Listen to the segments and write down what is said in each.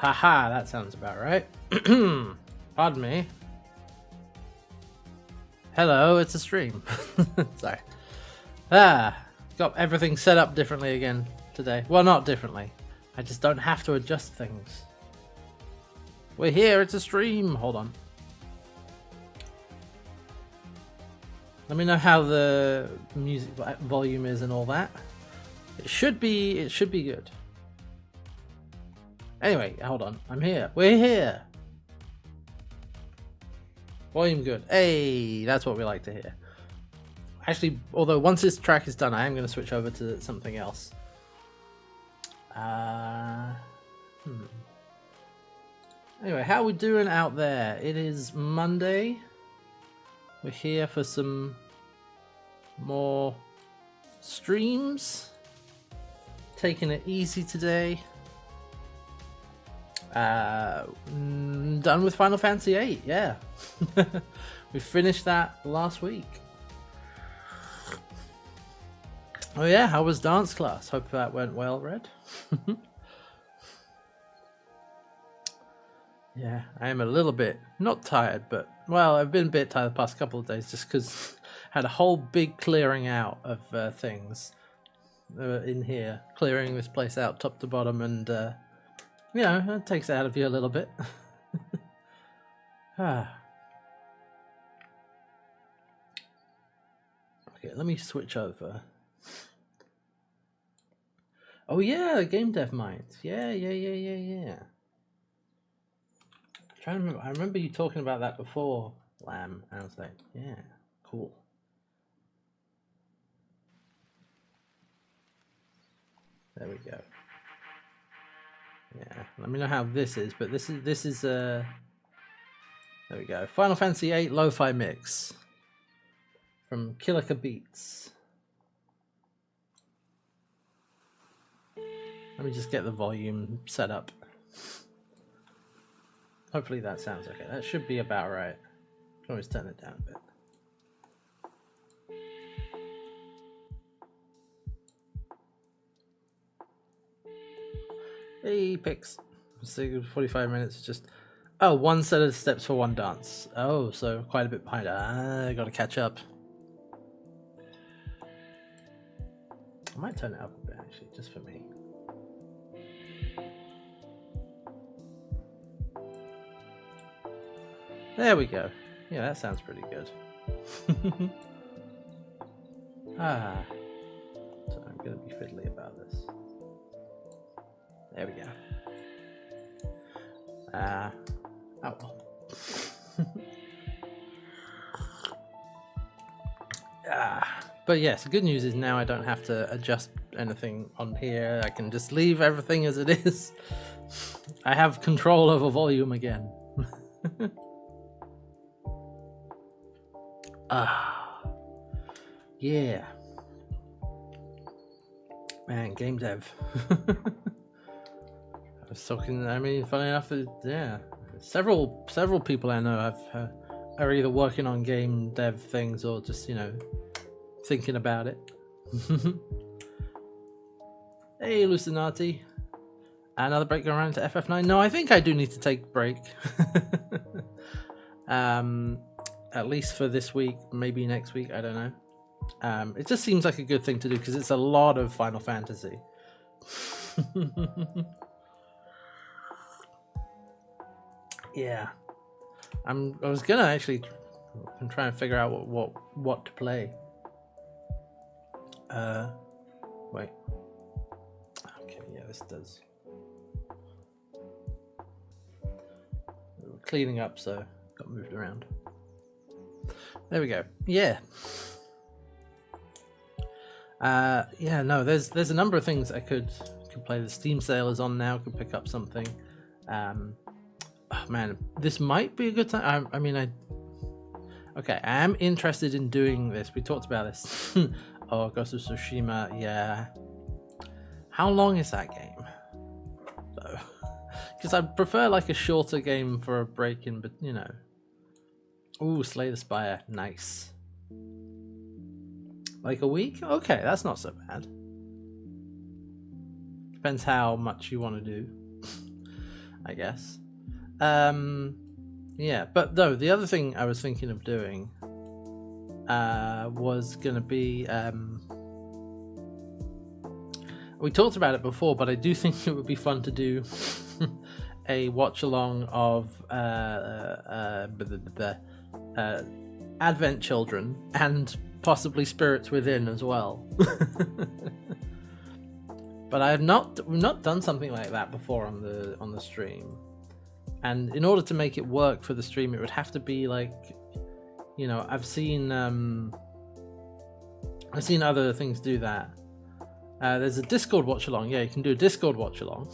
Haha, that sounds about right. Pardon me. Hello, it's a stream. Sorry. Got everything set up differently again today. Well, not differently. I just don't have to adjust things. We're here, it's a stream. Hold on. Let me know how the music volume is and all that. It should be good. Anyway, hold on. I'm here. We're here. Volume good. Hey, that's what we like to hear. Actually, although once this track is done, I am going to switch over to something else. Anyway, how are we doing out there? It is Monday. We're here for some more streams. Taking it easy today. Done with Final Fantasy VIII, yeah. We finished that last week. Oh yeah, how was dance class? Hope that went well, Red. Yeah, I am a little bit, not tired, but, well, I've been a bit tired the past couple of days just because I had a whole big clearing out of things in here. Clearing this place out top to bottom and, you know, it takes it out of you a little bit. Okay, let me switch over. Oh yeah, game dev minds. Yeah. I'm trying to remember. I remember you talking about that before, Lamb, and I was like, yeah, cool. There we go. Yeah, let me know how this is, but this is there we go. Final Fantasy VIII Lo-Fi Mix from Killica Beats. Let me just get the volume set up. Hopefully that sounds okay. That should be about right. Can always turn it down a bit. Hey, picks. So 45 minutes, just... Oh, one set of steps for one dance. Oh, so quite a bit behind. I gotta catch up. I might turn it up a bit, actually, just for me. There we go. Yeah, that sounds pretty good. So I'm gonna be fiddly about this. There we go. Oh well. But yes, the good news is now I don't have to adjust anything on here. I can just leave everything as it is. I have control over volume again. Yeah. Man, game dev. I was talking, I mean, funny enough, yeah. Several people I know are either working on game dev things or just, you know, thinking about it. Hey, Lucinati. Another break going around to FF9? No, I think I do need to take a break. At least for this week, maybe next week, I don't know. It just seems like a good thing to do because it's a lot of Final Fantasy. Yeah. I was gonna actually try and figure out what to play. Wait. Okay, yeah, this does. We're cleaning up, so got moved around. There we go. Yeah. Yeah, no, there's a number of things I could play. The Steam sale is on now, could pick up something. Oh man, this might be a good time. I am interested in doing this. We talked about this. Oh, Ghost of Tsushima, yeah. How long is that game? Because I prefer like a shorter game for a break in, but you know. Ooh, Slay the Spire, nice. Like a week? Okay, that's not so bad. Depends how much you want to do. I guess. Yeah, but no, the other thing I was thinking of doing was going to be... we talked about it before, but I do think it would be fun to do a watch-along of Advent Children and possibly Spirits Within as well. But I have not done something like that before on the stream. And in order to make it work for the stream, it would have to be like, you know, I've seen other things do that. There's a Discord watch along. Yeah, you can do a Discord watch along.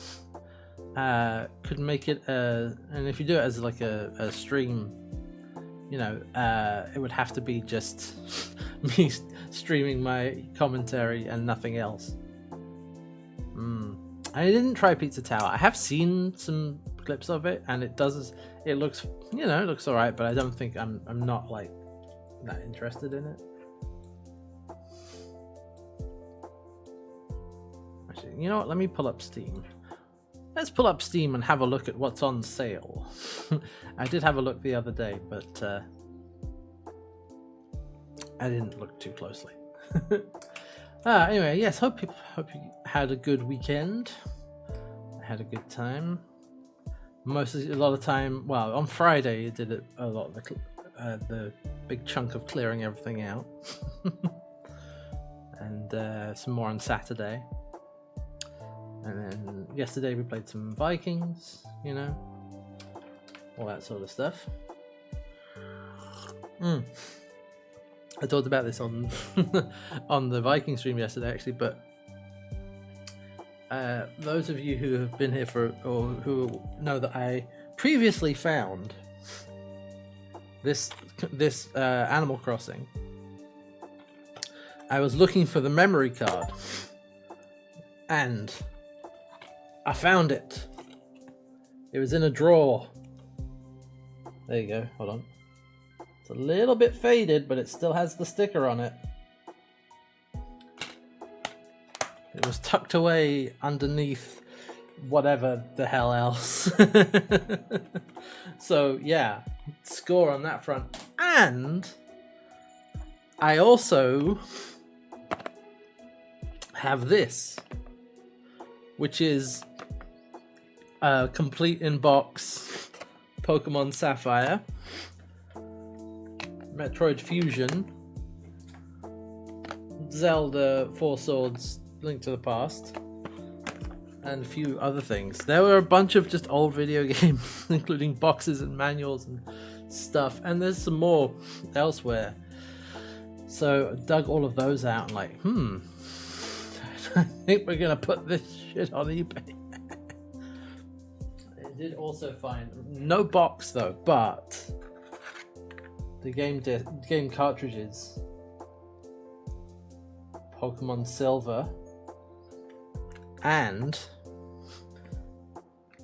Could make it, and if you do it as like a stream, you know, it would have to be just me streaming my commentary and nothing else. I didn't try Pizza Tower. I have seen some clips of it, and it looks, you know, it looks alright, but I don't think I'm not like that interested in it. Actually, you know what? Let me pull up Steam. Let's pull up Steam and have a look at what's on sale. I did have a look the other day, but I didn't look too closely. Anyway, yes, hope you had a good weekend. I had a good time. Mostly, a lot of time. Well, on Friday, you did a lot of the big chunk of clearing everything out, and some more on Saturday. And then yesterday we played some Vikings, you know, all that sort of stuff. I talked about this on on the Viking stream yesterday, actually, but those of you who have been here or who know that I previously found this Animal Crossing. I was looking for the memory card, and I found it. It was in a drawer. There you go. Hold on. It's a little bit faded, but it still has the sticker on it. It was tucked away underneath whatever the hell else. So yeah, score on that front. And I also have this, which is a complete in-box Pokemon Sapphire, Metroid Fusion, Zelda 4 Swords Link to the Past, and a few other things. There were a bunch of just old video games, including boxes and manuals and stuff, and there's some more elsewhere. So I dug all of those out and like, I think we're gonna put this shit on eBay. I did also find no box though, but the game cartridges, Pokemon Silver, and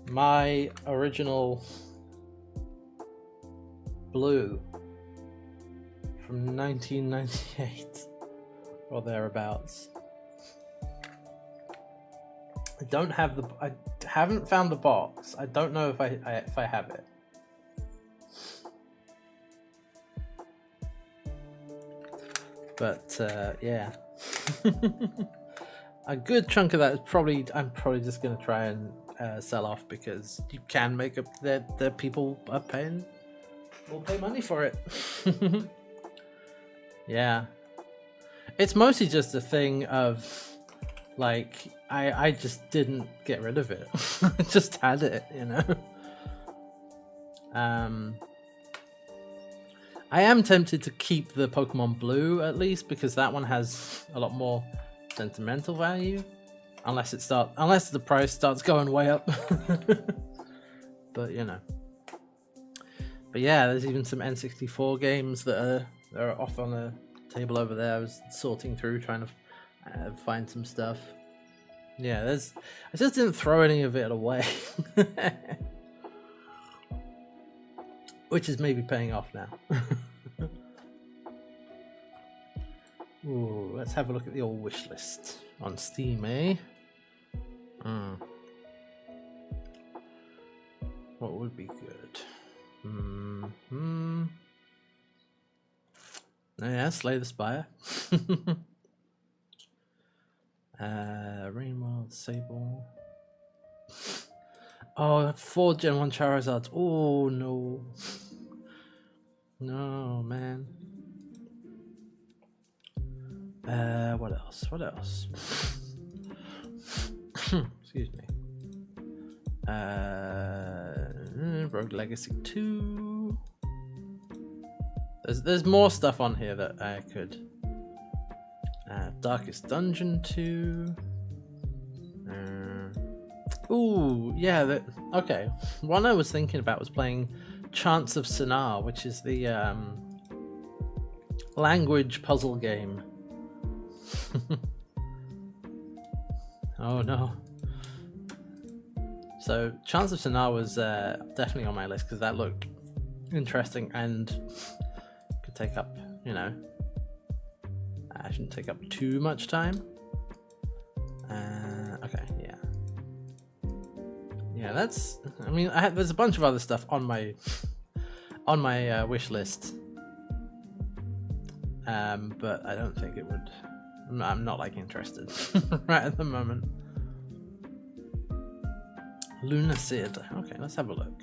my original Blue from 1998 or thereabouts. I haven't found the box. I don't know if I have it. But yeah. A good chunk of that is I'm probably just gonna try and sell off, because you can make up that people are will pay money for it. Yeah, it's mostly just a thing of like I just didn't get rid of it. I just had it, you know. I am tempted to keep the Pokemon Blue at least, because that one has a lot more sentimental value, unless the price starts going way up. But you know. But yeah, there's even some N64 games that are off on a table over there. I was sorting through trying to find some stuff. Yeah, I just didn't throw any of it away. Which is maybe paying off now. Ooh, let's have a look at the old wish list on Steam, eh? What would be good? Yeah, Slay the Spire. Rainwild, Sable. Oh, 4 Gen 1 Charizards. Oh no. No, man. What else? What else? Excuse me. Rogue Legacy 2. There's more stuff on here that I could. Darkest Dungeon 2. Ooh, yeah. Okay. One I was thinking about was playing Chants of Sinar, which is the language puzzle game. Oh no. So Chants of Sinar was definitely on my list because that looked interesting and could take up, I shouldn't take up too much time. Okay, yeah. Yeah, that's. I mean, there's a bunch of other stuff on my wish list, but I don't think it would. I'm not interested right at the moment. Lunacid. Okay, let's have a look.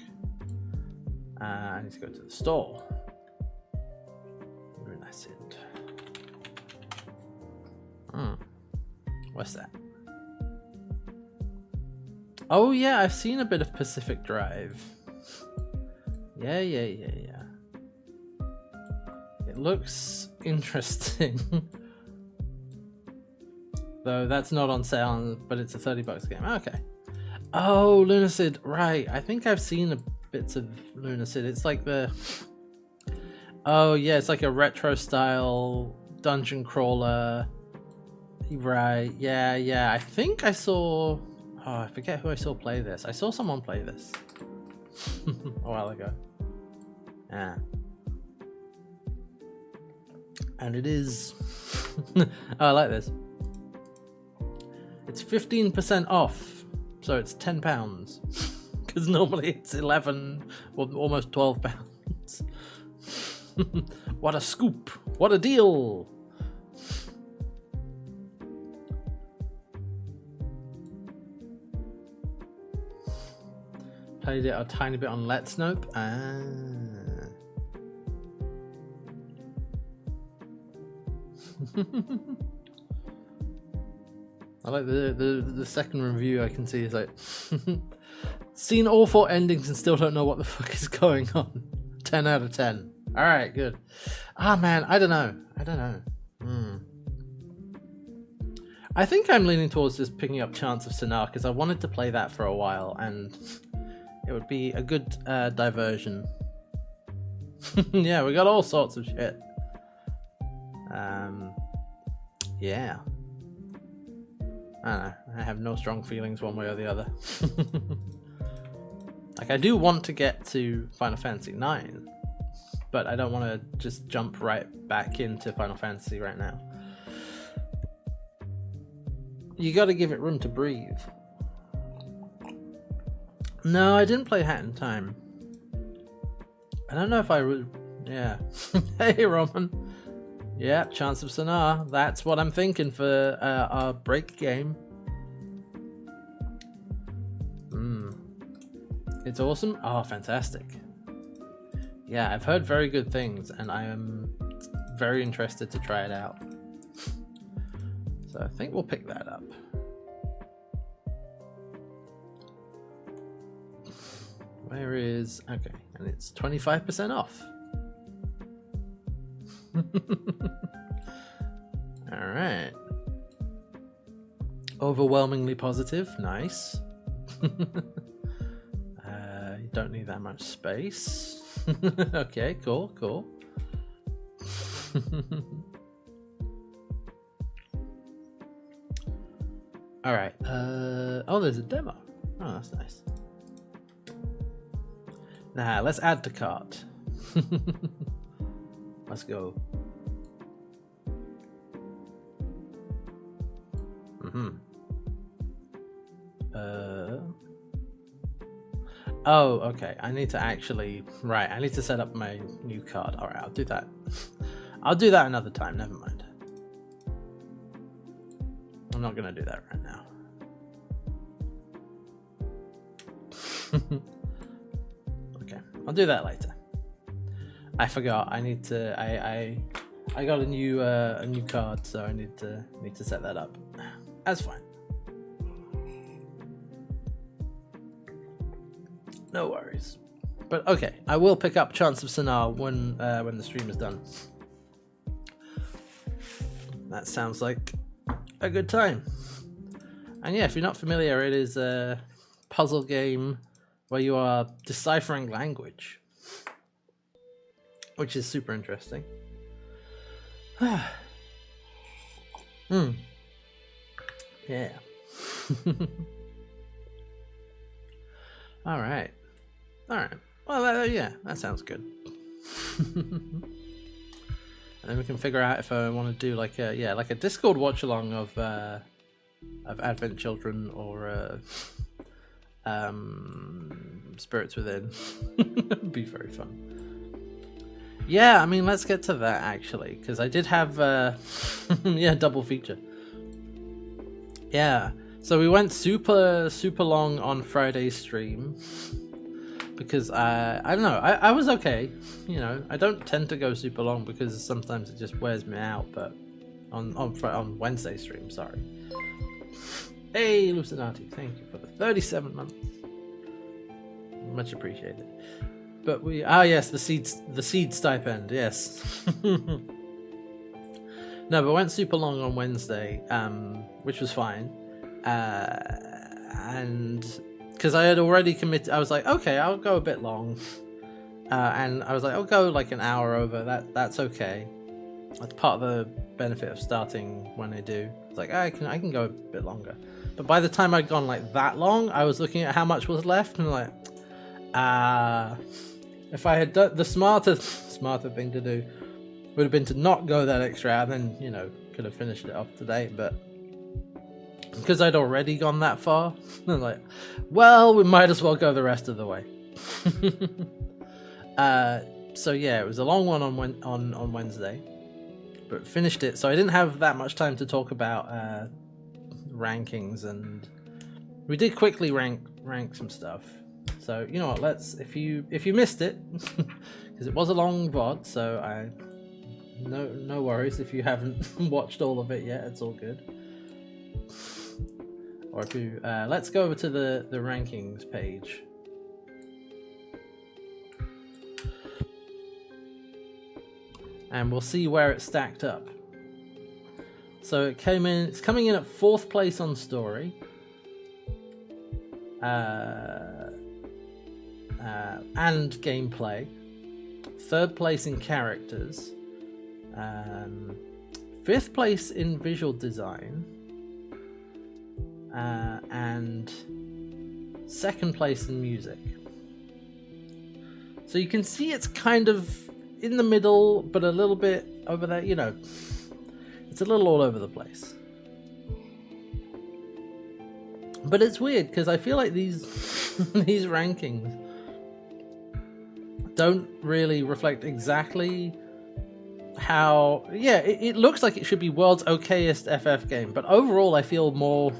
I need to go to the store. Lunacid. What's that? Oh yeah, I've seen a bit of Pacific Drive. Yeah. It looks interesting. Though that's not on sale, but it's a $30 game. Okay. Oh, Lunacid, right. I think I've seen bits of Lunacid. It's like oh yeah, it's like a retro style dungeon crawler. Right, yeah. I think I saw... Oh, I forget who I saw play this. I saw someone play this a while ago. Yeah. And it is... Oh, I like this. It's 15% off, so it's £10. Because normally it's 11 or almost £12. What a scoop! What a deal! Played it a tiny bit on Let's Nope. I like the second review I can see is like seen all 4 endings and still don't know what the fuck is going on. 10 out of 10. Alright, good. Ah man, I don't know. I think I'm leaning towards just picking up Chants of Sinar because I wanted to play that for a while and it would be a good diversion. Yeah, we got all sorts of shit. Yeah. I don't know. I have no strong feelings one way or the other. Like, I do want to get to Final Fantasy 9, but I don't want to just jump right back into Final Fantasy right now. You got to give it room to breathe. No, I didn't play Hat in Time. I don't know if I would. Yeah. Hey, Roman. Yeah, Chants of Sinar. That's what I'm thinking for our break game. It's awesome. Oh, fantastic. Yeah, I've heard very good things, and I am very interested to try it out. So I think we'll pick that up. Where is... Okay, and it's 25% off. Alright. Overwhelmingly positive. Nice. You don't need that much space. Okay, cool. Alright. Oh, there's a demo. Oh, that's nice. Nah, let's add to cart. Let's go. Oh, okay. I need to actually... Right, I need to set up my new card. Alright, I'll do that. I'll do that another time, never mind. I'm not going to do that right now. Okay, I'll do that later. I forgot. I need to... I got a new card, so I need to set that up. That's fine. No worries. But okay, I will pick up Chance of Sonar when the stream is done. That sounds like a good time. And yeah, if you're not familiar, it is a puzzle game where you are deciphering language, which is super interesting. Yeah. All right. Well, yeah, that sounds good. And then we can figure out if I want to do like a Discord watch along of Advent Children or Spirits Within. It'd be very fun. Yeah, I mean, let's get to that actually, because I did have yeah, double feature. Yeah, so we went super long on Friday's stream because I don't know, I was okay, you know. I don't tend to go super long because sometimes it just wears me out, but on Wednesday stream, sorry. Hey Lucinati, thank you for the 37 months, much appreciated. But we yes, the seed stipend, yes. No, but went super long on Wednesday, which was fine, and because I had already committed, I was like, okay, I'll go a bit long, and I was like, I'll go like an hour over. That's okay. That's part of the benefit of starting when I do. It's like I can go a bit longer. But by the time I'd gone like that long, I was looking at how much was left and like, if I had done the smarter thing to do would have been to not go that extra hour, then, you know, could have finished it off today. But because I'd already gone that far, I'm like, well, we might as well go the rest of the way. So yeah, it was a long one on Wednesday, but finished it. So I didn't have that much time to talk about rankings, and we did quickly rank some stuff. So you know what? Let's if you missed it, because it was a long VOD, so no worries if you haven't watched all of it yet. It's all good. Or if you let's go over to the rankings page. And we'll see where it stacked up. So it's coming in at 4th place on story. And gameplay. 3rd place in characters. 5th place in visual design. And 2nd place in music. So you can see it's kind of in the middle, but a little bit over there, you know. It's a little all over the place. But it's weird because I feel like these these rankings don't really reflect exactly how... Yeah, it looks like it should be world's okayest FF game, but overall I feel more...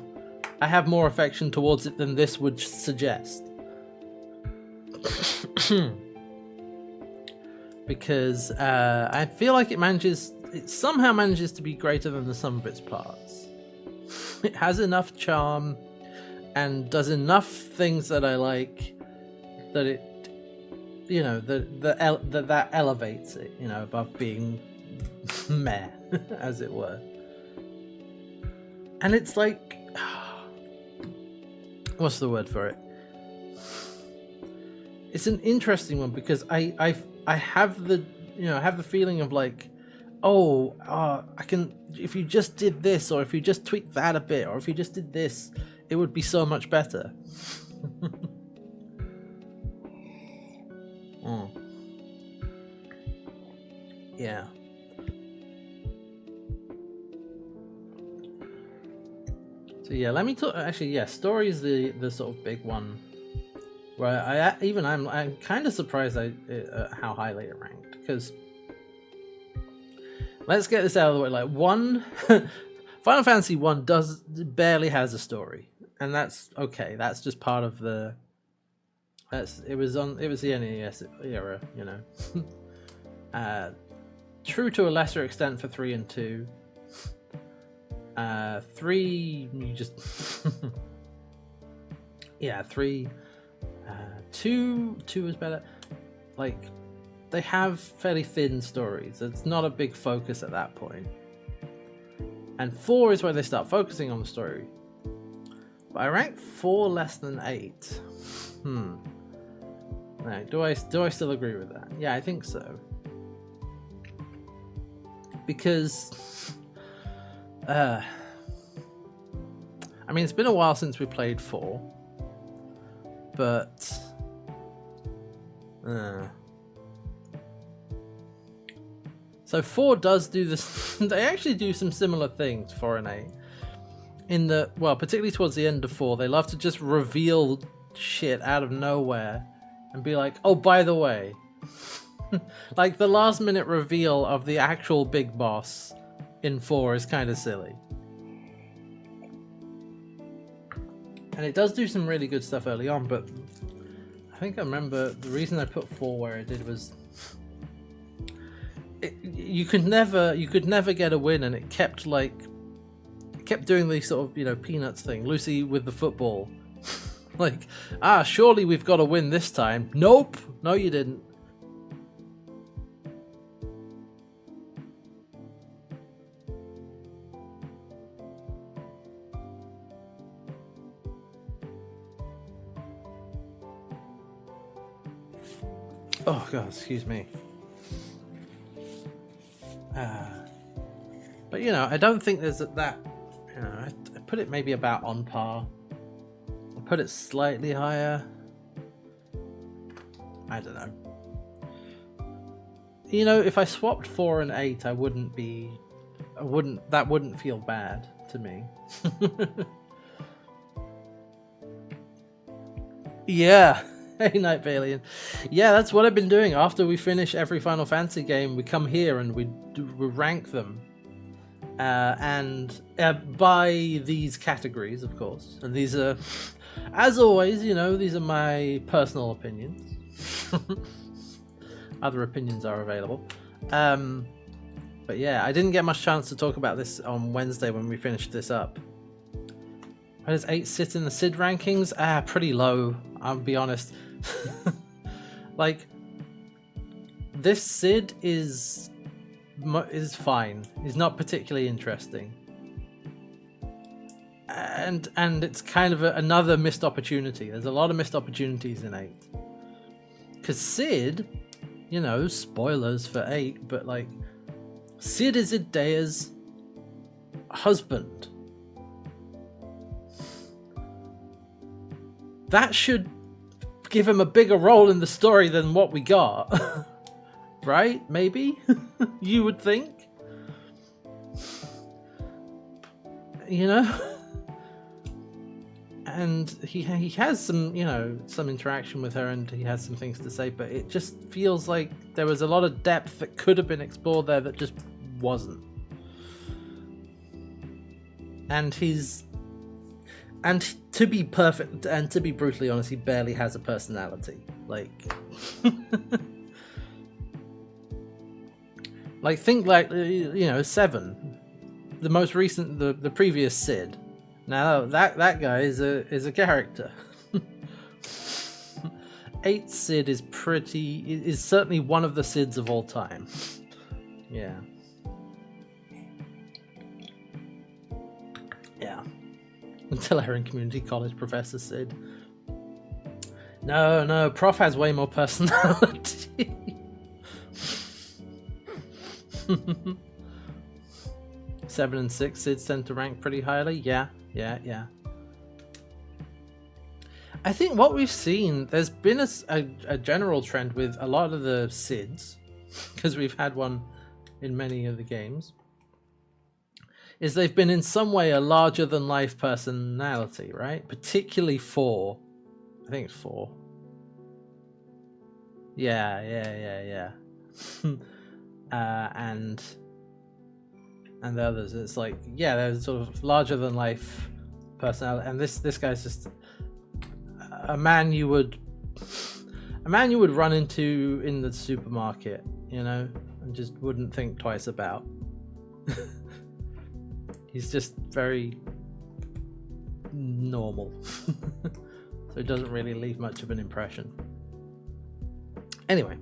I have more affection towards it than this would suggest. Because I feel like it somehow manages to be greater than the sum of its parts. It has enough charm and does enough things that I like that it, you know, that elevates it, you know, above being meh, as it were. And it's like, what's the word for it? It's an interesting one because I have the, you know, I have the feeling of like, I can, if you just did this, or if you just tweaked that a bit, or if you just did this, it would be so much better. Yeah. So yeah, let me talk. Actually, yeah, story is the sort of big one Where I'm kind of surprised how highly it ranked, because let's get this out of the way. Like, Final Fantasy 1 barely has a story, and that's okay. That's just part of the. It was the NES era, you know. True to a lesser extent for 3 and 2. 3 you just yeah, 3 2 is better. Like, they have fairly thin stories. It's not a big focus at that point. And 4 is where they start focusing on the story. But I ranked 4 less than 8. Right, do I still agree with that? Yeah, I think so. Because I mean, it's been a while since we played 4. But so 4 does do this. They actually do some similar things, 4 and 8. In the, well, particularly towards the end of 4, they love to just reveal shit out of nowhere and be like, oh, by the way. Like, the last minute reveal of the actual big boss in 4 is kind of silly. And it does do some really good stuff early on, but I think I remember the reason I put 4 where I did was you could never get a win, and it kept doing the sort of, you know, Peanuts thing, Lucy with the football. Like, surely we've got to win this time. Nope, no you didn't. Oh god, excuse me. But you know, I don't think there's that. You know, I put it maybe about on par. I put it slightly higher. I don't know. You know, if I swapped 4 and 8, that wouldn't feel bad to me. Yeah. Hey, Night Valiant. Yeah, that's what I've been doing. After we finish every Final Fantasy game, we come here and we rank them. And by these categories, of course. And these are, as always, you know, these are my personal opinions. Other opinions are available. But yeah, I didn't get much chance to talk about this on Wednesday when we finished this up. Where does 8 sit in the SID rankings? Pretty low, I'll be honest. Like, this SID is fine. It's not particularly interesting. And it's kind of another missed opportunity. There's a lot of missed opportunities in 8. Because Cid, you know, spoilers for 8, but like, Cid is Idea's husband. That should give him a bigger role in the story than what we got. Right? Maybe? You would think? You know? And he has some, you know, some interaction with her, and he has some things to say, but it just feels like there was a lot of depth that could have been explored there that just wasn't. And to be perfect, and to be brutally honest, he barely has a personality. Like, like, think like, you know, 7, the most recent, the previous Cid. Now that guy is a character. 8 Cid is certainly one of the Cids of all time. Yeah. Yeah. Until I in community college, Professor Cid. No, Prof has way more personality. 7 and 6 Cids tend to rank pretty highly. Yeah. I think what we've seen, there's been a general trend with a lot of the Cids, because we've had one in many of the games, is they've been in some way a larger than life personality, right? Particularly 4. I think it's 4. Yeah. And the others, it's like, yeah, they're sort of larger than life personality, and this guy's just a man you would run into in the supermarket, you know, and just wouldn't think twice about. He's just very normal. So it doesn't really leave much of an impression. Anyway,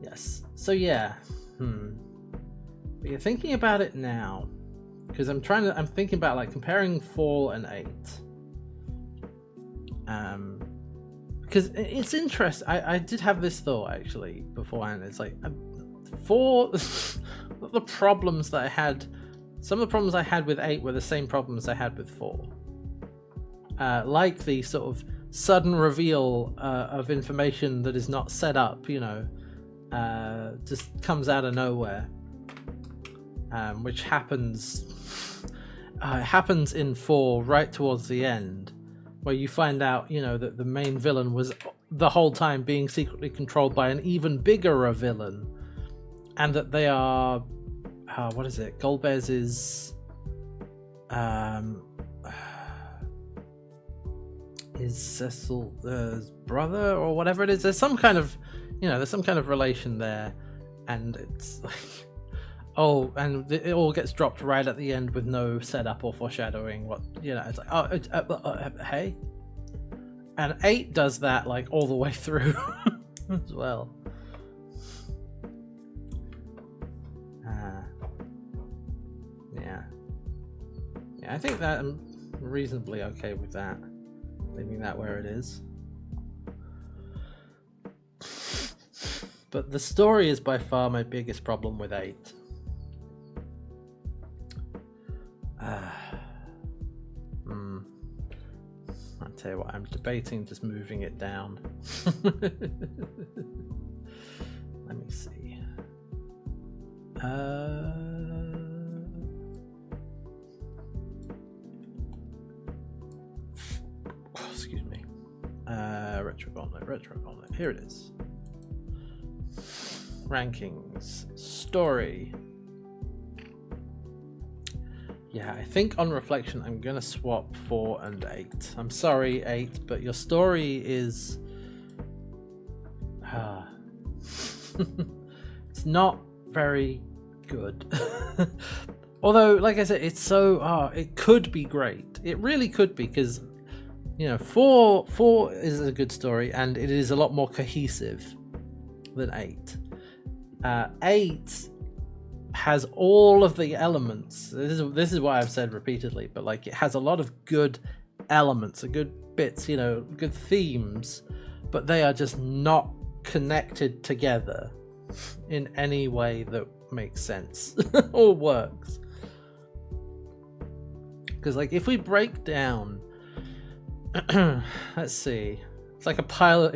yes, so yeah, but you're thinking about it now, because I'm thinking about like comparing 4 and 8, because it's interesting. I did have this thought actually beforehand. It's like 4, the problems that I had, some of the problems I had with 8 were the same problems I had with 4. Like the sort of sudden reveal of information that is not set up, you know, just comes out of nowhere, which happens in 4 right towards the end, where you find out, you know, that the main villain was the whole time being secretly controlled by an even bigger villain, and that they are what is it? Golbez is Cecil's brother or whatever it is. There's some kind of relation there, and it's like, oh, and it all gets dropped right at the end with no setup or foreshadowing. What, you know, it's like, hey, and 8 does that like all the way through as well. Yeah, I think that I'm reasonably okay with that. Leaving that where it is. But the story is by far my biggest problem with 8. I'll tell you what, I'm debating just moving it down. Let me see. Excuse me. Retro Gauntlet. Here it is. Rankings. Story. Yeah, I think on reflection I'm gonna swap 4 and 8. I'm sorry, 8, but your story is it's not very good. Although, like I said, it's so it could be great. It really could be, because, you know, 4 is a good story, and it is a lot more cohesive than 8. 8 has all of the elements. This is what I've said repeatedly, but like, it has a lot of good elements, good bits, you know, good themes, but they are just not connected together in any way that makes sense or works. Because, like, if we break down, let's see, it's like a pile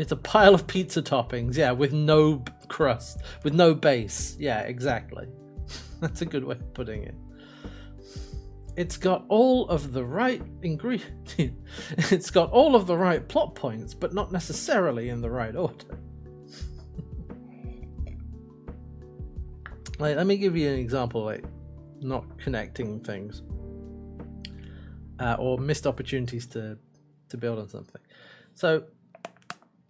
of pizza toppings, yeah, with no crust, with no base. Yeah, exactly. That's a good way of putting it. It's got all of the right ingredients. It's got all of the right plot points, but not necessarily in the right order. Like, let me give you an example, like, not connecting things, or missed opportunities to build on something. So,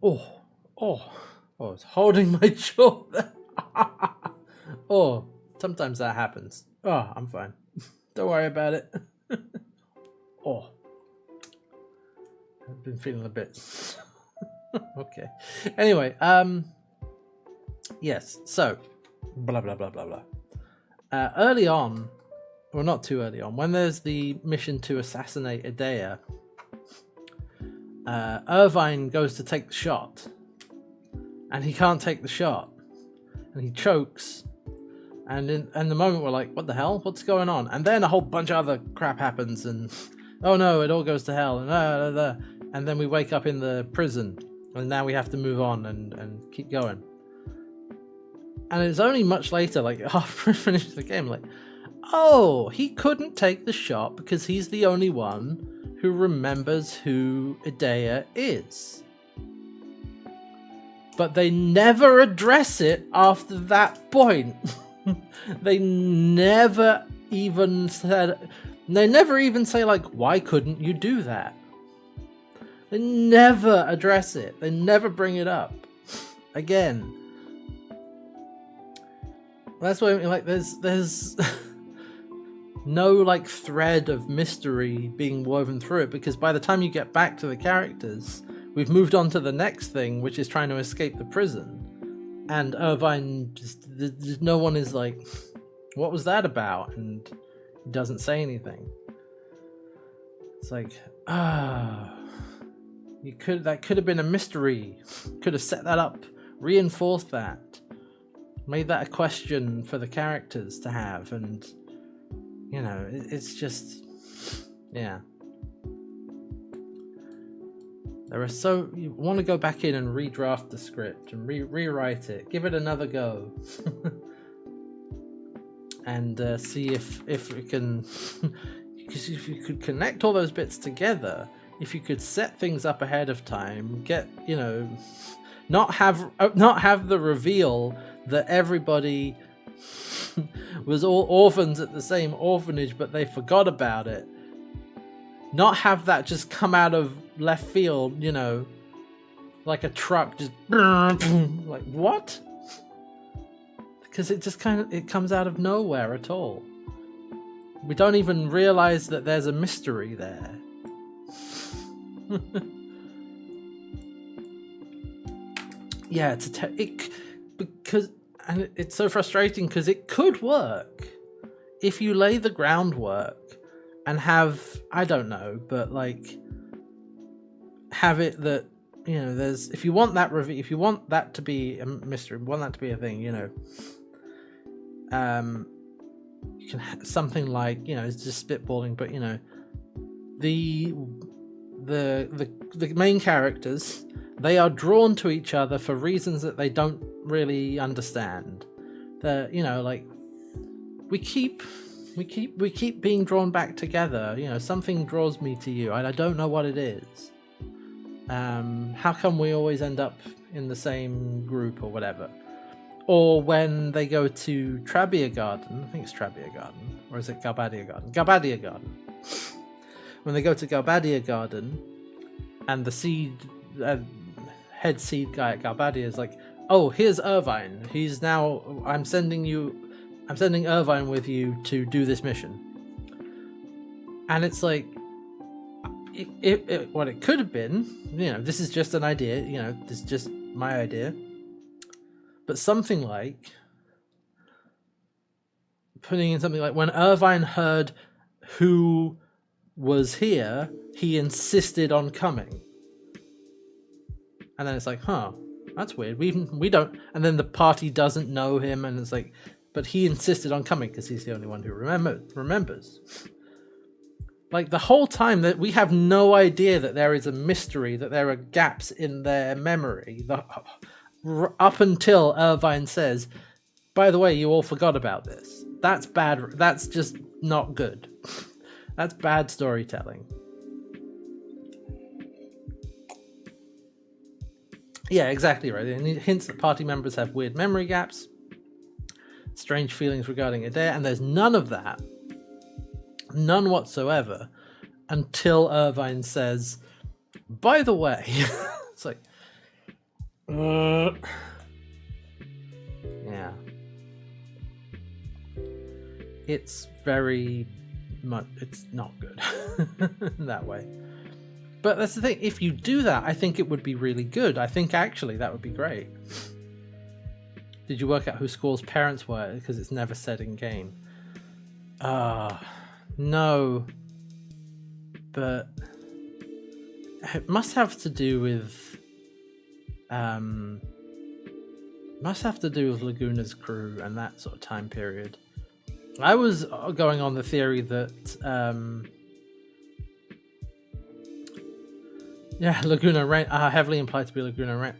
it's holding my jaw. Sometimes that happens. I'm fine. Don't worry about it. I've been feeling a bit. Okay. Anyway, yes. So, blah blah blah blah blah. Early on, well, not too early on, when there's the mission to assassinate Idea, Irvine goes to take the shot, and he can't take the shot, and he chokes. And in the moment we're like, what the hell? What's going on? And then a whole bunch of other crap happens, and oh no, it all goes to hell, and then we wake up in the prison, and now we have to move on and keep going. And it's only much later, like after we finish the game, like, oh, he couldn't take the shot because he's the only one who remembers who Idea is. but they never address it after that point. They never even say, like, why couldn't you do that? They never address it. They never bring it up again. That's why, like, there's no, like, thread of mystery being woven through it, because by the time you get back to the characters, we've moved on to the next thing, which is trying to escape the prison. And Irvine, no one is like, what was that about? And he doesn't say anything. It's like, that could have been a mystery. Could have set that up, reinforced that, made that a question for the characters to have, and you know, it's just, yeah. You want to go back in and redraft the script and rewrite it, give it another go, and see if we can, because if you could connect all those bits together, if you could set things up ahead of time, get, you know, not have the reveal that everybody was all orphans at the same orphanage, but they forgot about it. Not have that just come out of left field, you know, like a truck, just like, what? Because it just it comes out of nowhere at all. We don't even realize that there's a mystery there. Yeah, it's so frustrating because it could work if you lay the groundwork and have, I don't know, but like have it that, you know, there's, if you want that if you want that to be a mystery, want that to be a thing, you know, you can have something like, you know, it's just spitballing, but you know, the main characters, they are drawn to each other for reasons that they don't really understand. That, you know, like, we keep being drawn back together. You know, something draws me to you, and I don't know what it is. How come we always end up in the same group or whatever? Or when they go to Trabia Garden, I think it's Trabia Garden, or is it Galbadia Garden? Galbadia Garden. When they go to Galbadia Garden, and the head seed guy at Galbadia is like, oh, here's Irvine. He's now, I'm sending Irvine with you to do this mission. And it's like, what it could have been, you know, this is just an idea, you know, this is just my idea. But something like, putting in something like, when Irvine heard who was here, he insisted on coming. And then it's like, huh, that's weird. We don't, and then the party doesn't know him, and it's like, but he insisted on coming because he's the only one who remembers. Like, the whole time that we have no idea that there is a mystery, that there are gaps in their memory, up until Irvine says, by the way, you all forgot about this. That's bad. That's just not good. That's bad storytelling. Yeah, exactly right. And it hints that party members have weird memory gaps, strange feelings regarding Adair, and there's none of that. None whatsoever, until Irvine says, by the way, it's like, yeah. It's very much, it's not good in that way. But that's the thing, if you do that, I think it would be really good. I think actually that would be great. Did you work out who Squall's parents were? Because it's never said in game. No. But it must have to do with Laguna's crew and that sort of time period. I was going on the theory that Laguna Rain heavily implied to be Laguna Rain.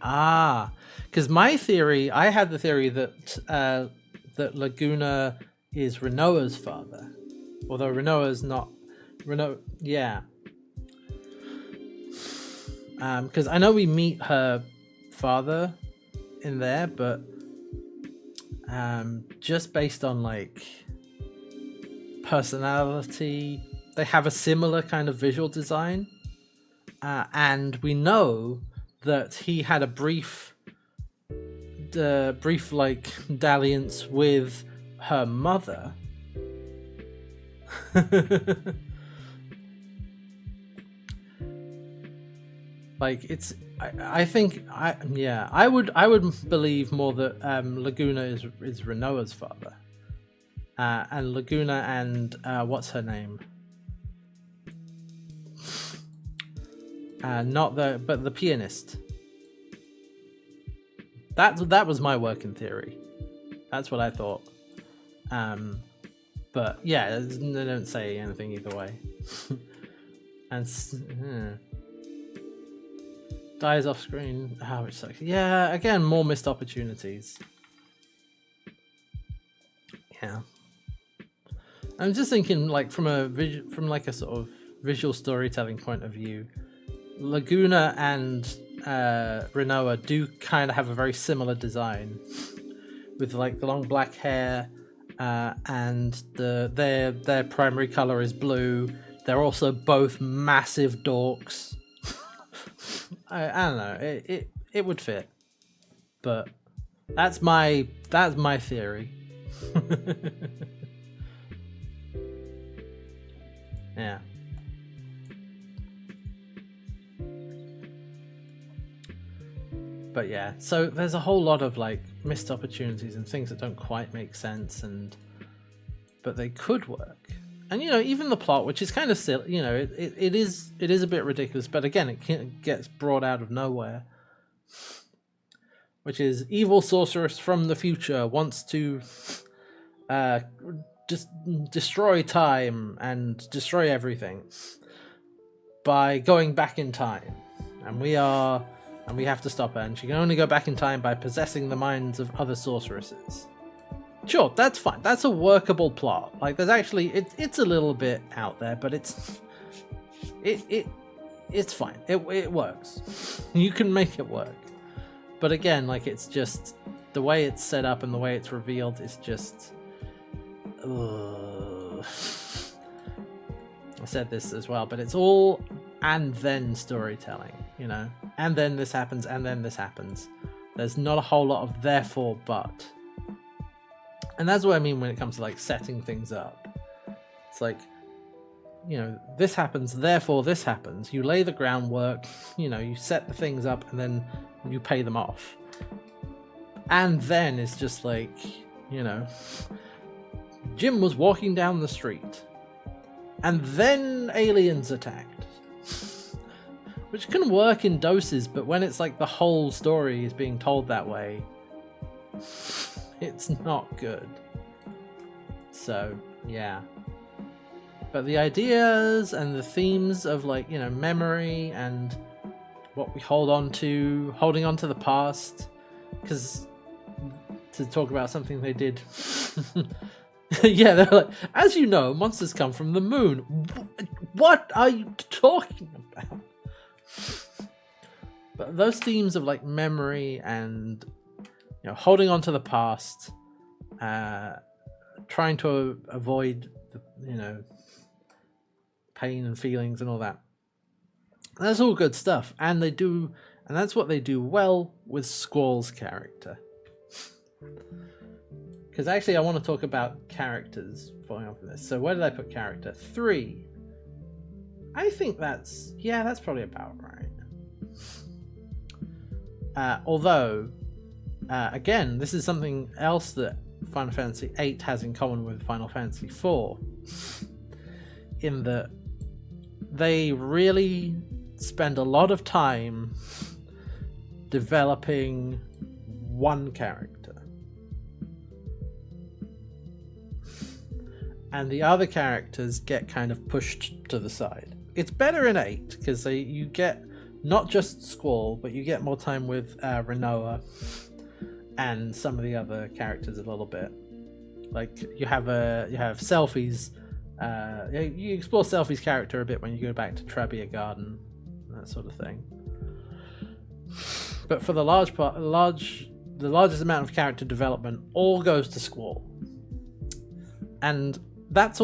Because my theory, I had the theory that that Laguna is Renoa's father, although Renoa's not Renoa. Yeah. Because I know we meet her father, in there, but just based on like personality, they have a similar kind of visual design, and we know that he had a brief like dalliance with her mother. Like it's I think I would believe more that Laguna is Renoa's father, and Laguna and what's her name, not the pianist. That was my working theory. That's what I thought. But yeah, they don't say anything either way. And dies off screen. Oh, which sucks. Yeah, again, more missed opportunities. Yeah. I'm just thinking, like from like a sort of visual storytelling point of view, Laguna and Renoa do kind of have a very similar design, with like the long black hair, and their primary color is blue. They're also both massive dorks. I don't know. It would fit, but that's my theory. Yeah. But yeah, so there's a whole lot of like missed opportunities and things that don't quite make sense, but they could work. And you know, even the plot, which is kind of silly, you know, it is a bit ridiculous, but again, it gets brought out of nowhere. Which is evil sorceress from the future wants to just destroy time and destroy everything by going back in time, and we have to stop her, and she can only go back in time by possessing the minds of other sorceresses. Sure, that's fine. That's a workable plot. Like, there's actually it's a little bit out there, but it's fine. It works. You can make it work. But again, like, it's just the way it's set up and the way it's revealed is just. I said this as well, but it's all and then storytelling, you know, and then this happens, and then this happens. There's not a whole lot of therefore but. And that's what I mean when it comes to like setting things up. It's like, you know, this happens, therefore this happens. You lay the groundwork, you know, you set the things up, and then you pay them off. And then it's just like, you know, Jim was walking down the street, and then aliens attacked. Which can work in doses, but when it's like the whole story is being told that way, it's not good. So, yeah. But the ideas and the themes of, like, you know, memory and what we holding on to the past, because to talk about something they did. Yeah, they're like, as you know, monsters come from the moon. What are you talking about? But those themes of like memory and, you know, holding on to the past, trying to avoid the, you know, pain and feelings and all that. That's all good stuff, and that's what they do well with Squall's character. Because actually, I want to talk about characters following on from this. So where did I put character? 3. I think that's probably about right. Although, again, this is something else that Final Fantasy VIII has in common with Final Fantasy IV, in that they really spend a lot of time developing one character. And the other characters get kind of pushed to the side. It's better in 8 because you get not just Squall, but you get more time with Renoa and some of the other characters a little bit. Like you have Selphie's. You explore Selphie's character a bit when you go back to Trabia Garden, that sort of thing. But for the large the largest amount of character development all goes to Squall. And that's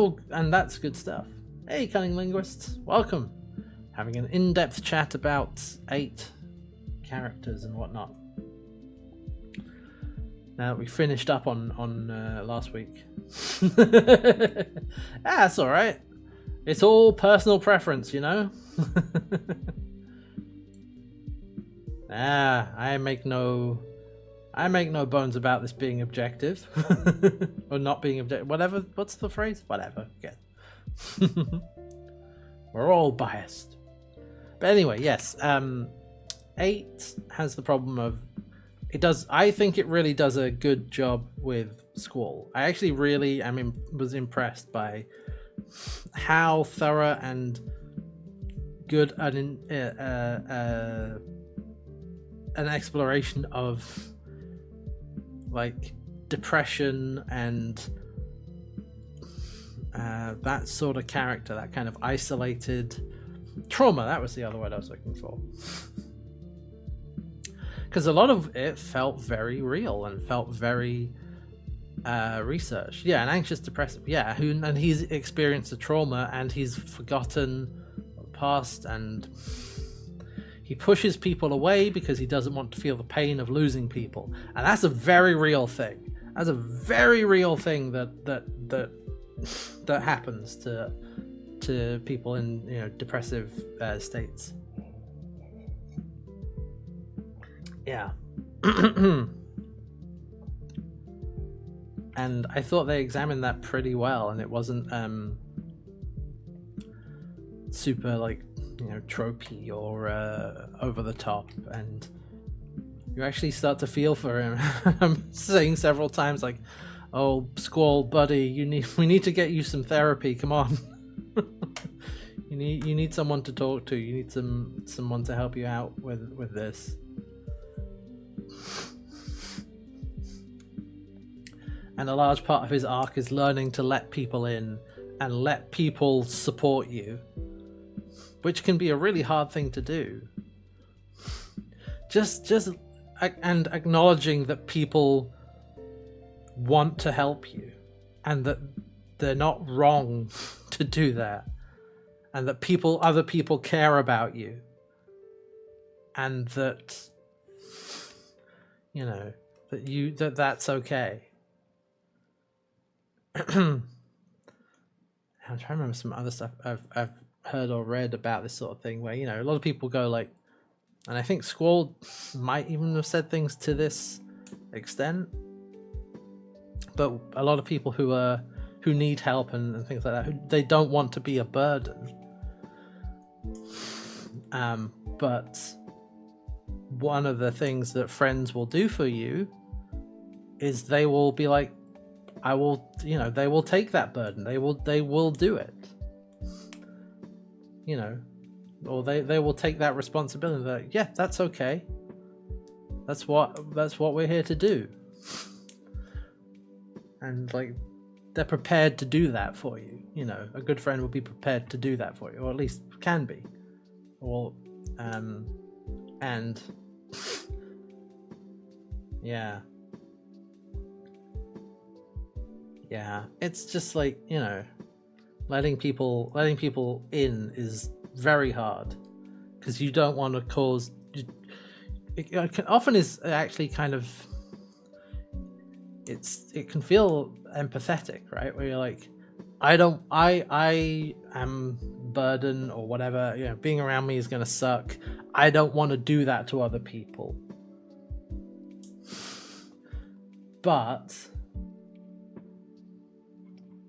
good stuff. Hey, cunning linguists, welcome. Having an in-depth chat about 8 characters and whatnot. Now that we finished up on last week. That's all right. It's all personal preference, you know. I make no bones about this being objective or not being objective. Whatever. What's the phrase? Whatever. Yeah. We're all biased. But anyway, yes. 8 has the problem of it does. I think it really does a good job with Squall. I actually really was impressed by how thorough and good an exploration of like depression and that sort of character, that kind of isolated trauma. That was the other word I was looking for. Because a lot of it felt very real and felt very researched. Yeah, an anxious depressive. Yeah, and he's experienced a trauma and he's forgotten the past and he pushes people away because he doesn't want to feel the pain of losing people. And that's a very real thing. That's a very real thing that happens to people in depressive states. Yeah. And I thought they examined that pretty well, and it wasn't super like tropey or over the top, and you actually start to feel for him. I'm saying several times like, "Oh, Squall, buddy, we need to get you some therapy. Come on." you need someone to talk to. You need someone to help you out with this. And a large part of his arc is learning to let people in and let people support you, which can be a really hard thing to do. And acknowledging that people want to help you and that they're not wrong to do that, and that other people care about you, and that that's okay. I'm trying to remember some other stuff I've heard or read about this sort of thing where a lot of people go like, and I think Squall might even have said things to this extent, but a lot of people who need help and things like that, they don't want to be a burden. But one of the things that friends will do for you is they will be like, they will take that burden. They will do it. Or they will take that responsibility. They're like, yeah, that's okay. That's what we're here to do. And like, they're prepared to do that for you. A good friend will be prepared to do that for you, or at least can be. Or, and yeah. Yeah, it's just like, letting people in is very hard because you don't want to cause. It often is actually kind of. It can feel empathetic, right? Where you're like, I am burden or whatever. Being around me is gonna suck. I don't want to do that to other people, but.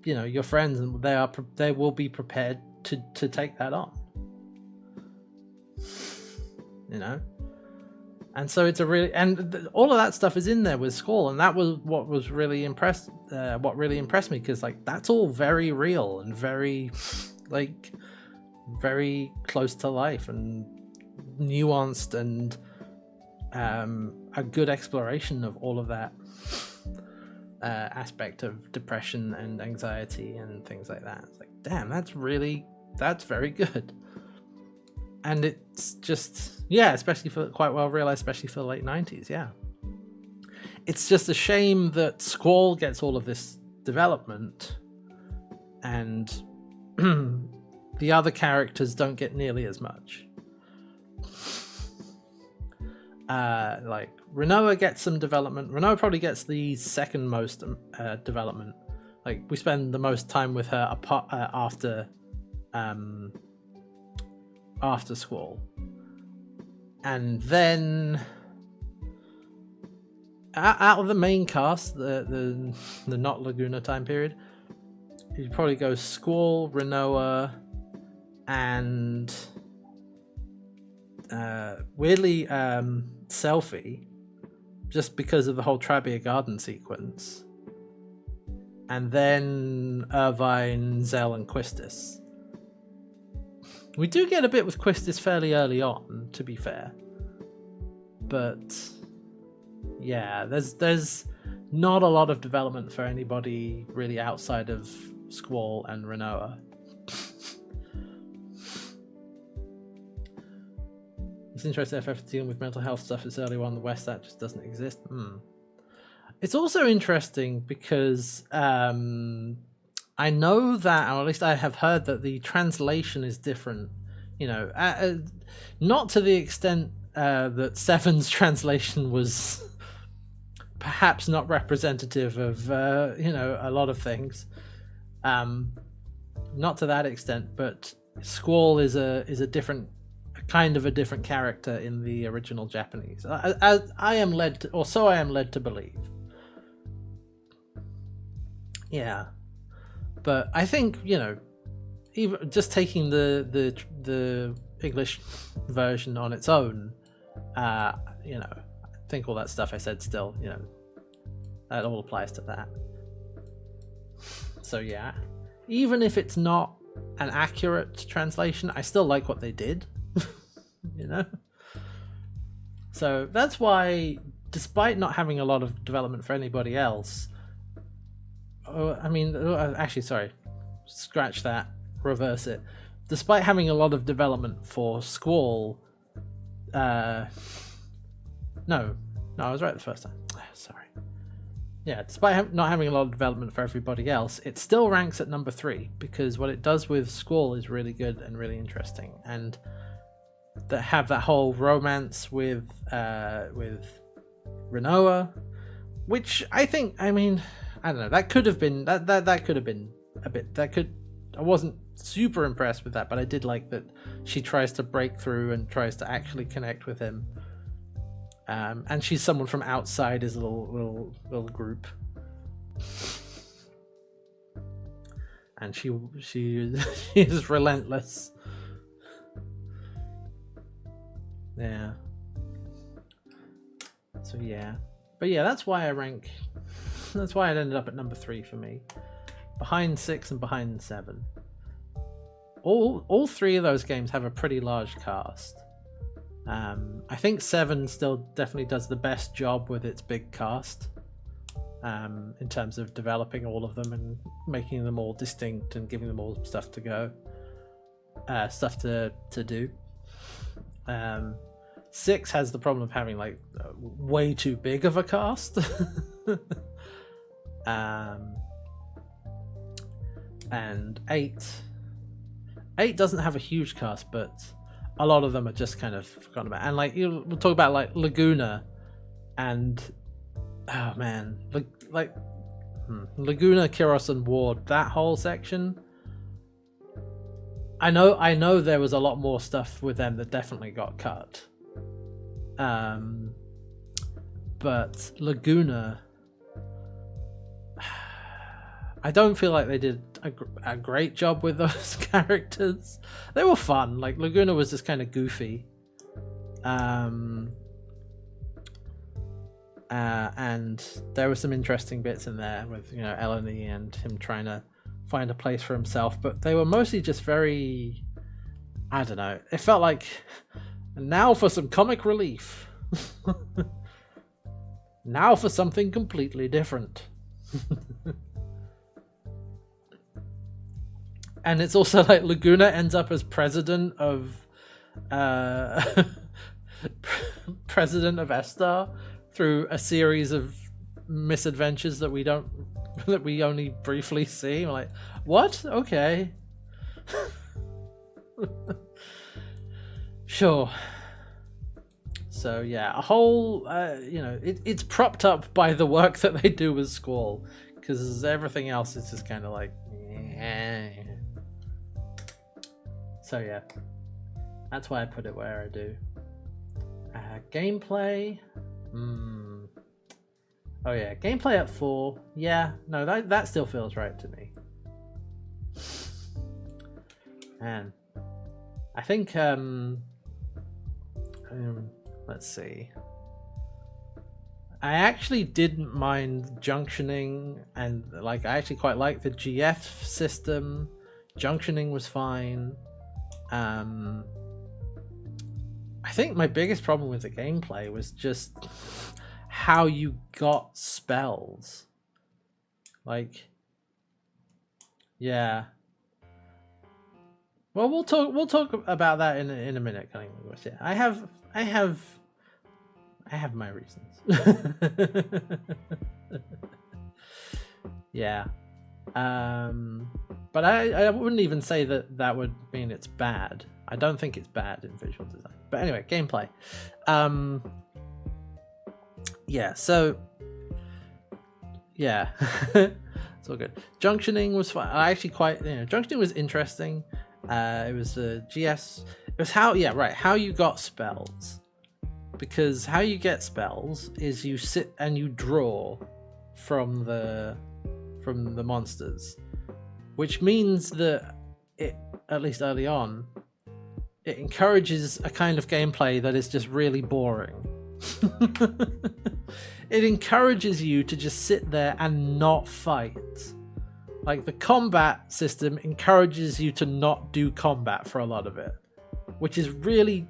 Your friends, and they will be prepared to take that on. And so it's all of that stuff is in there with Squall, and that was what really impressed me, because like that's all very real and very like very close to life and nuanced, and a good exploration of all of that. Aspect of depression and anxiety and things like that. It's like, damn, that's very good. And it's just, especially for quite well realized, especially for the late 90s. Yeah, it's just a shame that Squall gets all of this development and the other characters don't get nearly as much. Like Rinoa gets some development. Rinoa probably gets the second most development. Like we spend the most time with her after Squall, and then out of the main cast, the not Laguna time period, you probably go Squall, Rinoa, and weirdly Selphie, just because of the whole Trabia Garden sequence, and then Irvine, Zell, and Quistis. We do get a bit with Quistis fairly early on, to be fair, but yeah, there's not a lot of development for anybody really outside of Squall and Rinoa. It's interesting if dealing with mental health stuff is early on in the West, that just doesn't exist. It's also interesting because I know that, or at least I have heard that the translation is different. You know, not to the extent that Seven's translation was perhaps not representative of a lot of things. Not to that extent, but Squall is a different kind of a different character in the original Japanese. I am led to, or so I am led to believe. Yeah, but I think, you know, even just taking the English version on its own, you know, I think all that stuff I said still, you know, that all applies to that. So yeah, even if it's not an accurate translation, I still like what they did. You know, so that's why, despite not having a lot of development for anybody else, actually, sorry, scratch that, reverse it. Despite having a lot of development for Squall, no, I was right the first time. Sorry. Yeah, despite not having a lot of development for everybody else, it still ranks at number 3 because what it does with Squall is really good and really interesting, and that have that whole romance with Rinoa, which I think, I mean, I don't know, that could have been that could have been a bit, I wasn't super impressed with that, but I did like that she tries to break through and tries to actually connect with him, and she's someone from outside his little group, and she is relentless. Yeah. So yeah, but yeah, that's why it ended up at number 3 for me, behind 6 and behind 7. All 3 of those games have a pretty large cast. I think 7 still definitely does the best job with its big cast, in terms of developing all of them and making them all distinct and giving them all stuff to go, stuff to do. 6 has the problem of having like way too big of a cast. And 8 doesn't have a huge cast, but a lot of them are just kind of forgotten about. And like we'll talk about like Laguna, and oh man, Laguna, Kiros, and Ward. That whole section. I know there was a lot more stuff with them that definitely got cut. But Laguna, I don't feel like they did a great job with those characters. They were fun. Like Laguna was just kind of goofy. And there were some interesting bits in there with, you know, Eleni and him trying to find a place for himself, but they were mostly just very, I don't know, it felt like, now for some comic relief. Now for something completely different. And it's also like Laguna ends up as president of Estar through a series of misadventures that we don't that we only briefly see. We're like, what? Okay. Sure. So yeah, a whole it's propped up by the work that they do with Squall, because everything else is just kind of like so yeah, that's why I put it where I do. Gameplay, oh yeah, gameplay at 4. Yeah, no, that still feels right to me. And I think let's see, I actually didn't mind junctioning, and like I actually quite like the GF system. Junctioning was fine. I think my biggest problem with the gameplay was just how you got spells. Like, yeah. Well, we'll talk about that in a minute. Yeah, I have my reasons. Yeah. But I wouldn't even say that would mean it's bad. I don't think it's bad in visual design. But anyway, gameplay. Yeah, so yeah. It's all good. Junctioning was fun. I actually quite, junctioning was interesting. It was the GS. It was how you got spells. Because how you get spells is you sit and you draw from the monsters, which means that it, at least early on, it encourages a kind of gameplay that is just really boring. It encourages you to just sit there and not fight. Like, the combat system encourages you to not do combat for a lot of it, which is really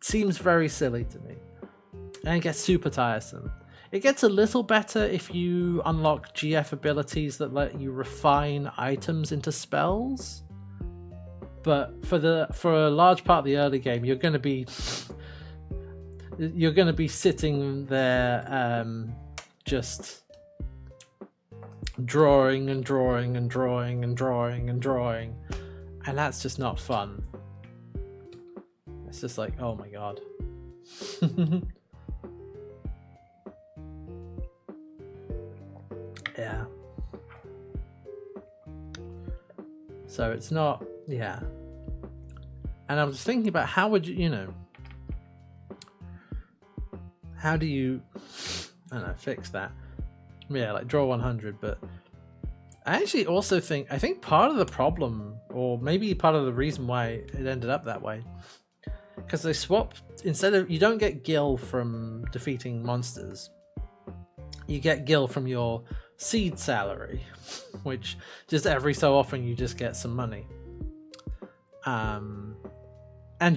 seems very silly to me, and it gets super tiresome. It gets a little better if you unlock GF abilities that let you refine items into spells, but for a large part of the early game, you're going to be sitting there just drawing and drawing and drawing and drawing and drawing, and that's just not fun. It's just like, oh my god. Yeah. So it's not, yeah. And I was thinking about how would how do you, I don't know, fix that? Yeah, like draw 100, but I actually also think part of the problem, or maybe part of the reason why it ended up that way, because they swapped, you don't get gil from defeating monsters, you get gil from your seed salary, which just every so often you just get some money. And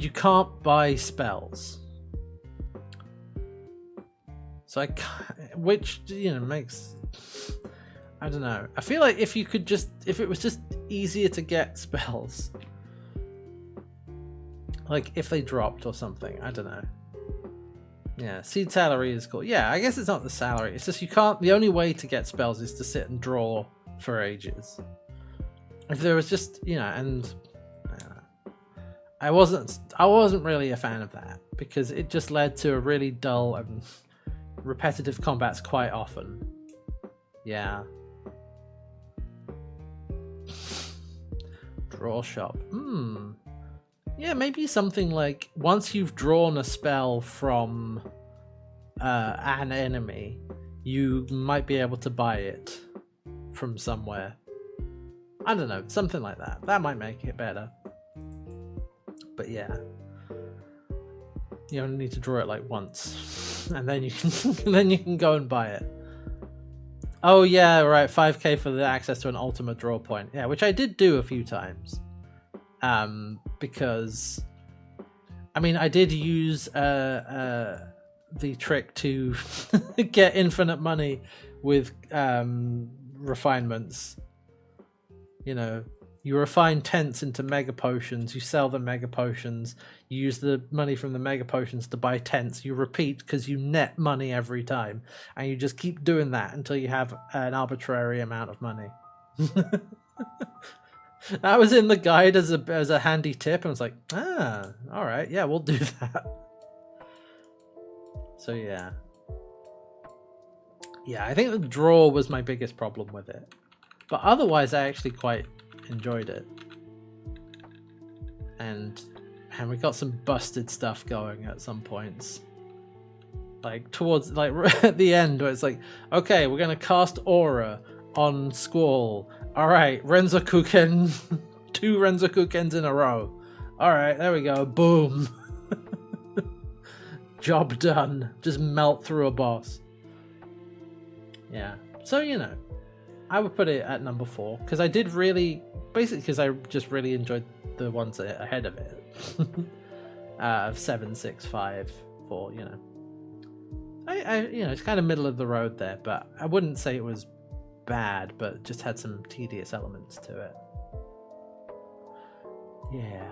you can't buy spells. So which makes, I don't know. I feel like if it was just easier to get spells, like if they dropped or something, I don't know. Yeah, seed salary is cool. Yeah, I guess it's not the salary. It's just the only way to get spells is to sit and draw for ages. If there was just, and I don't know. I wasn't really a fan of that, because it just led to a really dull and repetitive combats quite often. Yeah. Draw shop. Yeah, maybe something like, once you've drawn a spell from an enemy, you might be able to buy it from somewhere. I don't know, something like that. That might make it better. But yeah, you only need to draw it like once, and then you can go and buy it. Oh yeah, right, 5k for the access to an ultimate draw point. Yeah, which I did do a few times. Because I did use the trick to get infinite money with refinements. You You refine tents into mega potions. You sell the mega potions. You use the money from the mega potions to buy tents. You repeat because you net money every time, and you just keep doing that until you have an arbitrary amount of money. That was in the guide as a handy tip, and I was like, all right, yeah, we'll do that. So yeah, I think the draw was my biggest problem with it, but otherwise I actually quite enjoyed it. And we got some busted stuff going at some points, like towards at the end where it's like, okay, we're gonna cast aura on Squall. All right, Renzokuken, 2 Renzokukens in a row. All right, there we go. Boom. Job done. Just melt through a boss. Yeah. So, I would put it at number 4 because I did really, basically because I just really enjoyed the ones ahead of it. 7, 6, 5, 4, it's kind of middle of the road there, but I wouldn't say it was bad, but just had some tedious elements to it. Yeah.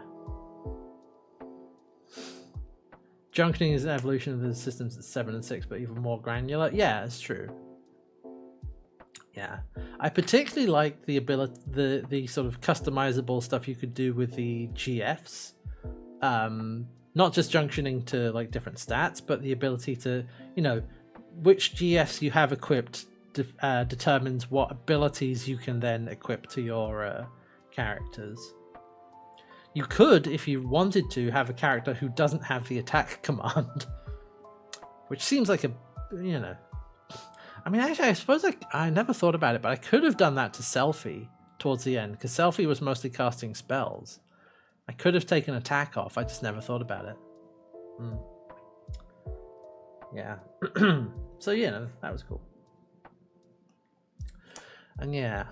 Junctioning is an evolution of the systems at 7 and 6, but even more granular. Yeah, it's true. Yeah, I particularly like the ability, the sort of customizable stuff you could do with the GFs. Not just junctioning to like different stats, but the ability to, which GFs you have equipped determines what abilities you can then equip to your characters. You could, if you wanted to, have a character who doesn't have the attack command, which seems like I mean, actually, I suppose I never thought about it, but I could have done that to Selphie towards the end, because Selphie was mostly casting spells. I could have taken attack off, I just never thought about it. Yeah. So, that was cool. And yeah,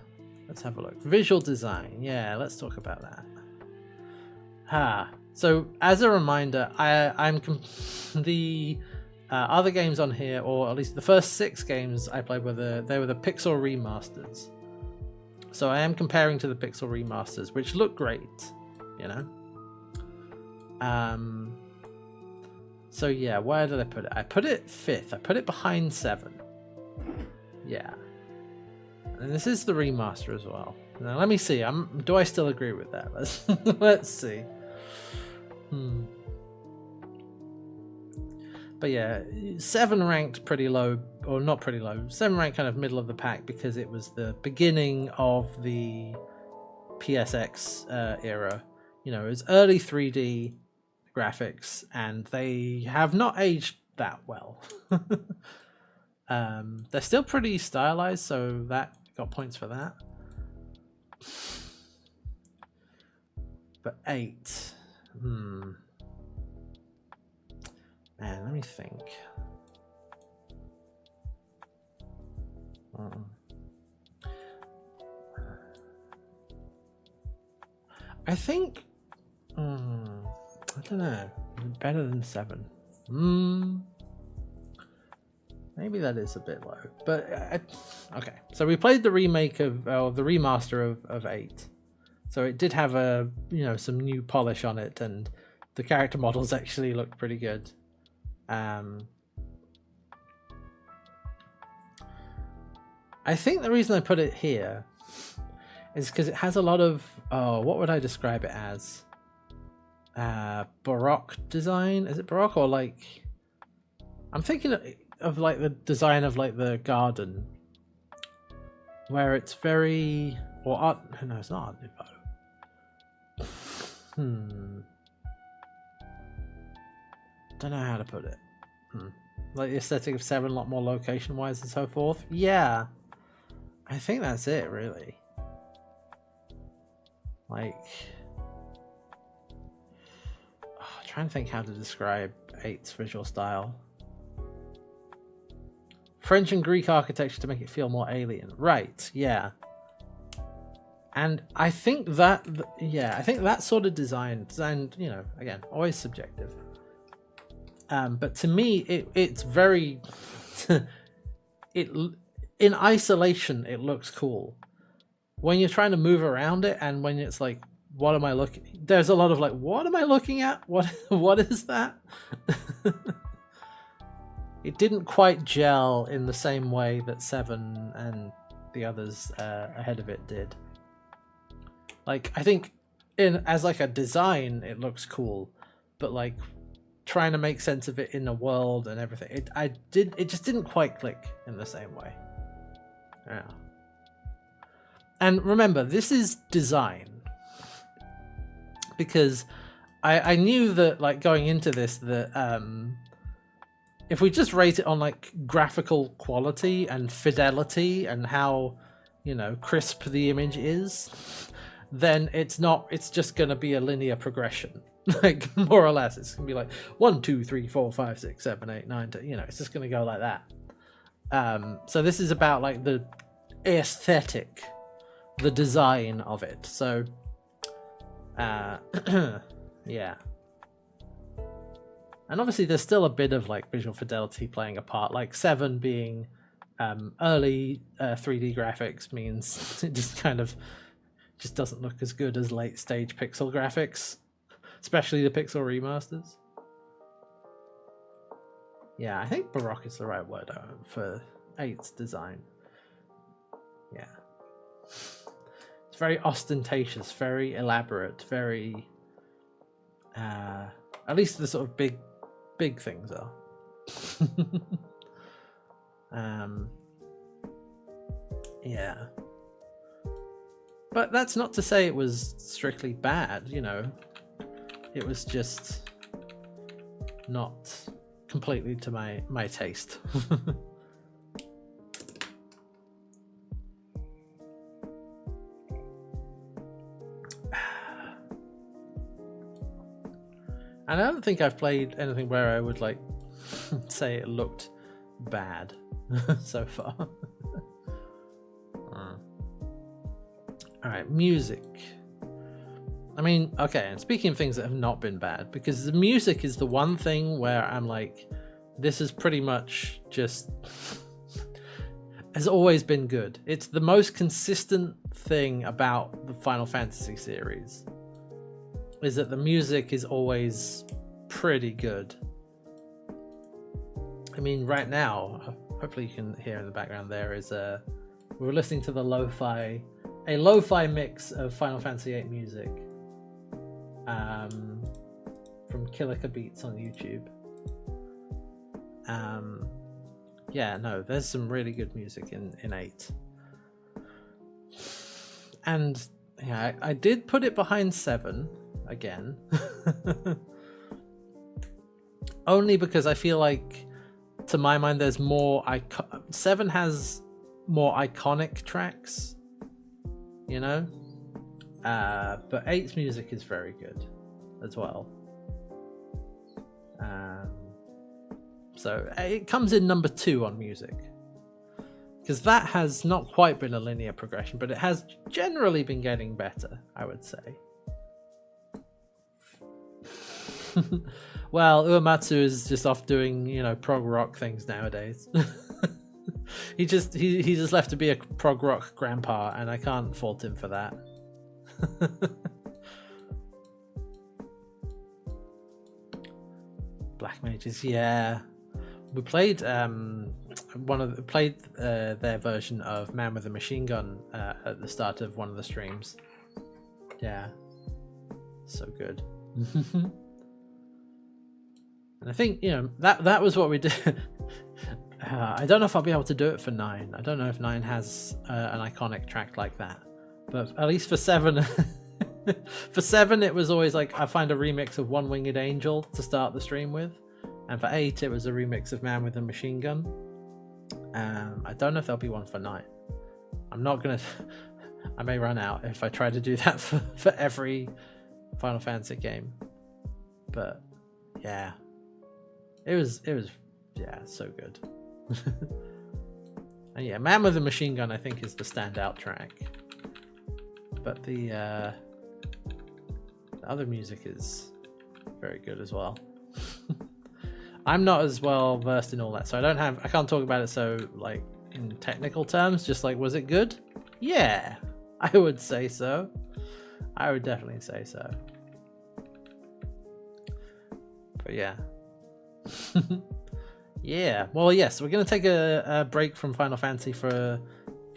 let's have a look. Visual design. Yeah, let's talk about that. So as a reminder, I'm the other games on here, or at least the first 6 games I played were the Pixel remasters. So I am comparing to the Pixel remasters, which look great, So yeah, where did I put it? I put it 5th. I put it behind 7. Yeah. And this is the remaster as well. Now let me see. Do I still agree with that? Let's see. But yeah, 7 ranked pretty low, or not pretty low. 7 ranked kind of middle of the pack because it was the beginning of the PSX era. It was early 3D graphics, and they have not aged that well. They're still pretty stylized, so that got points for that. But 8. Man, let me think. I think I don't know. Better than 7. Maybe that is a bit low. But okay. So we played the remake of the remaster of 8. So it did have some new polish on it, and the character models actually look pretty good. I think the reason I put it here is because it has a lot of what would I describe it as? Baroque design? Is it Baroque, or like I'm thinking of like the design of like the garden, where it's very art. No, it's not Art Nouveau. Don't know how to put it. Like the aesthetic of 7, a lot more location wise and so forth. Yeah, I think that's it really. Like, trying to think how to describe 8's visual style. French and Greek architecture to make it feel more alien. Right, yeah. And I think that, sort of design, again, always subjective. But to me, it's very, in isolation, it looks cool. when you're trying to move around it, and when it's like, what am I looking? There's a lot of like, what am I looking at? What is that? It didn't quite gel in the same way that 7 and the others ahead of it did. Like, I think as like a design, it looks cool, but like trying to make sense of it in the world and everything, it just didn't quite click in the same way. Yeah. And remember, this is design, because I knew that, like, going into this, that if we just rate it on like graphical quality and fidelity and how, you know, crisp the image is, then it's just gonna be a linear progression. Like, more or less, it's gonna be like 1, 2, 3, 4, 5, 6, 7, 8, 9, 10, you know, it's just gonna go like that. So this is about like the aesthetic, the design of it. So yeah. And obviously there's still a bit of like visual fidelity playing a part, like 7 being early 3D graphics means it just doesn't look as good as late stage pixel graphics, especially the pixel remasters. Yeah, I think Baroque is the right word for 8's design. Yeah. It's very ostentatious, very elaborate, very at least the sort of big things are. Yeah. But that's not to say it was strictly bad, you know. It was just not completely to my taste. And I don't think I've played anything where I would like say it looked bad so far. Alright, music. I mean, okay, and speaking of things that have not been bad, because the music is the one thing where I'm like, this is pretty much just has always been good. It's the most consistent thing about the Final Fantasy series, is that the music is always pretty good. I mean, right now, hopefully you can hear in the background, there is we're listening to the a lo-fi mix of Final Fantasy VIII music from Killica Beats on YouTube. Yeah, no, there's some really good music in 8. And yeah, I did put it behind 7 again. Only because I feel like, to my mind, there's more 7 has more iconic tracks, you know, but 8's music is very good as well. So it comes in number 2 on music, because that has not quite been a linear progression, but it has generally been getting better, I would say. Well, Uematsu is just off doing, you know, prog rock things nowadays. he just left to be a prog rock grandpa, and I can't fault him for that. Black Mages, yeah. We played their version of Man with a Machine Gun at the start of one of the streams. Yeah, so good. And I think, you know, that was what we did. I don't know if I'll be able to do it for 9. I don't know if 9 has an iconic track like that, but at least for 7. For 7 it was always like, I find a remix of One Winged Angel to start the stream with. And for 8, it was a remix of Man with a Machine Gun. I don't know if there'll be one for 9. I'm not gonna. I may run out if I try to do that for every Final Fantasy game. But yeah, it was yeah, so good. And yeah, Man with a Machine Gun I think is the standout track. But the other music is very good as well. I'm not as well versed in all that, so I can't talk about it so like in technical terms, just like, was it good? Yeah, I would say so. I would definitely say so. But yeah. Yeah. Well, yes, we're gonna take a break from Final Fantasy for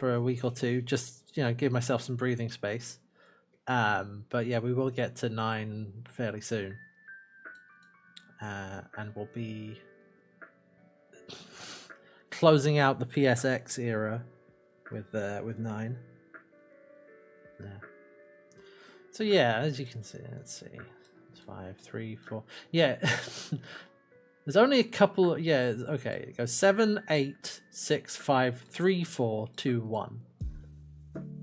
a week or two, just give myself some breathing space. But yeah, we will get to 9 fairly soon, and we'll be closing out the PSX era with 9. Yeah. So yeah, as you can see, let's see, it's 5, 3, 4. Yeah, there's only a couple. Yeah, okay. It goes 7, 8, 6, 5, 3, 4, 2, 1.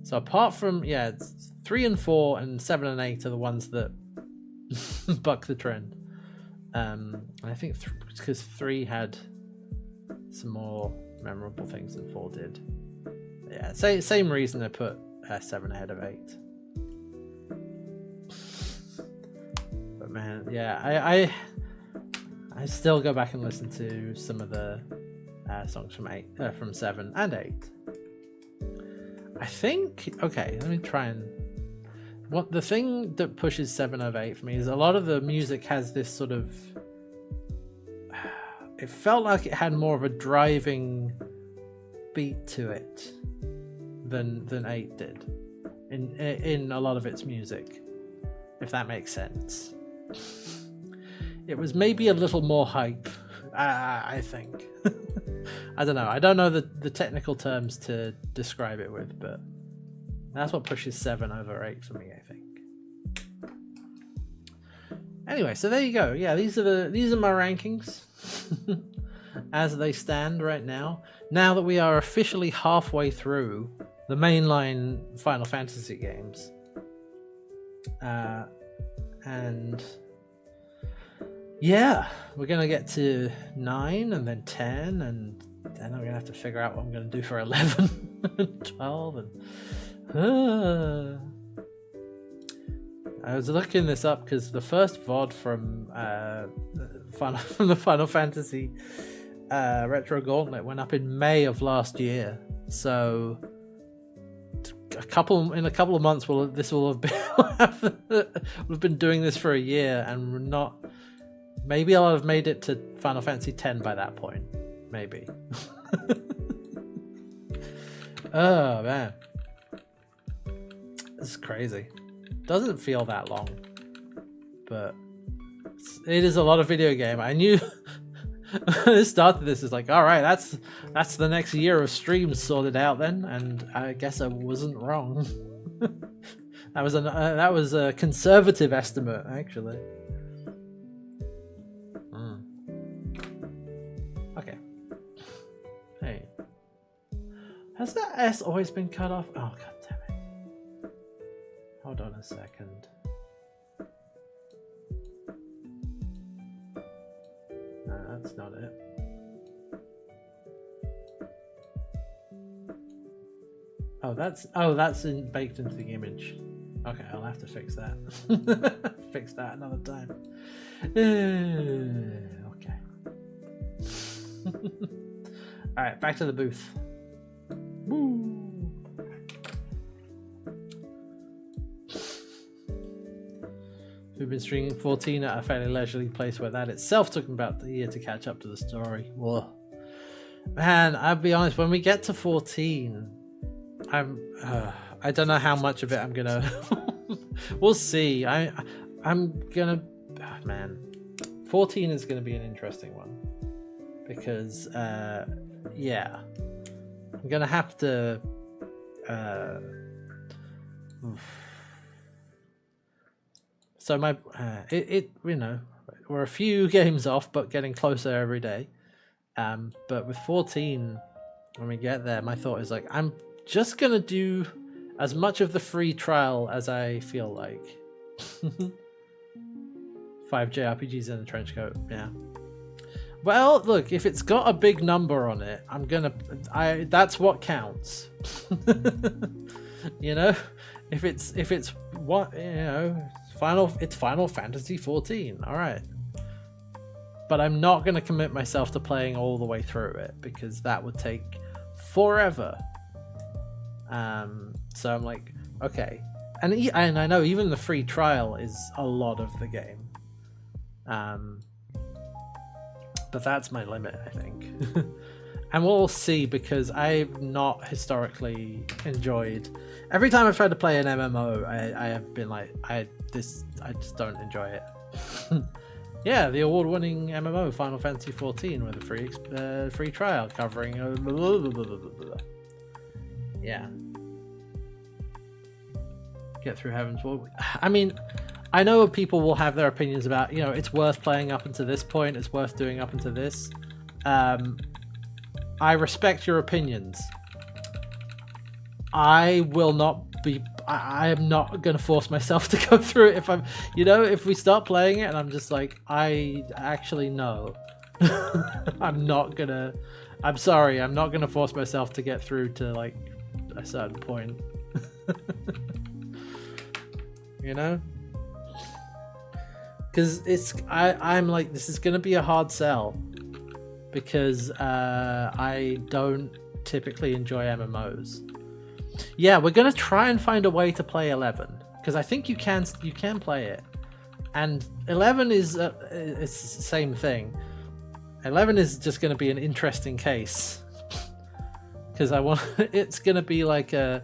So apart from it's 3 and 4 and 7 and 8 are the ones that buck the trend. And I think because 3 had some more memorable things than 4 did. Yeah, same reason I put 7 ahead of 8. But man, yeah, I still go back and listen to some of the songs from 7 and 8. I think, okay, let me try and... the thing that pushes 7 over 8 for me is a lot of the music has this sort of... It felt like it had more of a driving beat to it than 8 did in a lot of its music, if that makes sense. It was maybe a little more hype, I think. I don't know. I don't know the technical terms to describe it with, but that's what pushes 7 over 8 for me, I think. Anyway, so there you go. Yeah, these are my rankings as they stand right now. Now that we are officially halfway through the mainline Final Fantasy games, and yeah, we're gonna get to 9 and then 10, and then I'm gonna have to figure out what I'm gonna do for 11 and 12 and I was looking this up because the first VOD from the Final Fantasy Retro Gauntlet went up in May of last year. So in a couple of months, this will have been doing this for a year, and we're not. Maybe I'll have made it to Final Fantasy X by that point. Maybe. Oh man, this is crazy. Doesn't feel that long, but it is a lot of video game. I knew when I started this, is like, all right, that's the next year of streams sorted out then, and I guess I wasn't wrong. that was a conservative estimate, actually. Okay. Hey, has that S always been cut off? Oh god damn it! Hold on a second. No, that's not it. That's baked into the image. Okay, I'll have to fix that. Fix that another time. Okay. All right, back to the booth. Woo. We've been streaming 14 at a fairly leisurely pace where that itself took about a year to catch up to the story. Whoa. Man, I'll be honest, when we get to 14, I don't know how much of it I'm gonna we'll see. I'm gonna man, 14 is gonna be an interesting one because yeah, I'm gonna have to so my we're a few games off but getting closer every day, but with 14, when we get there, my thought is like, I'm just gonna do as much of the free trial as I feel like. 5 JRPGs in a trench coat, yeah. Well, look, if it's got a big number on it, that's what counts. You know, if it's what, it's Final Fantasy 14, all right. But I'm not going to commit myself to playing all the way through it because that would take forever. So I'm like, okay. And I know even the free trial is a lot of the game. But that's my limit, I think. And we'll see, because I've not historically enjoyed... Every time I've tried to play an MMO, I have been like, I just don't enjoy it. Yeah, the award-winning MMO Final Fantasy XIV with a free trial covering... Yeah. Get through Heaven's Wall. I mean, I know people will have their opinions about, it's worth playing up until this point, it's worth doing up until this. I respect your opinions. I will not be... I am not going to force myself to go through it if I'm... if we start playing it and I'm just like, I actually know. I'm not going to... I'm sorry, I'm not going to force myself to get through to, like, a certain point. Because I'm like, this is going to be a hard sell. Because I don't typically enjoy MMOs. Yeah, we're gonna try and find a way to play 11, because I think you can play it, and 11 is it's the same thing. 11 is just going to be an interesting case, because it's going to be like a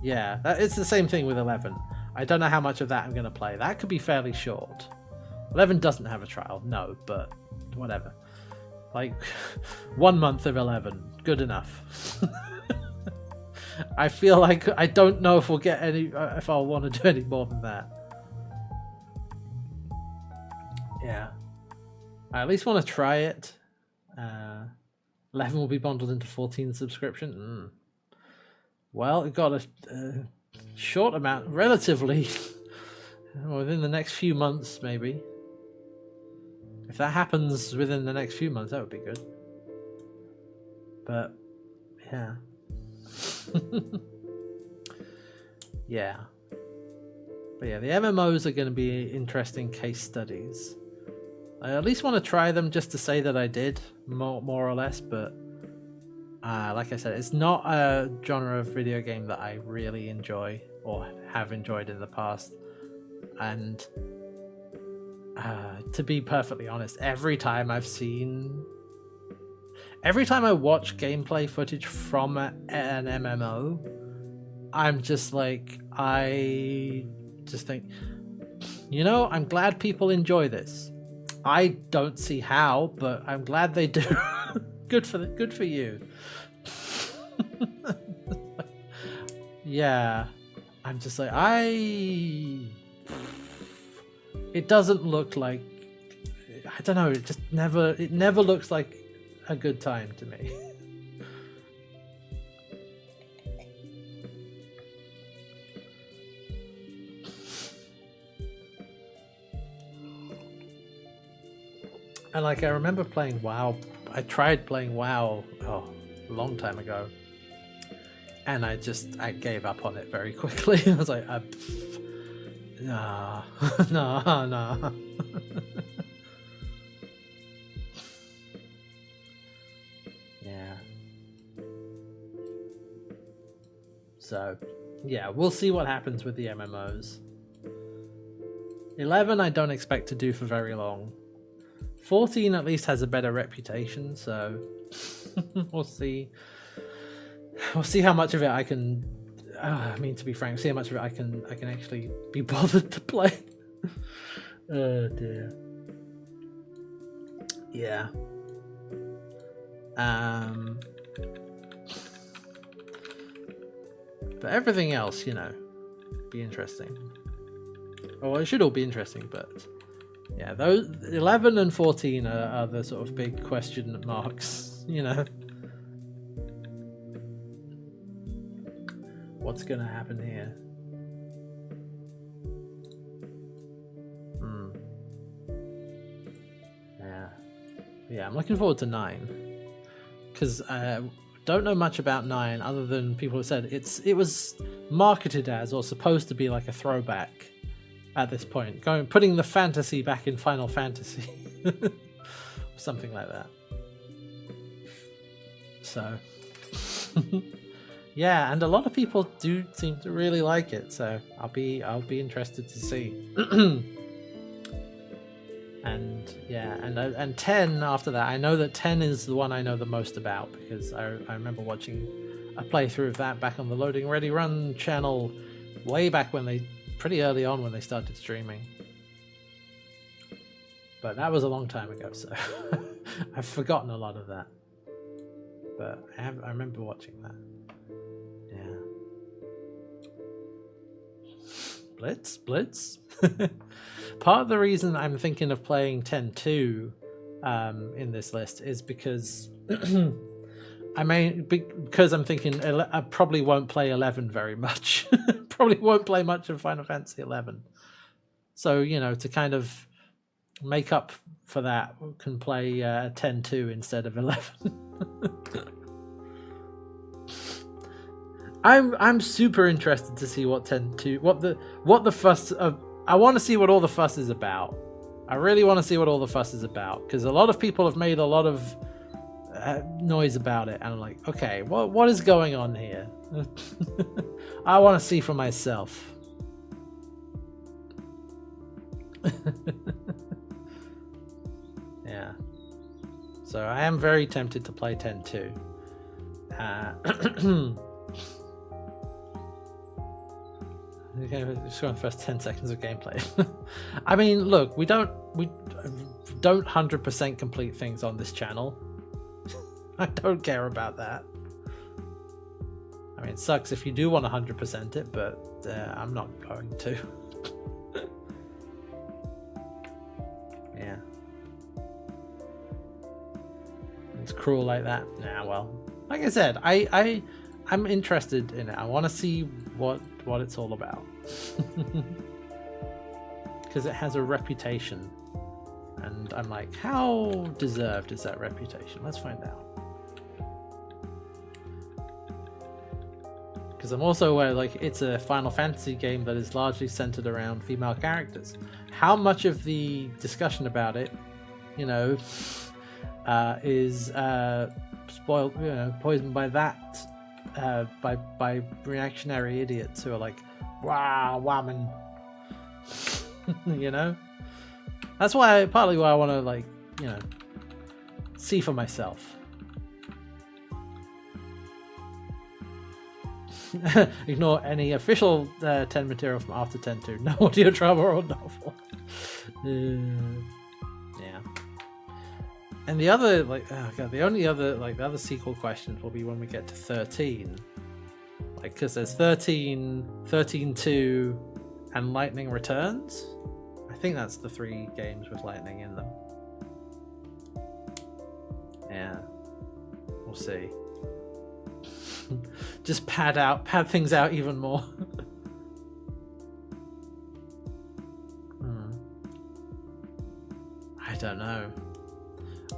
it's the same thing with 11. I don't know how much of that I'm going to play. That could be fairly short. 11 doesn't have a trial, no, but whatever. Like 1 month of 11, good enough. I feel like I don't know if we'll get any, if I'll want to do any more than that. Yeah, I at least want to try it. 11 will be bundled into 14 subscription. Well, it got a short amount, relatively, within the next few months, maybe. If that happens within the next few months, that would be good. But, yeah. Yeah. But yeah, the MMOs are going to be interesting case studies. I at least want to try them just to say that I did, more or less, but like I said, it's not a genre of video game that I really enjoy or have enjoyed in the past. And to be perfectly honest, every time I watch gameplay footage from an MMO, I'm just like, I just think, I'm glad people enjoy this. I don't see how, but I'm glad they do. Good for you. Yeah, I'm just like, it doesn't look like, I don't know, it never looks like a good time to me. And like, I remember playing WoW. I tried playing WoW a long time ago, and I gave up on it very quickly. I was like, no. Yeah. So, yeah, we'll see what happens with the MMOs. 11 I don't expect to do for very long. 14 at least has a better reputation, so we'll see. We'll see how much of it I can. To be frank, see how much of it I can actually be bothered to play. Oh dear. Yeah. But everything else, be interesting. Well, it should all be interesting, but. Yeah, those 11 and 14 are the sort of big question marks, What's going to happen here? Yeah, I'm looking forward to 9. Because I don't know much about 9 other than people have said it was marketed as, or supposed to be like a throwback. At this point, putting the fantasy back in Final Fantasy, something like that. So, Yeah, and a lot of people do seem to really like it, so I'll be interested to see. And yeah, and 10 after that. I know that 10 is the one I know the most about because I remember watching a playthrough of that back on the Loading Ready Run channel way back when pretty early on when they started streaming. But that was a long time ago, so I've forgotten a lot of that. But I remember watching that. Yeah. Blitz. Part of the reason I'm thinking of playing 10-2 in this list is because because I'm thinking I probably won't play 11 very much. Probably won't play much of Final Fantasy 11. So, to kind of make up for that, can play 10-2 instead of 11. I'm super interested to see what 10-2 what the fuss of. I want to see what all the fuss is about. I really want to see what all the fuss is about because a lot of people have made a lot of noise about it, and I'm like, okay, what is going on here? I want to see for myself. Yeah. So I am very tempted to play 10-2. Okay, just go on the first 10 seconds of gameplay. I mean, look, we don't 100% complete things on this channel. I don't care about that. I mean, it sucks if you do want to 100% it, but I'm not going to. Yeah. It's cruel like that. Nah, well, like I said, I'm interested in it. I want to see what it's all about. Because it has a reputation. And I'm like, how deserved is that reputation? Let's find out. Because I'm also aware, like, it's a Final Fantasy game that is largely centered around female characters. How much of the discussion about it, is spoiled, poisoned by that, by reactionary idiots who are like, wow, woman. That's partly why I want to, like, see for myself. Ignore any official 10 material from after 10.2. No audio drama or novel. Yeah. And the other, the only other, the other sequel questions will be when we get to 13. Because there's 13, 13-2, and Lightning Returns. I think that's the 3 games with lightning in them. Yeah. We'll see. Just pad things out even more. I don't know.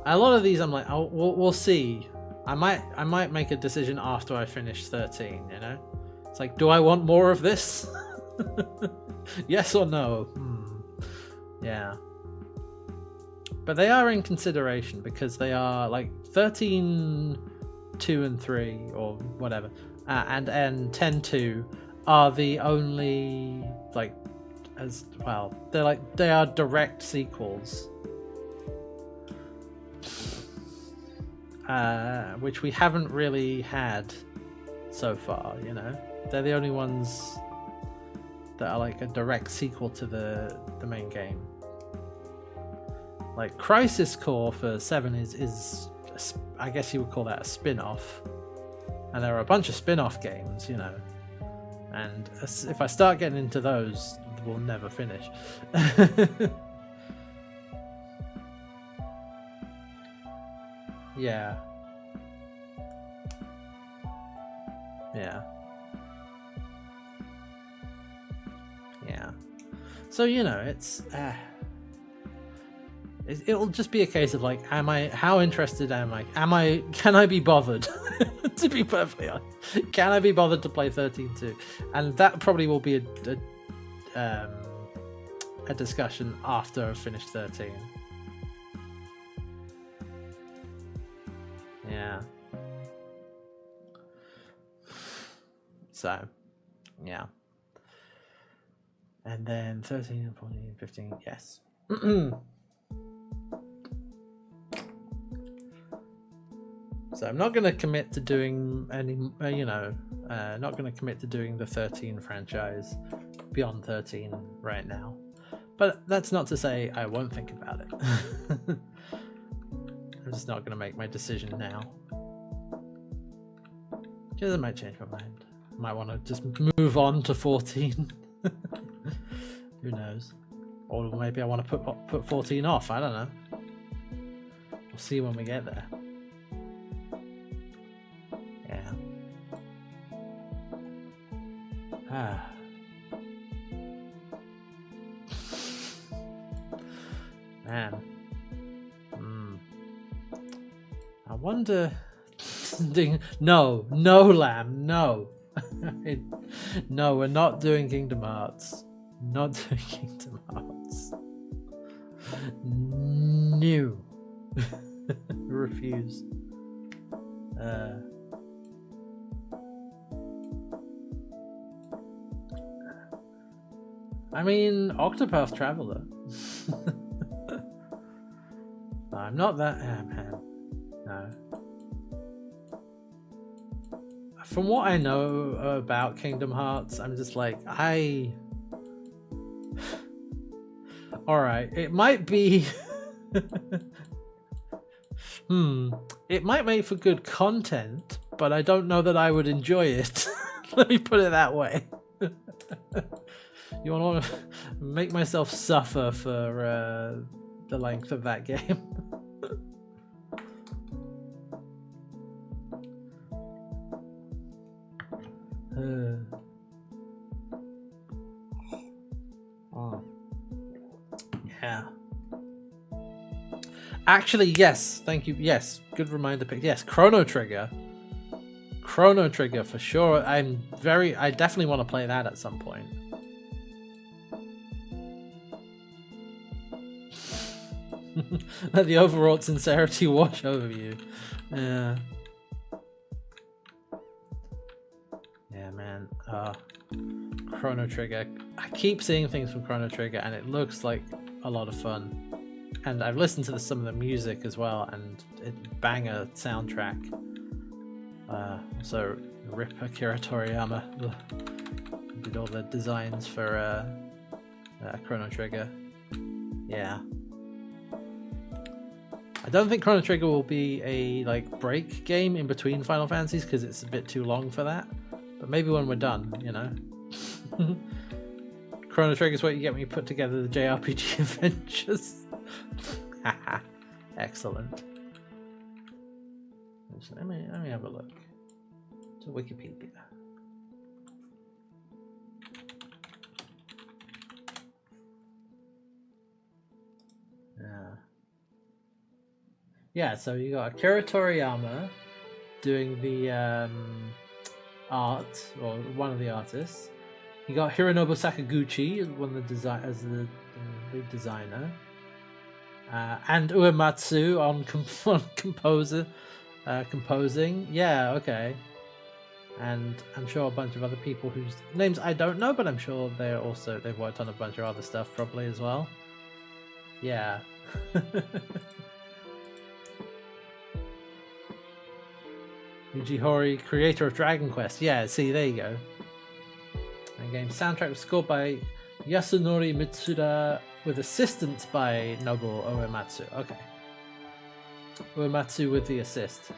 A lot of these I'm like, oh, we'll see. I might make a decision after I finish 13, It's like, do I want more of this? Yes or no? Yeah. But they are in consideration because they are like 13, 2 and 3 or whatever, and 10-2 are the only, as well, they are direct sequels, which we haven't really had so far. They're the only ones that are like a direct sequel to the main game. Like Crisis Core for 7 is I guess you would call that a spin-off, and there are a bunch of spin-off games, and if I start getting into those, we'll never finish. Yeah. So it'll just be a case of like, how interested am I? Can I be bothered? To be perfectly honest, can I be bothered to play 13-2? And that probably will be a discussion after I've finished 13. Yeah. So, yeah. And then 13, 14, 15, yes. So I'm not going to commit to doing any, not going to commit to doing the 13 franchise beyond 13 right now. But that's not to say I won't think about it. I'm just not going to make my decision now. Because I might change my mind. Might want to just move on to 14. Who knows? Or maybe I want to put 14 off. I don't know. We'll see when we get there. Yeah. Man. I wonder... No, Lamb, no. No, we're not doing Kingdom Hearts. Not doing Kingdom Hearts. No. Refuse. I mean, Octopath Traveler. I'm not that man. No. From what I know about Kingdom Hearts, I'm just like, Alright, it might be... It might make for good content, but I don't know that I would enjoy it. Let me put it that way. You want to make myself suffer for the length of that game. Yeah. Actually, yes. Thank you. Yes. Good reminder pick. Yes. Chrono Trigger. Chrono Trigger for sure. I definitely want to play that at some point. Let the overwrought sincerity wash over you. Yeah. Yeah, man. Chrono Trigger. I keep seeing things from Chrono Trigger and it looks like a lot of fun. And I've listened to some of the music as well, and it's banger soundtrack. So rip Akira Toriyama did all the designs for Chrono Trigger. Yeah. I don't think Chrono Trigger will be a break game in between Final Fantasies because it's a bit too long for that. But maybe when we're done, you know. Chrono Trigger is what you get when you put together the JRPG adventures. Excellent. So let me have a look. To Wikipedia. Yeah, so you got Akira Toriyama doing the art, or one of the artists. You got Hironobu Sakaguchi, one of the as the lead designer, and Uematsu on composing. Yeah, okay. And I'm sure a bunch of other people whose names I don't know, but I'm sure they've worked on a bunch of other stuff probably as well. Yeah. Yuji Horii, creator of Dragon Quest. Yeah, see, there you go. And game soundtrack was scored by Yasunori Mitsuda with assistance by Nobuo Uematsu. Okay. Uematsu with the assist.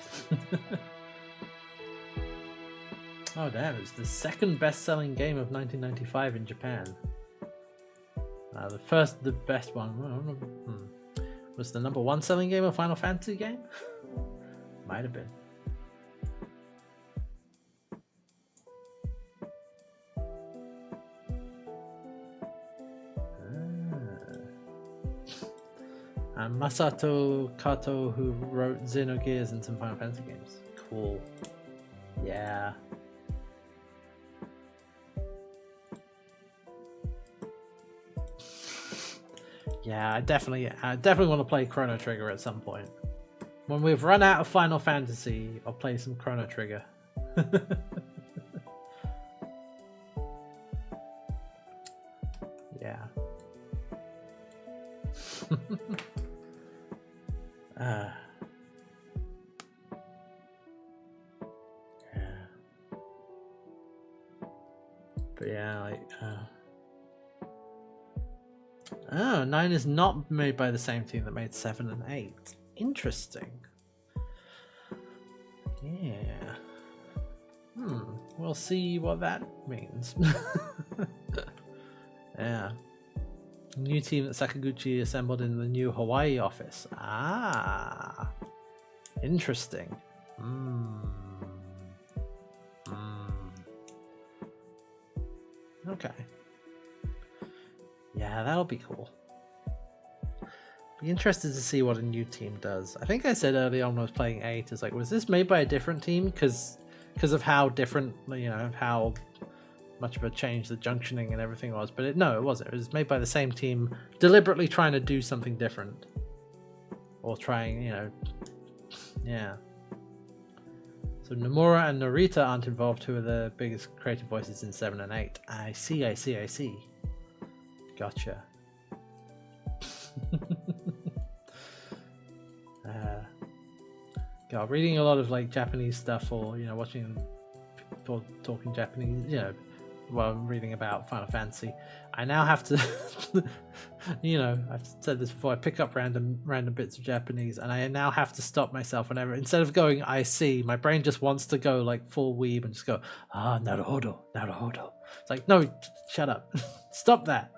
Oh damn, it's the second best-selling game of 1995 in Japan. The best one was the number one selling game of Final Fantasy game? Might have been. And Masato Kato, who wrote Xenogears and some Final Fantasy games. Cool. Yeah. Yeah, I definitely want to play Chrono Trigger at some point. When we've run out of Final Fantasy, I'll play some Chrono Trigger. Yeah. Yeah. But yeah, like oh, 9 is not made by the same team that made 7 and 8. Interesting. Yeah. We'll see what that means. Yeah. New team that Sakaguchi assembled in the new Hawaii office. Ah. Interesting. Okay. Yeah, that'll be cool. Be interested to see what a new team does. I think I said early on when I was playing 8, is like, was this made by a different team? Because of how different, you know, how much of a change the junctioning and everything was. But no, it wasn't. It was made by the same team, deliberately trying to do something different. Or trying, you know, yeah. So Nomura and Norita aren't involved, who are the biggest creative voices in 7 and 8. I see. Gotcha. God, reading a lot of like Japanese stuff, or you know, watching people talking Japanese, you know, while I'm reading about Final Fantasy, I now have to, you know, I've said this before, I pick up random bits of Japanese, and I now have to stop myself whenever, instead of going I see, my brain just wants to go like full weeb and just go, naruhodo. It's like, no, shut up. Stop that.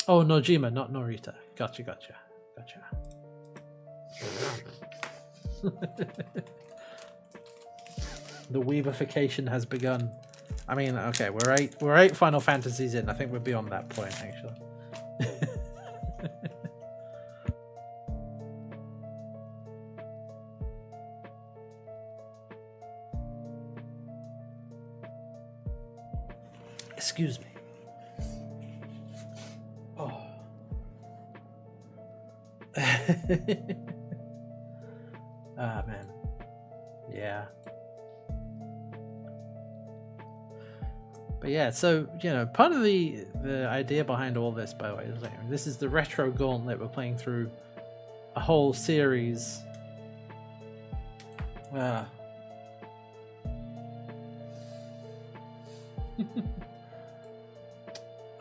Oh, Nojima, not Norita. Gotcha. The weebification has begun. I mean, okay, we're eight Final Fantasies in. I think we're beyond that point, actually. Excuse me. Oh. Ah, man. Yeah. But yeah, so, you know, part of the idea behind all this, by the way, is like, this is the Retro Gauntlet. We're playing through a whole series.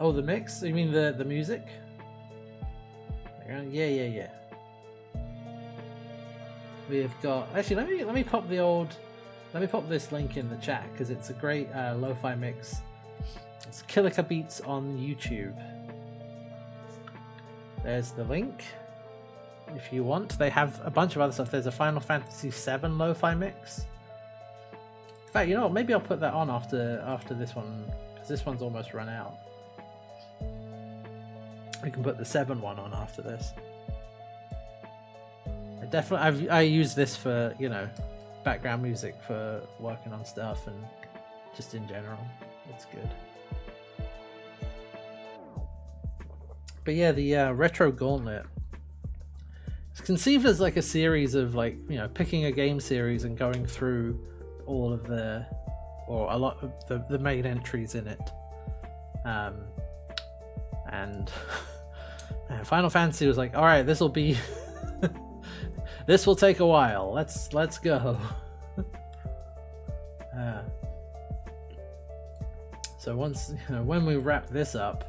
Oh, the mix? You mean the music? Yeah. We've got, actually, let me pop this link in the chat, because it's a great lo-fi mix. It's Kilika Beats on YouTube. There's the link if you want. They have a bunch of other stuff. There's a Final Fantasy VII lo-fi mix. In fact, you know what? Maybe I'll put that on after this one, because this one's almost run out. We can put the 7 one on after this. I use this for, you know, background music for working on stuff and just in general. It's good. But yeah, the Retro Gauntlet, it's conceived as like a series of, like, you know, picking a game series and going through all of a lot of the main entries in it. And Final Fantasy was like, all right, this will be this will take a while. Let's go. So once, you know, when we wrap this up,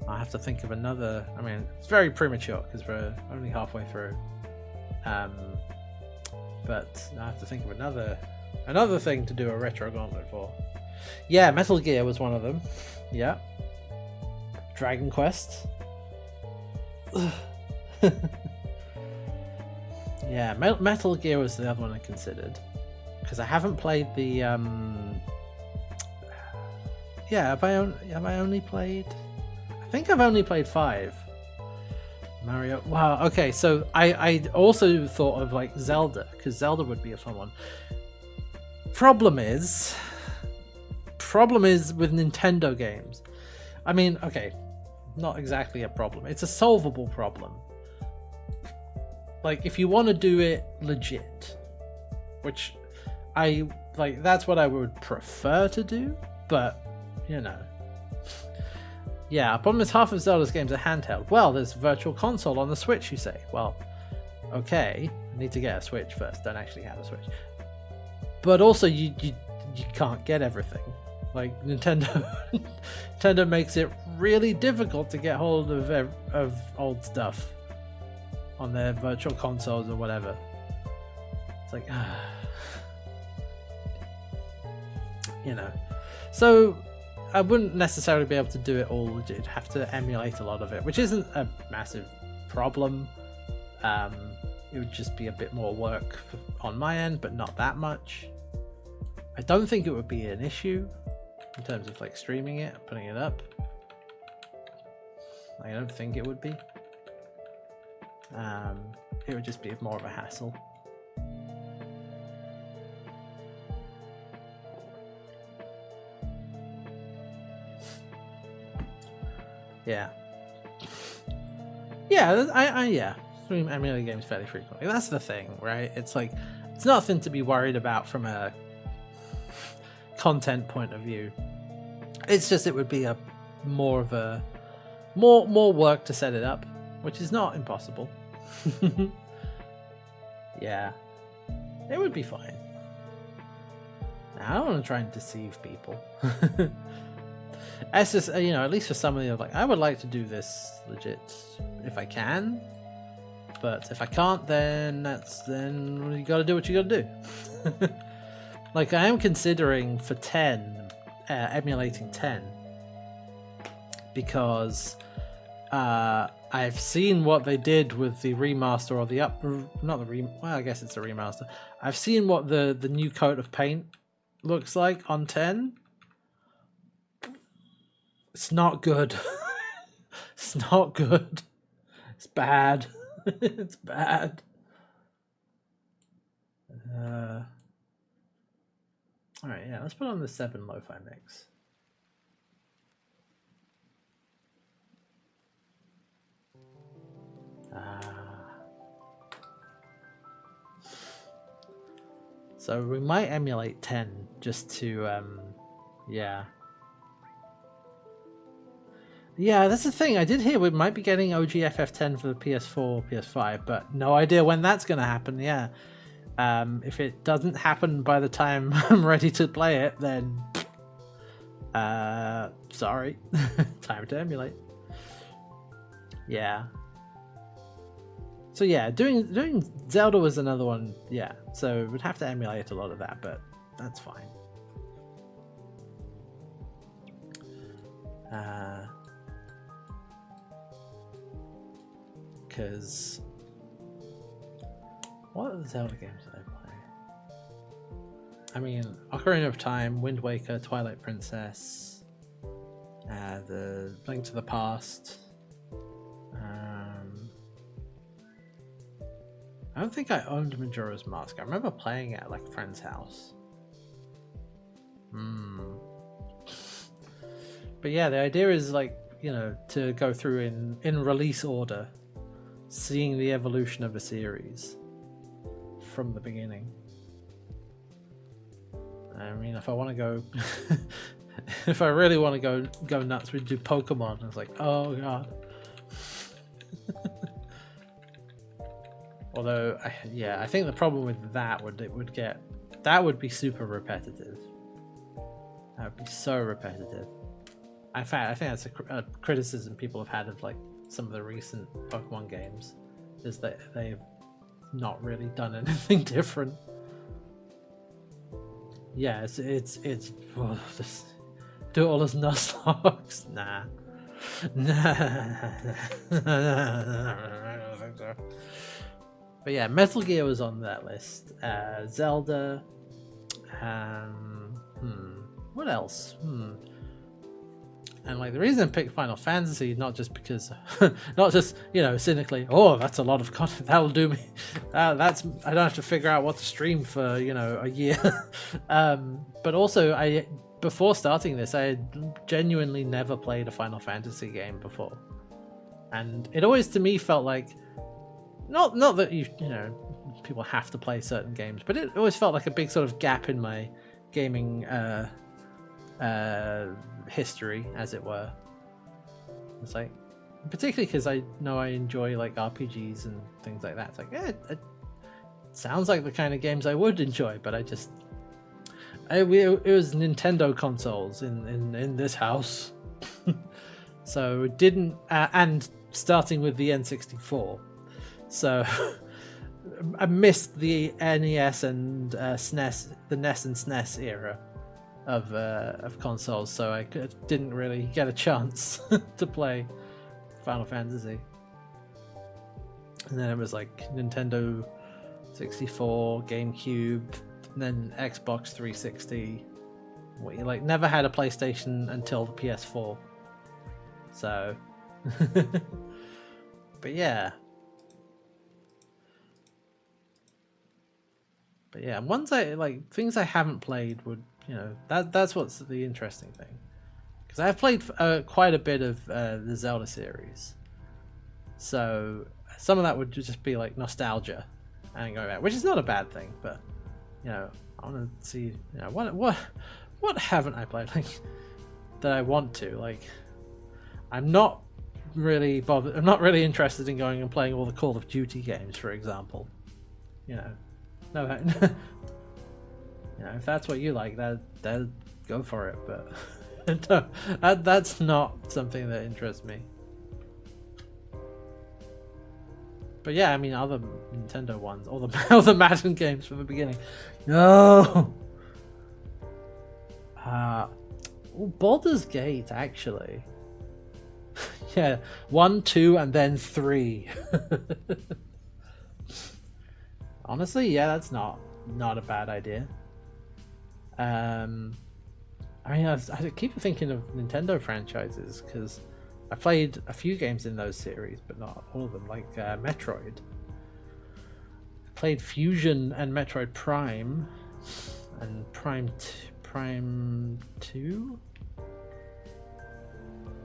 I have to think of another. I mean, it's very premature because we're only halfway through. But I have to think of another thing to do a Retro Gauntlet for. Yeah, Metal Gear was one of them. Yeah. Dragon Quest. Yeah, Metal Gear was the other one I considered, because I haven't played the yeah, have I only played, I think I've only played 5. Mario. Wow, okay, so I also thought of like Zelda, because Zelda would be a fun one. Problem is with Nintendo games, I mean, okay, not exactly a problem, it's a solvable problem. Like, if you want to do it legit, which I like, that's what I would prefer to do, but you know. Yeah, problem is half of Zelda's games are handheld. Well, there's a virtual console on the Switch, you say. Well, okay, I need to get a Switch first. Don't actually have a Switch. But also, you can't get everything. Like, Nintendo makes it really difficult to get hold of old stuff on their virtual consoles or whatever. It's like, you know. So I wouldn't necessarily be able to do it all. You'd have to emulate a lot of it, which isn't a massive problem. It would just be a bit more work on my end, but not that much. I don't think it would be an issue in terms of like streaming it, putting it up. I don't think it would be. It would just be more of a hassle. Yeah. Yeah, I stream emulated games fairly frequently. That's the thing, right? It's like, it's nothing to be worried about from a content point of view. It's just, it would be a more work to set it up, which is not impossible. Yeah, it would be fine. Now, I don't want to try and deceive people. It's just, you know, at least for some of you, like, I would like to do this legit if I can, but if I can't, then you gotta do what you gotta do. Like, I am considering for 10, emulating 10, because I've seen what they did with the remaster, or the well, I guess it's a remaster. I've seen what the new coat of paint looks like on 10. It's not good. It's not good. It's bad. It's bad. Alright, yeah, let's put on the 7 lo-fi mix. So we might emulate 10 just to, yeah. Yeah, that's the thing. I did hear we might be getting OG FF10 for the PS4, PS5, but no idea when that's going to happen, yeah. If it doesn't happen by the time I'm ready to play it, then sorry. Time to emulate. Yeah. So yeah, doing Zelda was another one, yeah. So we'd have to emulate a lot of that, but that's fine. Because what other Zelda games did I play? I mean, Ocarina of Time, Wind Waker, Twilight Princess, the Link to the Past. I don't think I owned Majora's Mask. I remember playing it at like a friend's house. But yeah, the idea is like, you know, to go through in release order, seeing the evolution of a series from the beginning. I mean, if I want to go, if I really want to go nuts, we'd do Pokemon. I was like, oh god. Although, I think the problem with that would be super repetitive. That would be so repetitive. In fact, I think that's a criticism people have had of like some of the recent Pokemon games, is that they've not really done anything different. Yeah, it's well, just do it all as Nuzlocke. Nah. I don't think so. But yeah, Metal Gear was on that list. Zelda. What else? And like the reason I picked Final Fantasy, not just because, not just, you know, cynically, oh, that's a lot of content, that'll do me. I don't have to figure out what to stream for, you know, a year. But also, before starting this, I had genuinely never played a Final Fantasy game before, and it always to me felt like, not that you know, people have to play certain games, but it always felt like a big sort of gap in my gaming history, as it were. It's like, particularly because I know I enjoy like RPGs and things like that. It's like, yeah, it sounds like the kind of games I would enjoy, but it was Nintendo consoles in this house, so it didn't, and starting with the N64, so I missed the NES and SNES, the NES and SNES era of consoles, so I didn't really get a chance to play Final Fantasy. And then it was like Nintendo 64, GameCube, and then Xbox 360. We like never had a PlayStation until the PS4. So, but yeah. Ones I like, things I haven't played would, that's what's the interesting thing. Because I've played quite a bit of the Zelda series, so some of that would just be like nostalgia and go back, which is not a bad thing. But I want to see, what haven't I played like that I want to like. I'm not really bothered. I'm not really interested in going and playing all the Call of Duty games, for example. No, if that's what you like, that go for it. But that's not something that interests me. But yeah, I mean, other Nintendo ones, all the Madden games from the beginning. No. Baldur's Gate, actually. Yeah, 1, 2, and then 3. Honestly, yeah, that's not a bad idea. I mean, I keep thinking of Nintendo franchises because I played a few games in those series, but not all of them. Like Metroid. I played Fusion and Metroid Prime, and Prime 2.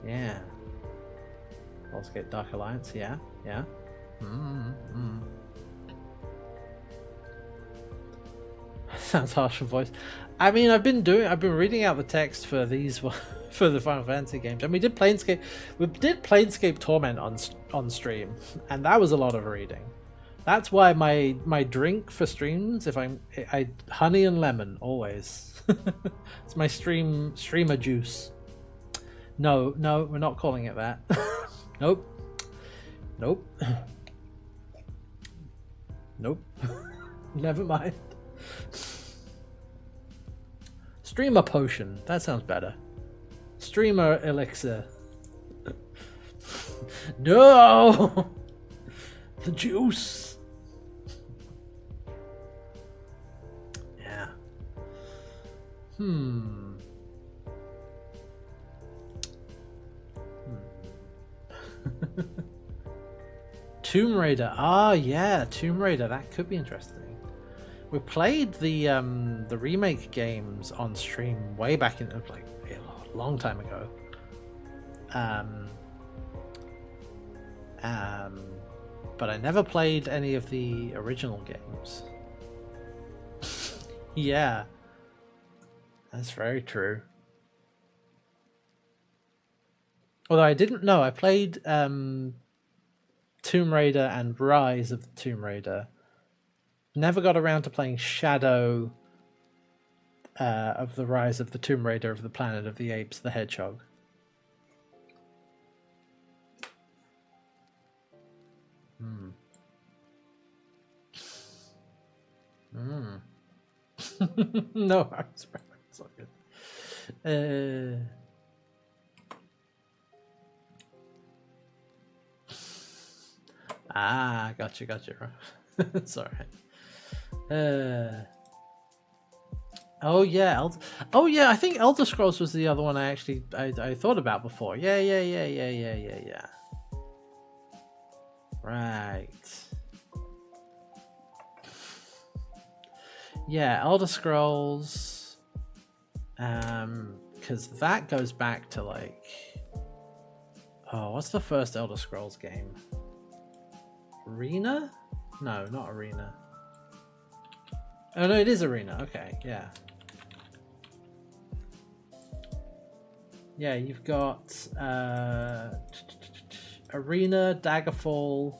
Yeah. Let's get Dark Alliance. Yeah. Sounds harsh for voice. I mean, I've been reading out the text for these for the Final Fantasy games, and we did Planescape Torment on stream, and that was a lot of reading. That's why my drink for streams, I honey and lemon always. It's my streamer juice. No, we're not calling it that. Nope. Never mind. Streamer potion. That sounds better. Streamer elixir. No! The juice. Yeah. Tomb Raider. Ah, yeah, Tomb Raider. That could be interesting. We played the remake games on stream way back in like a long time ago. But I never played any of the original games. Yeah, that's very true. Although I didn't know, I played Tomb Raider and Rise of the Tomb Raider. Never got around to playing Shadow of the Rise of the Tomb Raider of the Planet of the Apes, the Hedgehog. No, it's not good. Gotcha. Sorry. Oh yeah, I think Elder Scrolls was the other one I thought about before. Yeah. Right. Yeah, Elder Scrolls. Because that goes back to like, what's the first Elder Scrolls game? Arena? No, not Arena. Oh no, it is Arena. Okay, yeah. yeah, you've got Arena, Daggerfall,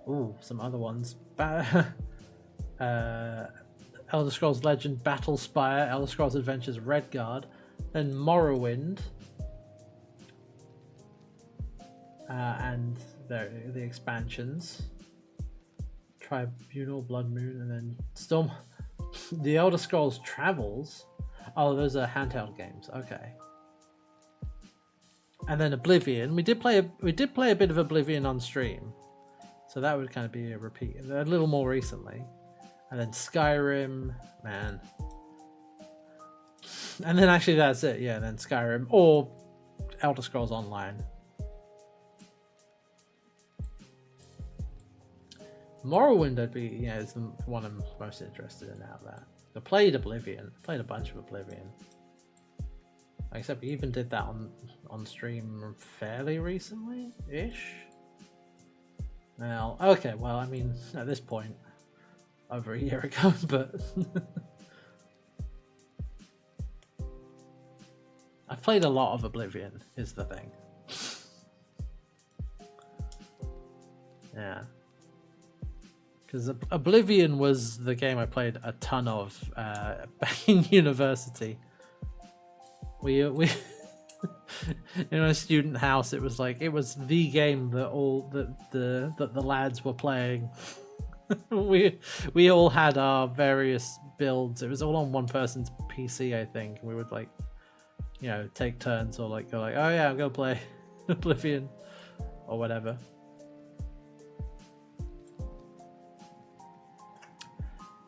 ooh, some other ones. Elder Scrolls Legend, Battlespire, Elder Scrolls Adventures Redguard, then Morrowind, and the expansions, Tribunal, Blood Moon, and then Storm. The Elder Scrolls Travels. Oh, those are handheld games. Okay. And then Oblivion. We did play a bit of Oblivion on stream, so that would kind of be a repeat. A little more recently, and then Skyrim, man. And then actually that's it. Yeah, then Skyrim or Elder Scrolls Online. Morrowind, is the one I'm most interested in out of that. I played Oblivion. Played a bunch of Oblivion. Except we even did that on stream fairly recently-ish. Now, okay, well, I mean, at this point, over a year ago, but I've played a lot of Oblivion, is the thing. Yeah. Because Oblivion was the game I played a ton of back in university. We in a student house, it was the game that the lads were playing. we all had our various builds. It was all on one person's PC, I think. We would take turns or go oh yeah, I'm gonna play Oblivion or whatever.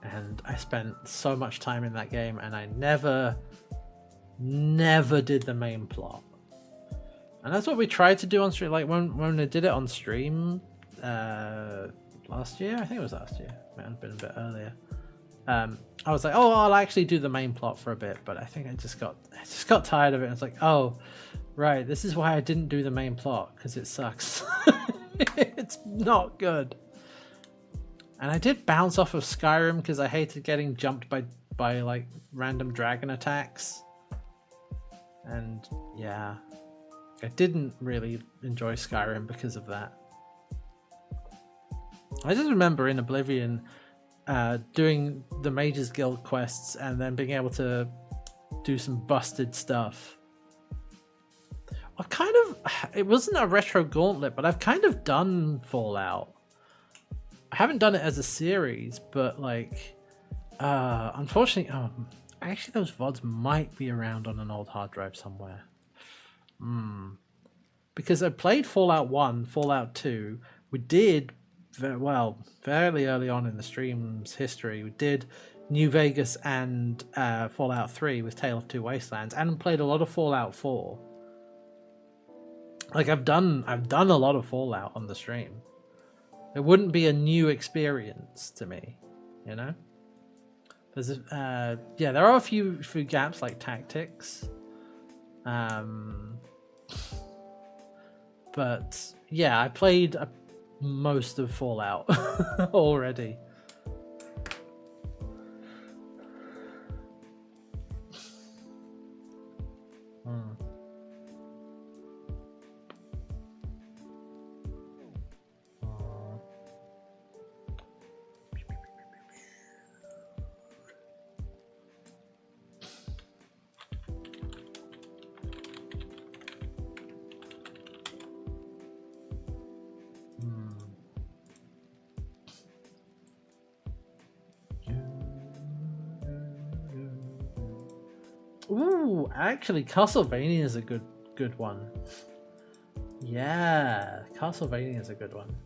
And I spent so much time in that game, and I never did the main plot. And that's what we tried to do on stream. Like when I did it on stream last year, I think it was last year. It might have been a bit earlier. I was like, oh, I'll actually do the main plot for a bit, but I think I just got tired of it. And it's like, oh, right, this is why I didn't do the main plot, because it sucks. It's not good. And I did bounce off of Skyrim because I hated getting jumped by like random dragon attacks. And yeah, I didn't really enjoy Skyrim because of that. I just remember in Oblivion doing the Mages Guild quests and then being able to do some busted stuff. It wasn't a retro gauntlet, but I've kind of done Fallout. I haven't done it as a series, but unfortunately, actually those VODs might be around on an old hard drive somewhere. Because I played Fallout 1, Fallout 2. We did, fairly early on in the stream's history, we did New Vegas and Fallout 3 with Tale of Two Wastelands, and played a lot of Fallout 4. I've done a lot of Fallout on the stream. It wouldn't be a new experience to me, you know. There's there are a few gaps like tactics, but yeah, I played most of Fallout already. Ooh, actually, Castlevania is a good one. Yeah, Castlevania is a good one.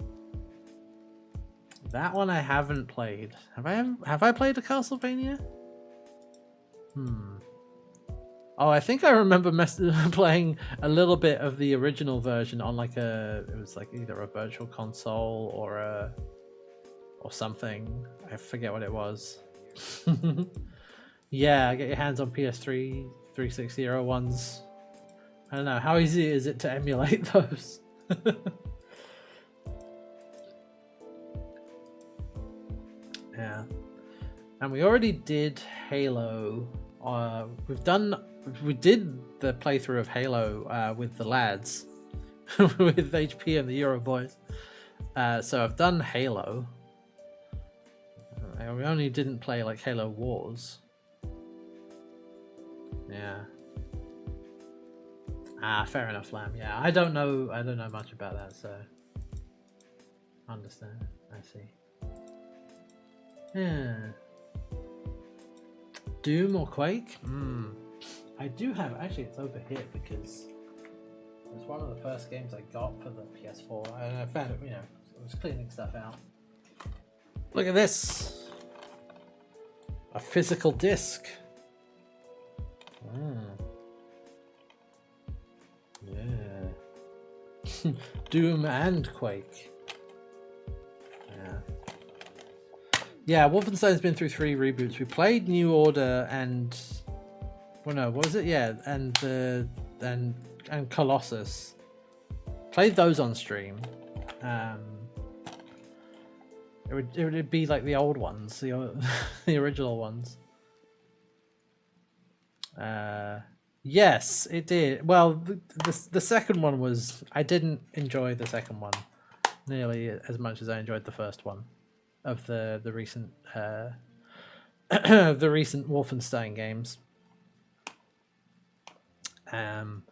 That one I haven't played. Have I played a Castlevania? Oh, I think I remember playing a little bit of the original version on it was either a virtual console or something. I forget what it was. Yeah, get your hands on PS3 360 ones. I don't know, how easy is it to emulate those? Yeah. And we already did Halo we did the playthrough of Halo with the lads, with HP and the Euro boys. So I've done Halo. We only didn't play like Halo Wars. Yeah. Fair enough, Lamb. Yeah, I don't know much about that, so I understand. I see. Yeah. Doom or Quake? I do have, actually it's over here because it's one of the first games I got for the PS4 and I found it, I was cleaning stuff out. Look at this! A physical disc. Yeah. Doom and Quake. Yeah, Wolfenstein's been through 3 reboots. We played New Order and... Well, no, what was it? Yeah, and Colossus. Played those on stream. It would be like the old ones, the original ones. Yes, it did. Well, the second one was... I didn't enjoy the second one nearly as much as I enjoyed the first one. Of the recent the recent Wolfenstein games, and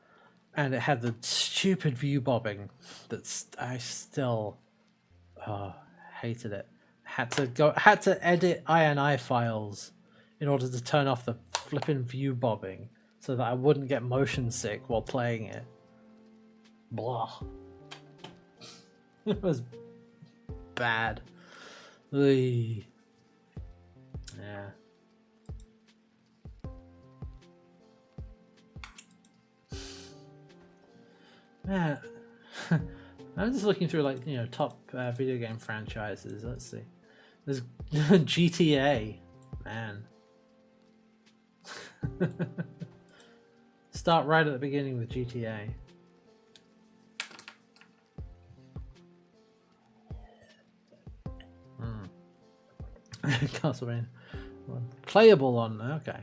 it had the stupid view bobbing that I still hated it. Had to edit INI files in order to turn off the flipping view bobbing so that I wouldn't get motion sick while playing it. Blah. It was bad. Yeah. Man, I'm just looking through top video game franchises. Let's see. There's GTA. Man. Start right at the beginning with GTA. Castlevania. Playable on, okay.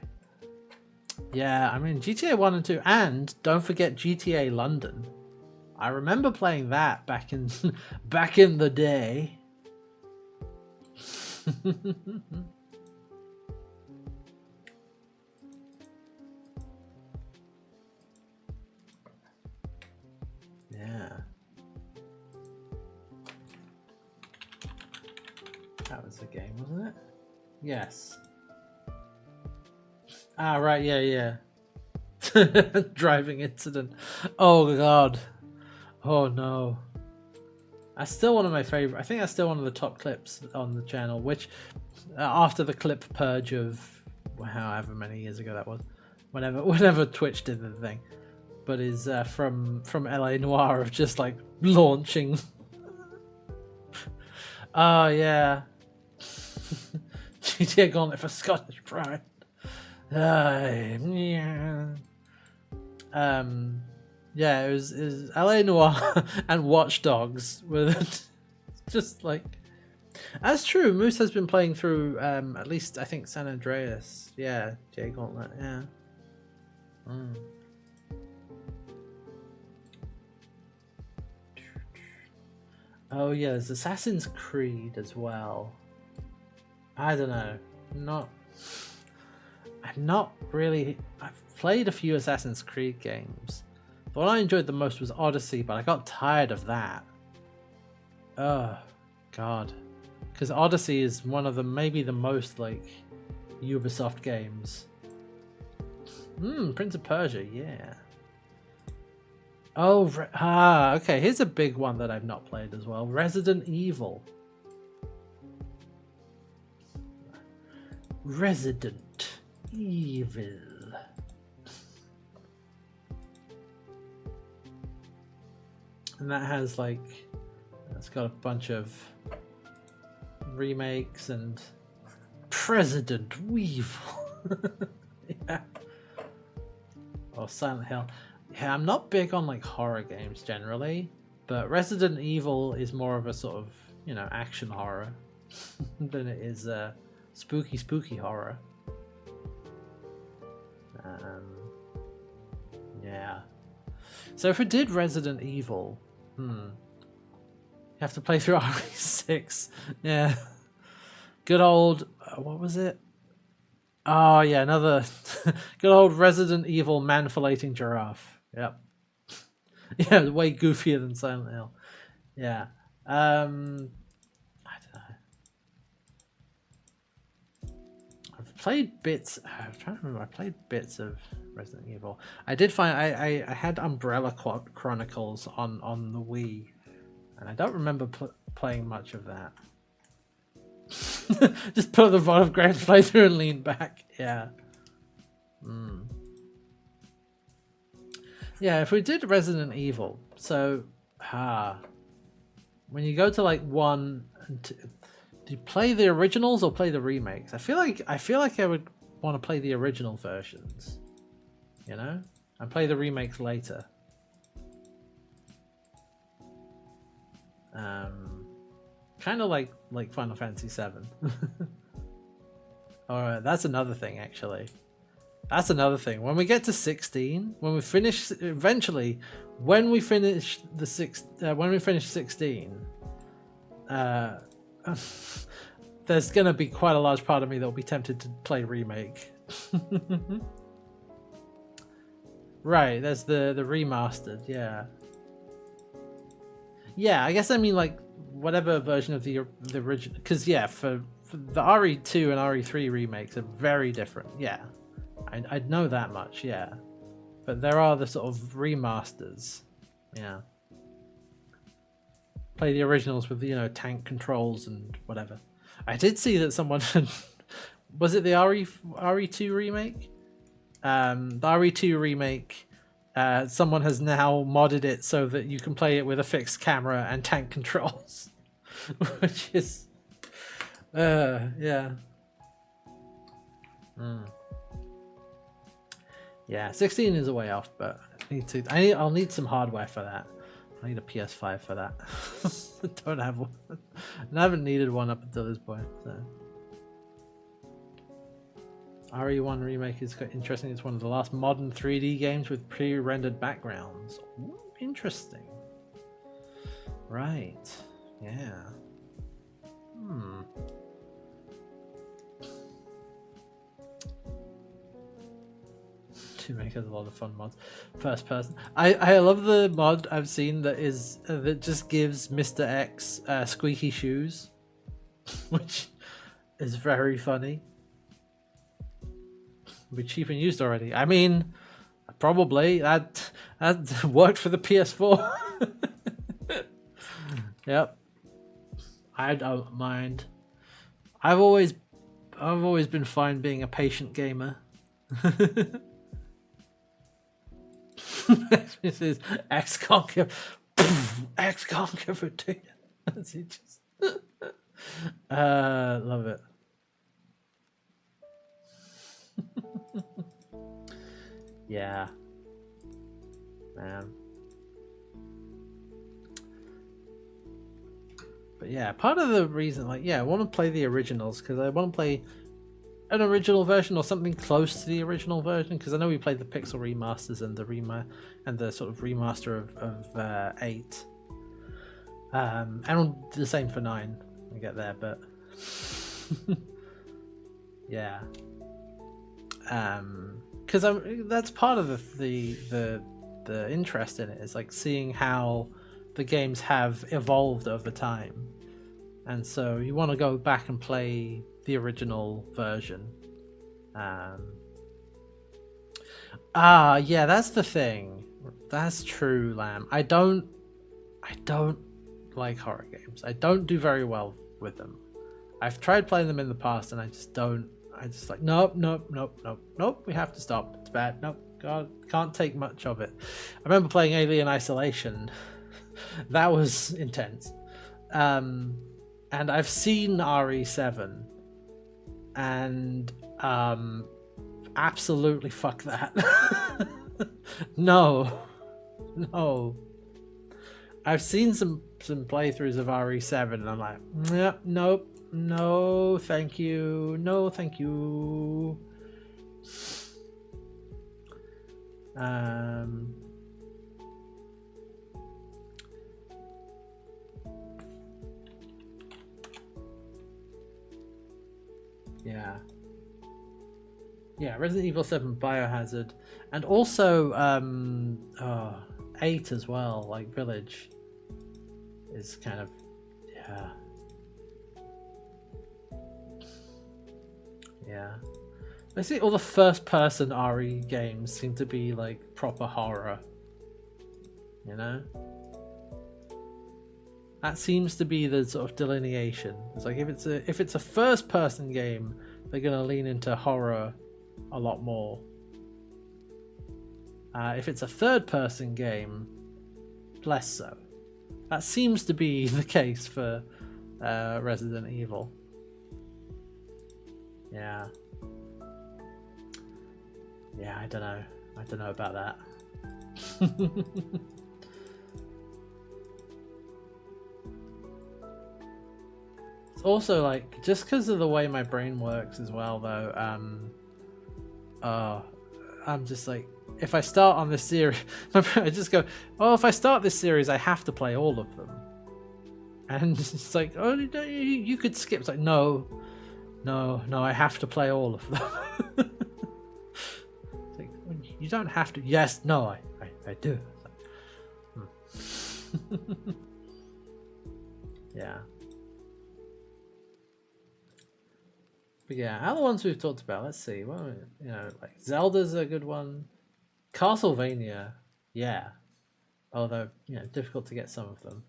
Yeah, I mean GTA 1 and 2, and don't forget GTA London. I remember playing that back in the day. Yeah. That was the game, wasn't it? Yes. Right, yeah. Driving incident. Oh god. Oh no. That's still one of my favorite. I think that's still one of the top clips on the channel, which after the clip purge of however many years ago that was, whenever Twitch did the thing, but is from LA Noire of just like launching. Oh yeah. GTA Gauntlet for Scottish Pride. Yeah. Yeah, it was LA Noire and Watch Dogs with just like... That's true, Moose has been playing through at least I think San Andreas. Yeah, GTA Gauntlet, yeah. Oh yeah, there's Assassin's Creed as well. I don't know. I'm not really... I've played a few Assassin's Creed games. The one I enjoyed the most was Odyssey, but I got tired of that. Oh, God. Because Odyssey is one of the, maybe the most, like, Ubisoft games. Prince of Persia, yeah. Oh, okay, here's a big one that I've not played as well. Resident Evil. Resident Evil. And that has like, it's got a bunch of remakes and President Evil. Yeah. Oh, Silent Hill. Yeah, I'm not big on like horror games generally, but Resident Evil is more of a sort of, action horror than it is spooky horror. Yeah. So if we did Resident Evil, you have to play through RE6. Yeah. Good old, what was it? Oh yeah, another good old Resident Evil man-filleting giraffe. Yep. Yeah, way goofier than Silent Hill. Yeah. I don't know. I've played bits. I'm trying to remember. I played bits of Resident Evil. I did find I had Umbrella Chronicles on the Wii, and I don't remember playing much of that. Just put the bottom grand playthrough and lean back. Yeah. Yeah, if we did Resident Evil, so when you go to like 1 and 2, do you play the originals or play the remakes? I feel like I would want to play the original versions, you know, and play the remakes later. Kind of like Final Fantasy VII. Alright, that's another thing actually. That's another thing. When we get to 16, when we finish 16, there's gonna be quite a large part of me that will be tempted to play remake. Right, there's the remastered, yeah. Yeah, I guess I mean like whatever version of the original, because yeah, for the RE2 and RE3 remakes are very different. Yeah, I know that much. Yeah, but there are the sort of remasters. Yeah, play the originals with, you know, tank controls and whatever. I did see that someone was it the RE2 remake? The RE2 remake. Someone has now modded it so that you can play it with a fixed camera and tank controls, which is, yeah. Yeah, 16 is a way off, but I'll need some hardware for that. I need a PS5 for that. I don't have one. I haven't needed one up until this point. So. RE1 remake is quite interesting. It's one of the last modern 3D games with pre-rendered backgrounds. Ooh, interesting. Right. Yeah. Two makers, a lot of fun mods. First person. I love the mod I've seen that is that just gives Mr. X squeaky shoes, which is very funny. Be cheap and used already. I mean, probably that worked for the PS4. Yep. I don't mind. I've always been fine being a patient gamer. This is XCOM. XCOM for two. Love it. Yeah, man. But yeah, part of the reason, like, yeah, I want to play the originals because I want to play an original version or something close to the original version, because I know we played the pixel remasters and the sort of remaster of 8, and the same for 9. I get there, but yeah. Because that's part of the interest in it, is like seeing how the games have evolved over time, and so you want to go back and play the original version. Yeah, that's the thing. That's true, Lamb. I don't like horror games. I don't do very well with them. I've tried playing them in the past, and I just like, nope, we have to stop. It's bad. Nope, God, can't take much of it. I remember playing Alien Isolation. That was intense. And I've seen RE7, and absolutely fuck that. No. I've seen some playthroughs of RE7, and I'm like, nope. No, thank you. No, thank you. Um, yeah. Yeah, Resident Evil 7 Biohazard. And also 8 as well, like Village is kind of, yeah. Yeah. Basically all the first person RE games seem to be like proper horror. You know? That seems to be the sort of delineation. It's like if it's a first person game, they're gonna lean into horror a lot more. If it's a third person game, less so. That seems to be the case for Resident Evil. Yeah. Yeah, I don't know. I don't know about that. It's also like, just because of the way my brain works as well, though, I'm just like, if I start on this series, I just go, oh, if I start this series, I have to play all of them. And it's like, oh, you could skip. It's like, no, I have to play all of them. It's like, you don't have to. Yes, no, I do. Yeah. But yeah, other ones we've talked about. Let's see. Well, you know, like Zelda's a good one. Castlevania, yeah. Although, you know, difficult to get some of them.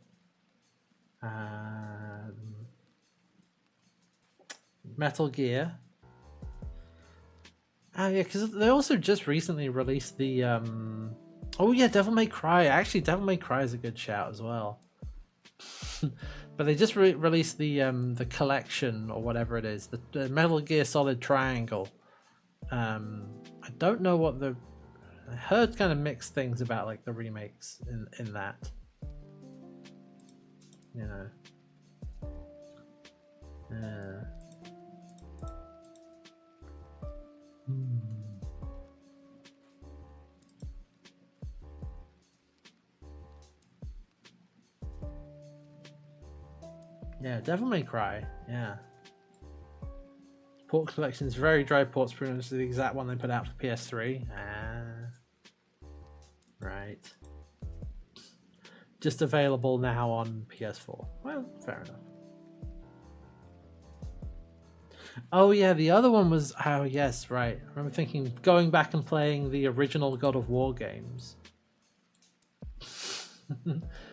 Metal Gear. Yeah, because they also just recently released the oh yeah, Devil May Cry. Actually, Devil May Cry is a good shout as well. But they just released the collection or whatever it is, the Metal Gear Solid Triangle. I don't know what I heard kind of mixed things about like the remakes in that. You know. Yeah, Devil May Cry. Yeah. Port collection is very dry ports, pretty much the exact one they put out for PS3. Right. Just available now on PS4. Well, fair enough. Oh yeah, the other one was, oh yes, right. I remember thinking, going back and playing the original God of War games.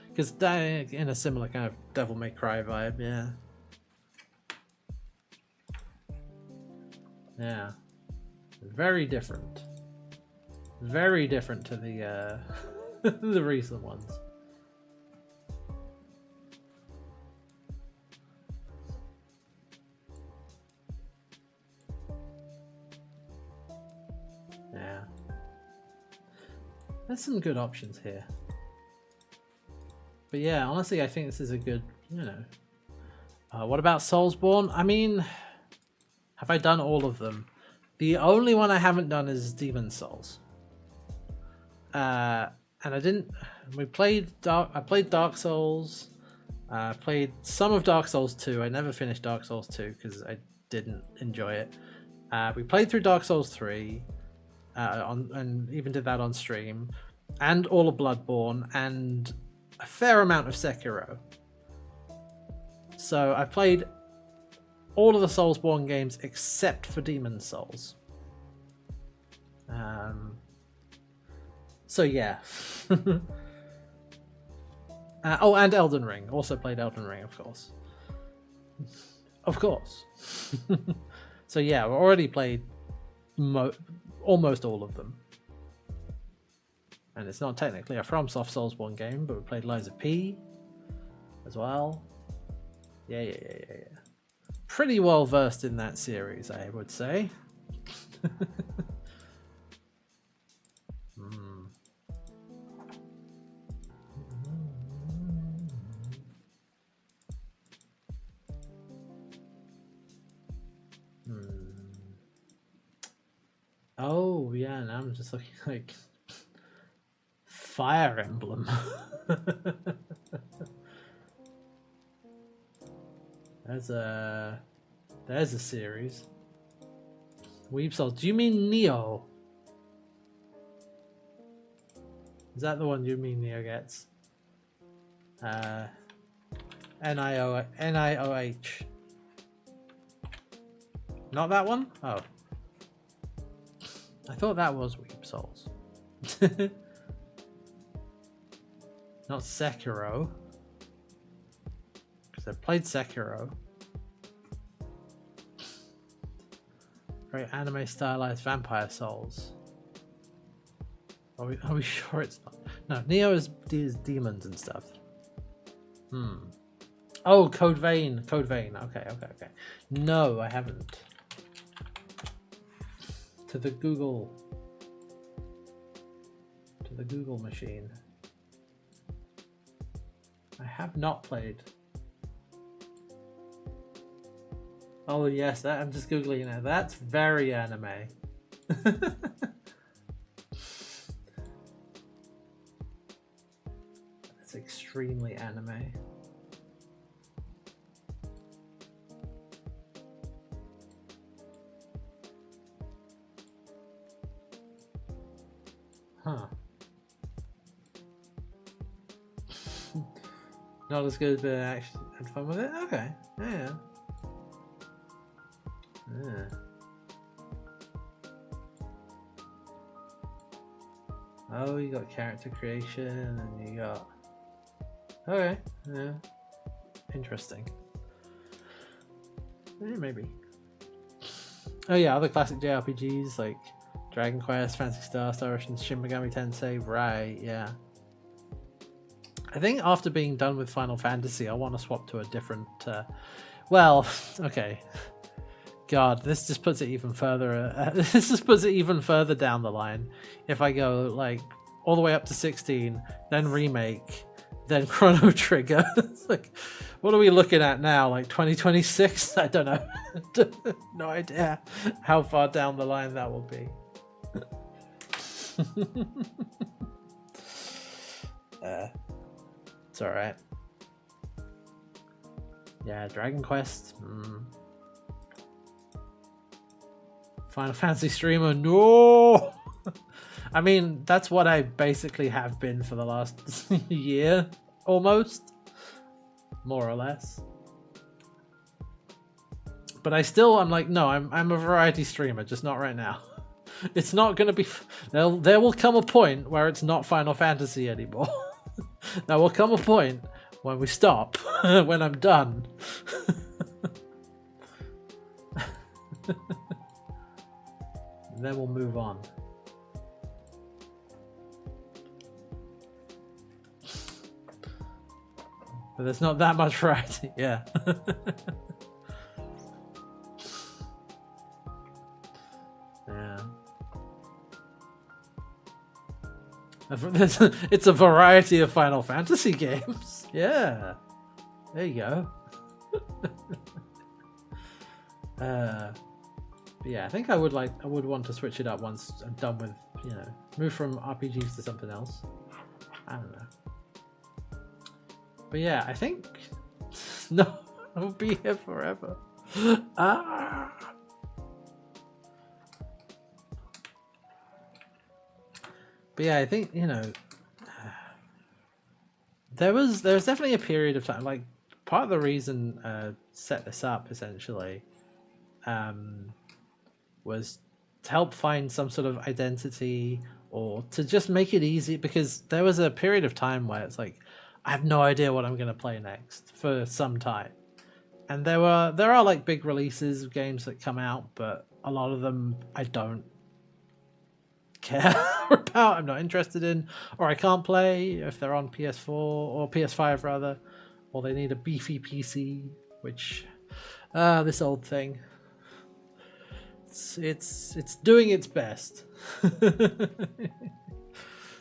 Because they're in a similar kind of Devil May Cry vibe, yeah. Yeah. Very different. Very different to the the recent ones. Yeah. There's some good options here. But yeah, honestly, I think this is a good, you know. What about Soulsborne? I mean, have I done all of them? The only one I haven't done is Demon's Souls. And I didn't. I played Dark Souls. Played some of Dark Souls 2. I never finished Dark Souls 2 because I didn't enjoy it. We played through Dark Souls 3, and even did that on stream, and all of Bloodborne, and a fair amount of Sekiro. So I've played all of the Soulsborne games except for Demon's Souls. So yeah. Oh, and Elden Ring. Also played Elden Ring, of course. Of course. So yeah, we've already played almost all of them. And it's not technically a FromSoft Soulsborne game, but we played Lies of P as well. Yeah. Pretty well versed in that series, I would say. Oh yeah, now I'm just looking like Fire Emblem. There's a series. Weeb Souls. Do you mean Neo? Is that the one you mean Neo gets? NIOH. Not that one? Oh. I thought that was Weeb Souls. Not Sekiro. Because I've played Sekiro. Very anime stylized Vampire Souls. Are we sure it's not? No, Neo is demons and stuff. Oh, Code Vein. Code Vein. Okay. No, I haven't. To the Google machine. I have not played. Oh yes, that I'm just googling it now. That's very anime. That's extremely anime. Huh. Not as good, but actually had fun with it. Okay. Yeah. Oh, you got character creation, and you got. Okay. Yeah. Interesting. Maybe. Oh yeah, other classic JRPGs like Dragon Quest, Phantasy Star, Star Ocean, Shin Megami Tensei. Right. Yeah. I think after being done with Final Fantasy, I want to swap to a different. Well, okay. God, this just puts it even further. This just puts it even further down the line. If I go like all the way up to 16, then remake, then Chrono Trigger. It's like, what are we looking at now? Like 2026? I don't know. No idea how far down the line that will be. It's all right. Yeah, Dragon Quest. Final Fantasy streamer, no. I mean, that's what I basically have been for the last year, almost, more or less. But I'm like, no, I'm a variety streamer, just not right now. It's not gonna be. There will come a point where it's not Final Fantasy anymore. There will come a point when we stop, when I'm done. Then we'll move on. But there's not that much variety, yeah. Yeah. It's a variety of Final Fantasy games. Yeah. There you go. But yeah, I think I would want to switch it up once I'm done with, move from RPGs to something else. I don't know. But yeah, I think no, I'll be here forever. Ah. But yeah, I think there was definitely a period of time, like part of the reason set this up essentially was to help find some sort of identity or to just make it easy, because there was a period of time where it's like I have no idea what I'm going to play next for some time, and there are like big releases of games that come out, but a lot of them I don't care about, I'm not interested in, or I can't play if they're on PS4 or PS5 rather, or they need a beefy PC, which this old thing, it's doing its best.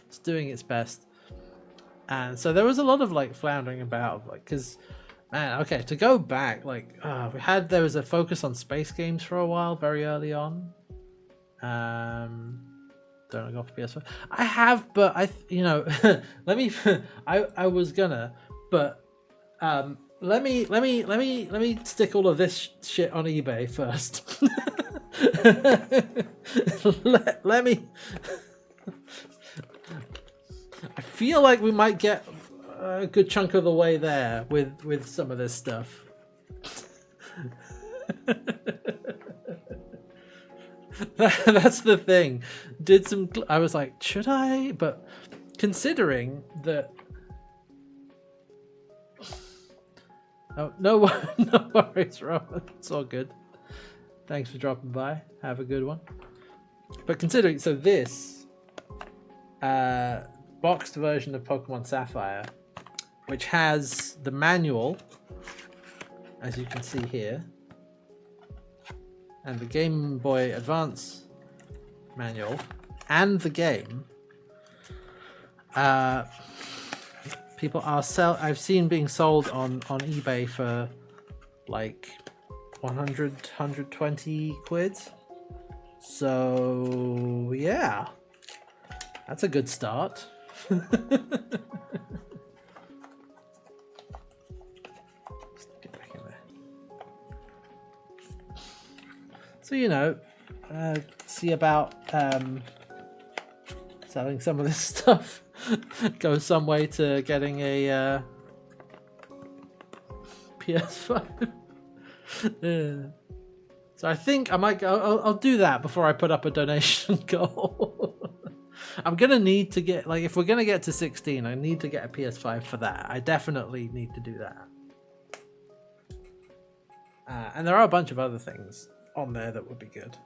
It's doing its best. And so there was a lot of like floundering about, like, because man, okay, to go back, like there was a focus on space games for a while very early on. Don't go for PS5. I have, but let me. I was gonna, but let me stick all of this shit on eBay first. let me. I feel like we might get a good chunk of the way there with some of this stuff. That's the thing. I was like, should I? But considering that. Oh, no worries, Rob. It's all good. Thanks for dropping by. Have a good one. But considering, so this boxed version of Pokemon Sapphire, which has the manual, as you can see here, and the Game Boy Advance manual, and the game, people are I've seen being sold on eBay for like 100, 120 quid. So yeah, that's a good start. Let's get back in there. So see about selling some of this stuff. Go some way to getting a PS5. Yeah. So I think I might go. I'll do that before I put up a donation goal. I'm gonna need to get, like, if we're gonna get to 16, I need to get a PS5 for that. I definitely need to do that. And there are a bunch of other things on there that would be good.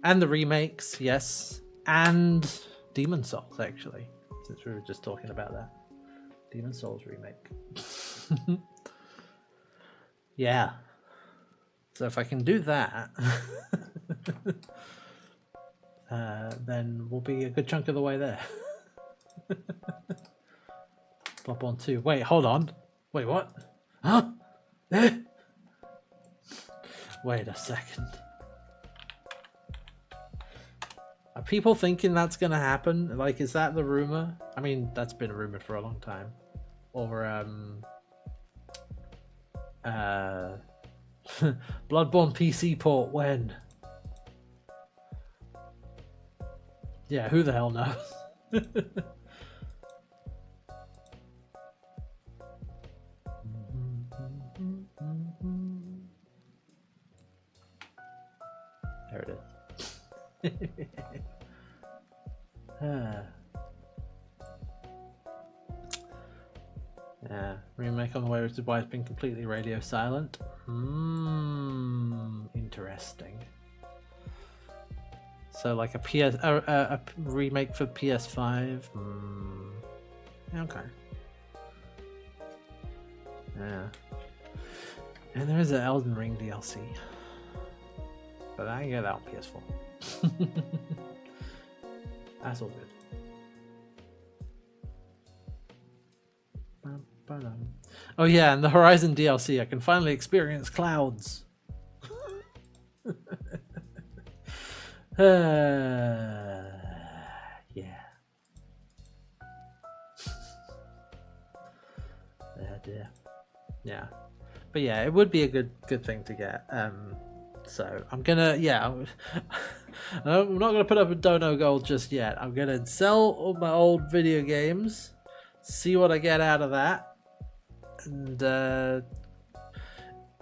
And the remakes, yes, and Demon Souls, actually, since we were just talking about that. Demon Souls remake. Yeah. So if I can do that, then we'll be a good chunk of the way there. Pop on 2. Wait, hold on. Wait, what? Huh? Wait a second. Are people thinking that's gonna happen? Like, is that the rumor? I mean, that's been rumored for a long time. Or Bloodborne PC port when? Yeah, who the hell knows? There it is. Yeah, remake on the way, which is why it's been completely radio silent. Interesting. So like a remake for PS5. Okay. Yeah. And there is an Elden Ring DLC, but I can get that on PS4. That's all good. Oh yeah, and the Horizon DLC, I can finally experience clouds. Yeah. Dear. Yeah. But yeah, it would be a good thing to get. So I'm gonna, I'm not gonna put up a dono goal just yet. I'm gonna sell all my old video games, see what I get out of that. And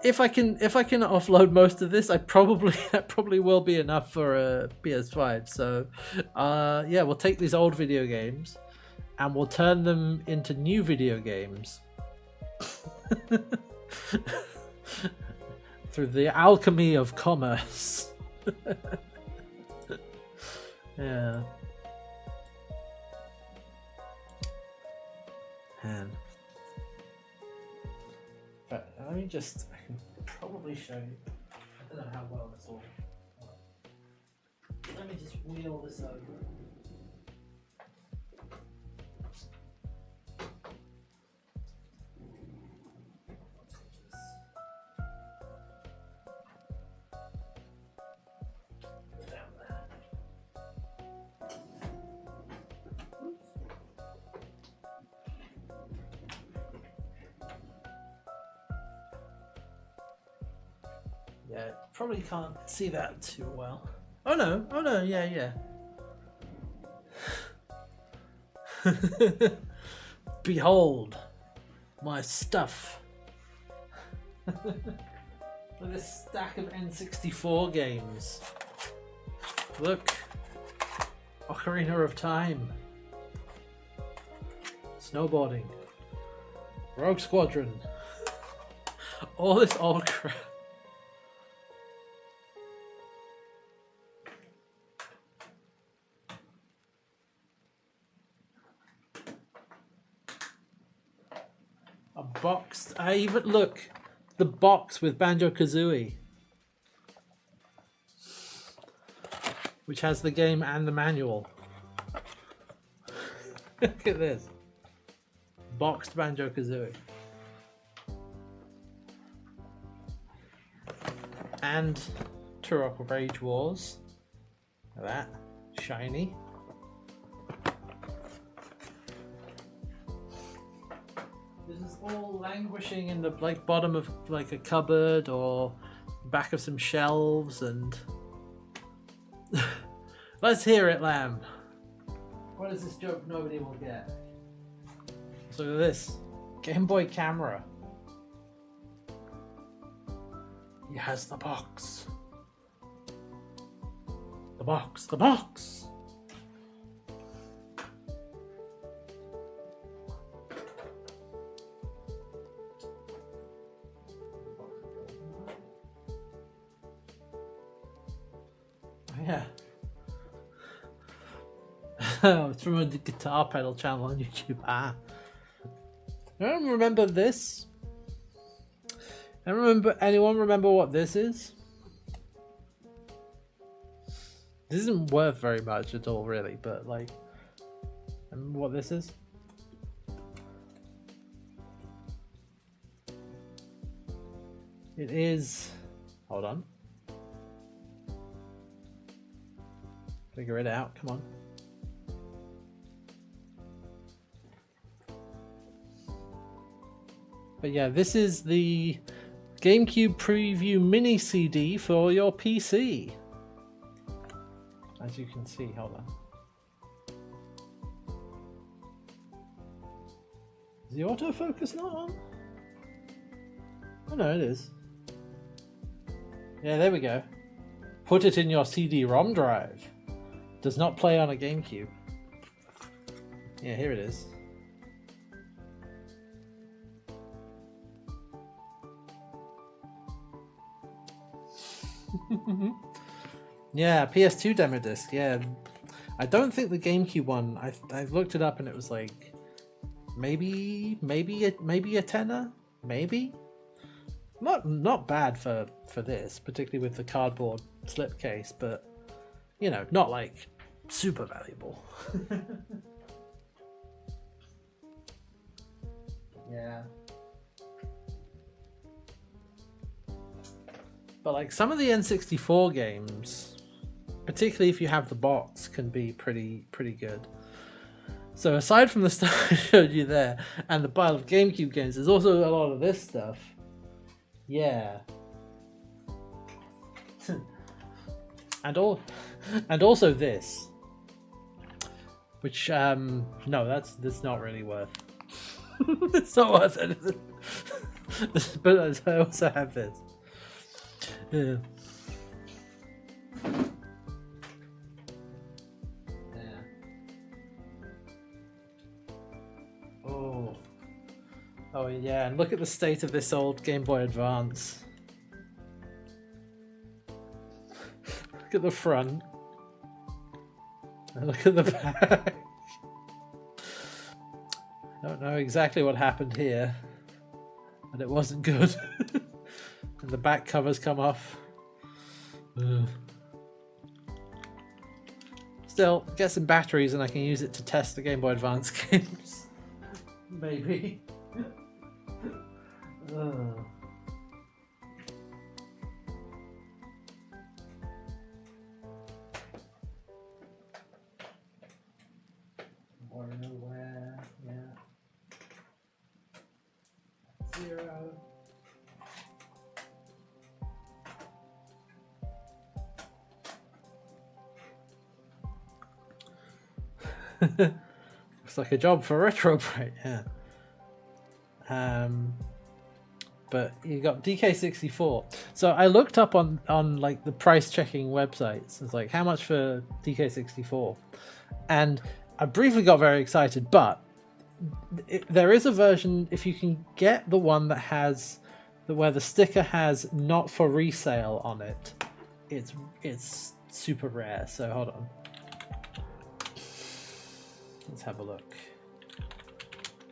if I can offload most of this, that probably will be enough for a PS5. So yeah, we'll take these old video games and we'll turn them into new video games through the alchemy of commerce. Yeah. Man. But let me just, I can probably show you. I don't know how well this will work. Let me just wheel this over. Yeah, probably can't see that too well. Oh no, yeah. Behold my stuff. Look at this stack of N64 games. Look, Ocarina of Time, snowboarding, Rogue Squadron, all this old crap. A box. I even look, the box with Banjo-Kazooie, which has the game and the manual. Look at this. Boxed Banjo-Kazooie. And Turok Rage Wars. Look at that. Shiny. This is all languishing in the bottom of like a cupboard or back of some shelves, and let's hear it, Lamb. What is this joke nobody will get? So look at this. Game Boy camera. He has the box. The box. The box. Yeah. Oh, it's from a guitar pedal channel on YouTube. Ah. I don't remember this. Anyone remember what this is? This isn't worth very much at all, really, but like, remember what this is? It is. Hold on. Figure it out. Come on. But yeah, this is the GameCube Preview Mini CD for your PC. As you can see, hold on. Is the autofocus not on? Oh no, it is. Yeah, there we go. Put it in your CD-ROM drive. Does not play on a GameCube. Yeah, here it is. Yeah, PS2 demo disc. Yeah, I don't think the GameCube one. I looked it up and it was like maybe a tenner, maybe. Not bad for this, particularly with the cardboard slipcase, but you know, not like super valuable. Yeah. But like some of the N64 games, particularly if you have the box, can be pretty good. So aside from the stuff I showed you there and the pile of GameCube games, there's also a lot of this stuff. Yeah. and also this, which no, that's not really worth. It's not worth anything. But I also have this. Yeah. Oh yeah, and look at the state of this old Game Boy Advance. Look at the front. And look at the back. I don't know exactly what happened here, but it wasn't good. And the back covers come off. Ugh. Still, get some batteries and I can use it to test the Game Boy Advance games. Maybe. Nowhere, yeah. 0. Looks like a job for Retrobrite, yeah. But you got DK64. So I looked up on like the price checking websites. It's like, how much for DK64? And I briefly got very excited, but there is a version, if you can get the one that has where the sticker has not for resale on it, it's super rare. So hold on, let's have a look.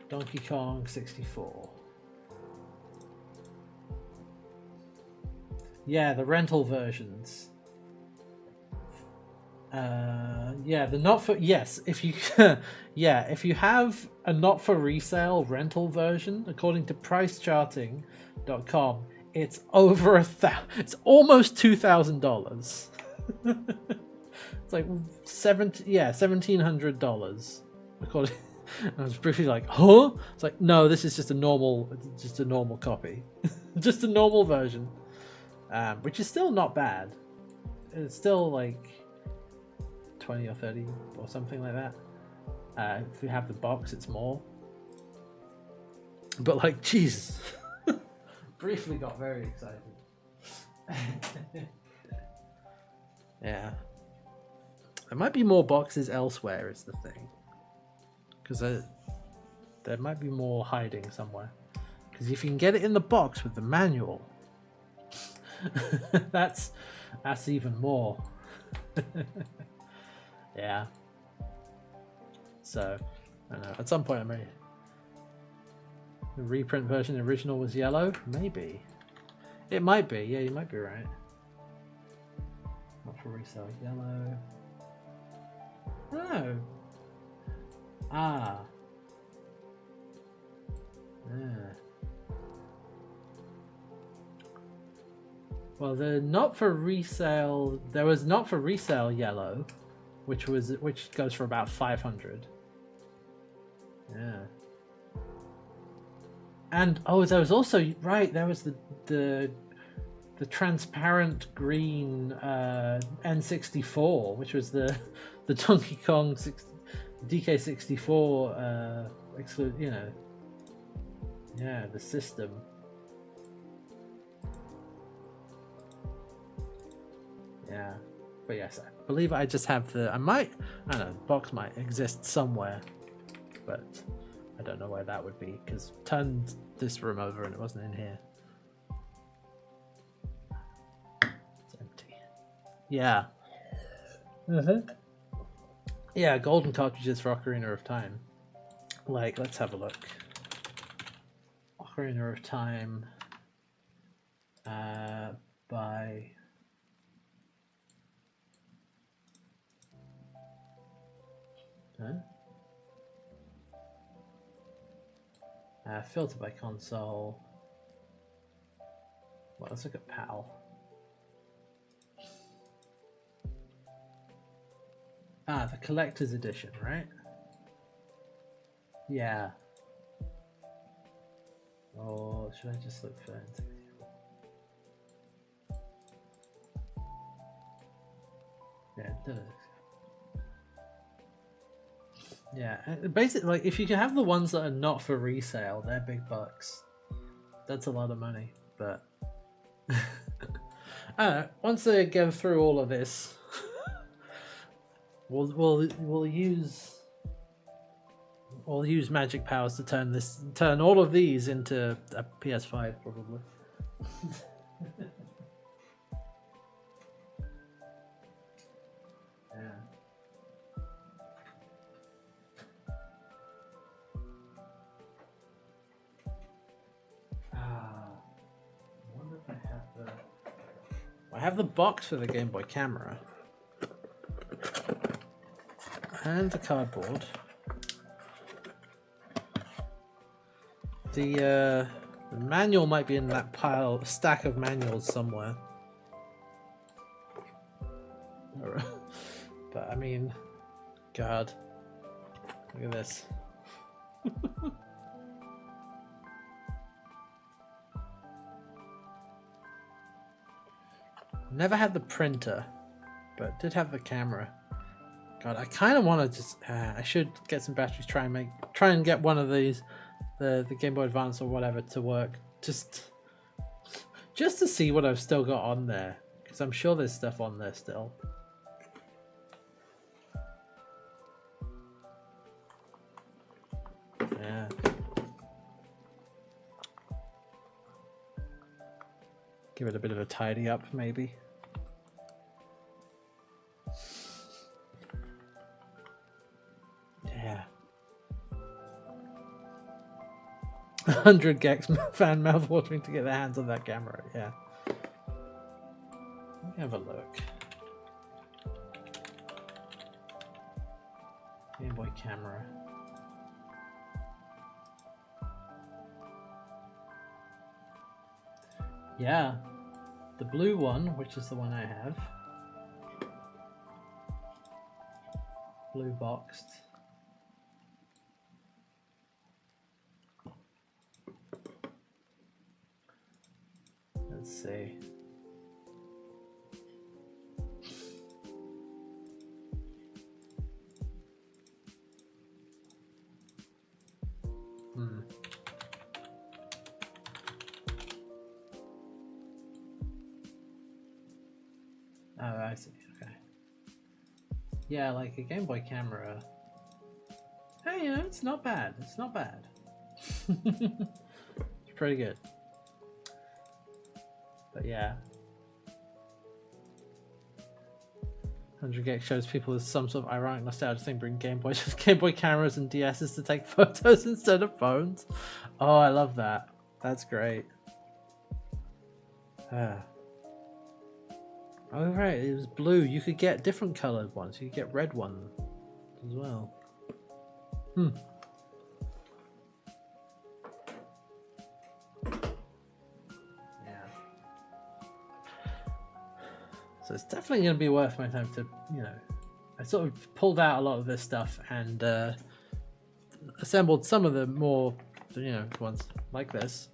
Donkey Kong 64. Yeah, the rental versions. Yeah, the not for, yes, if you yeah, if you have a not for resale rental version, according to pricecharting.com, it's over it's almost $2,000. It's like $1,700 according. I was briefly like, huh? It's like, no, this is just a normal copy. Just a normal version. Which is still not bad. It's still like 20 or 30 or something like that. If you have the box, it's more. But like, Jesus. Briefly got very excited. Yeah. There might be more boxes elsewhere is the thing. Because there might be more hiding somewhere. Because if you can get it in the box with the manual, that's even more. Yeah. So I don't know. At some point, I may. The reprint version, the original was yellow. Maybe it might be. Yeah, you might be right. Not for resale, yellow. No. Ah. Yeah. Well, the not for resale. There was not for resale yellow, which goes for about 500. Yeah. And oh, there was also there was the transparent green N64, which was the Donkey Kong DK64 exclude, the system. Yeah, but yes, I believe I just have the. I don't know, the box might exist somewhere, but I don't know where that would be because turned this room over and it wasn't in here. It's empty. Yeah. Yeah, golden cartridges for Ocarina of Time. Like, let's have a look. Ocarina of Time. By. Filter by console. Well, let's look at PAL. The collector's edition, right? Yeah. Or should I just look for N64? Yeah, it does. Yeah, basically, like, if you can have the ones that are not for resale, they're big bucks. That's a lot of money, but once they go through all of this, we'll use magic powers to turn all of these into a PS5 probably. I have the box for the Game Boy camera and the cardboard. The manual might be in that stack of manuals somewhere. But I mean, God, look at this. Never had the printer, but did have the camera. God, I kind of want to just. I should get some batteries. Try and get one of these, the Game Boy Advance or whatever, to work. Just to see what I've still got on there, because I'm sure there's stuff on there still. Yeah. Give it a bit of a tidy up, maybe. Yeah. 100 Gex fan mouth watering to get their hands on that camera. Yeah. Let me have a look. Game Boy camera. Yeah. The blue one, which is the one I have. Blue boxed. Let's see. Oh, I see. Okay. Yeah, like a Game Boy camera. Hey, you know, it's not bad. It's not bad. It's pretty good. But yeah. 100 Gex shows people as some sort of ironic nostalgia thing, bring Game Boys with Game Boy cameras and DSs to take photos instead of phones. Oh, I love that. That's great. Oh right, it was blue. You could get different coloured ones. You could get red ones as well. Yeah. So it's definitely going to be worth my time to, you know, I sort of pulled out a lot of this stuff and assembled some of the more, you know, ones like this.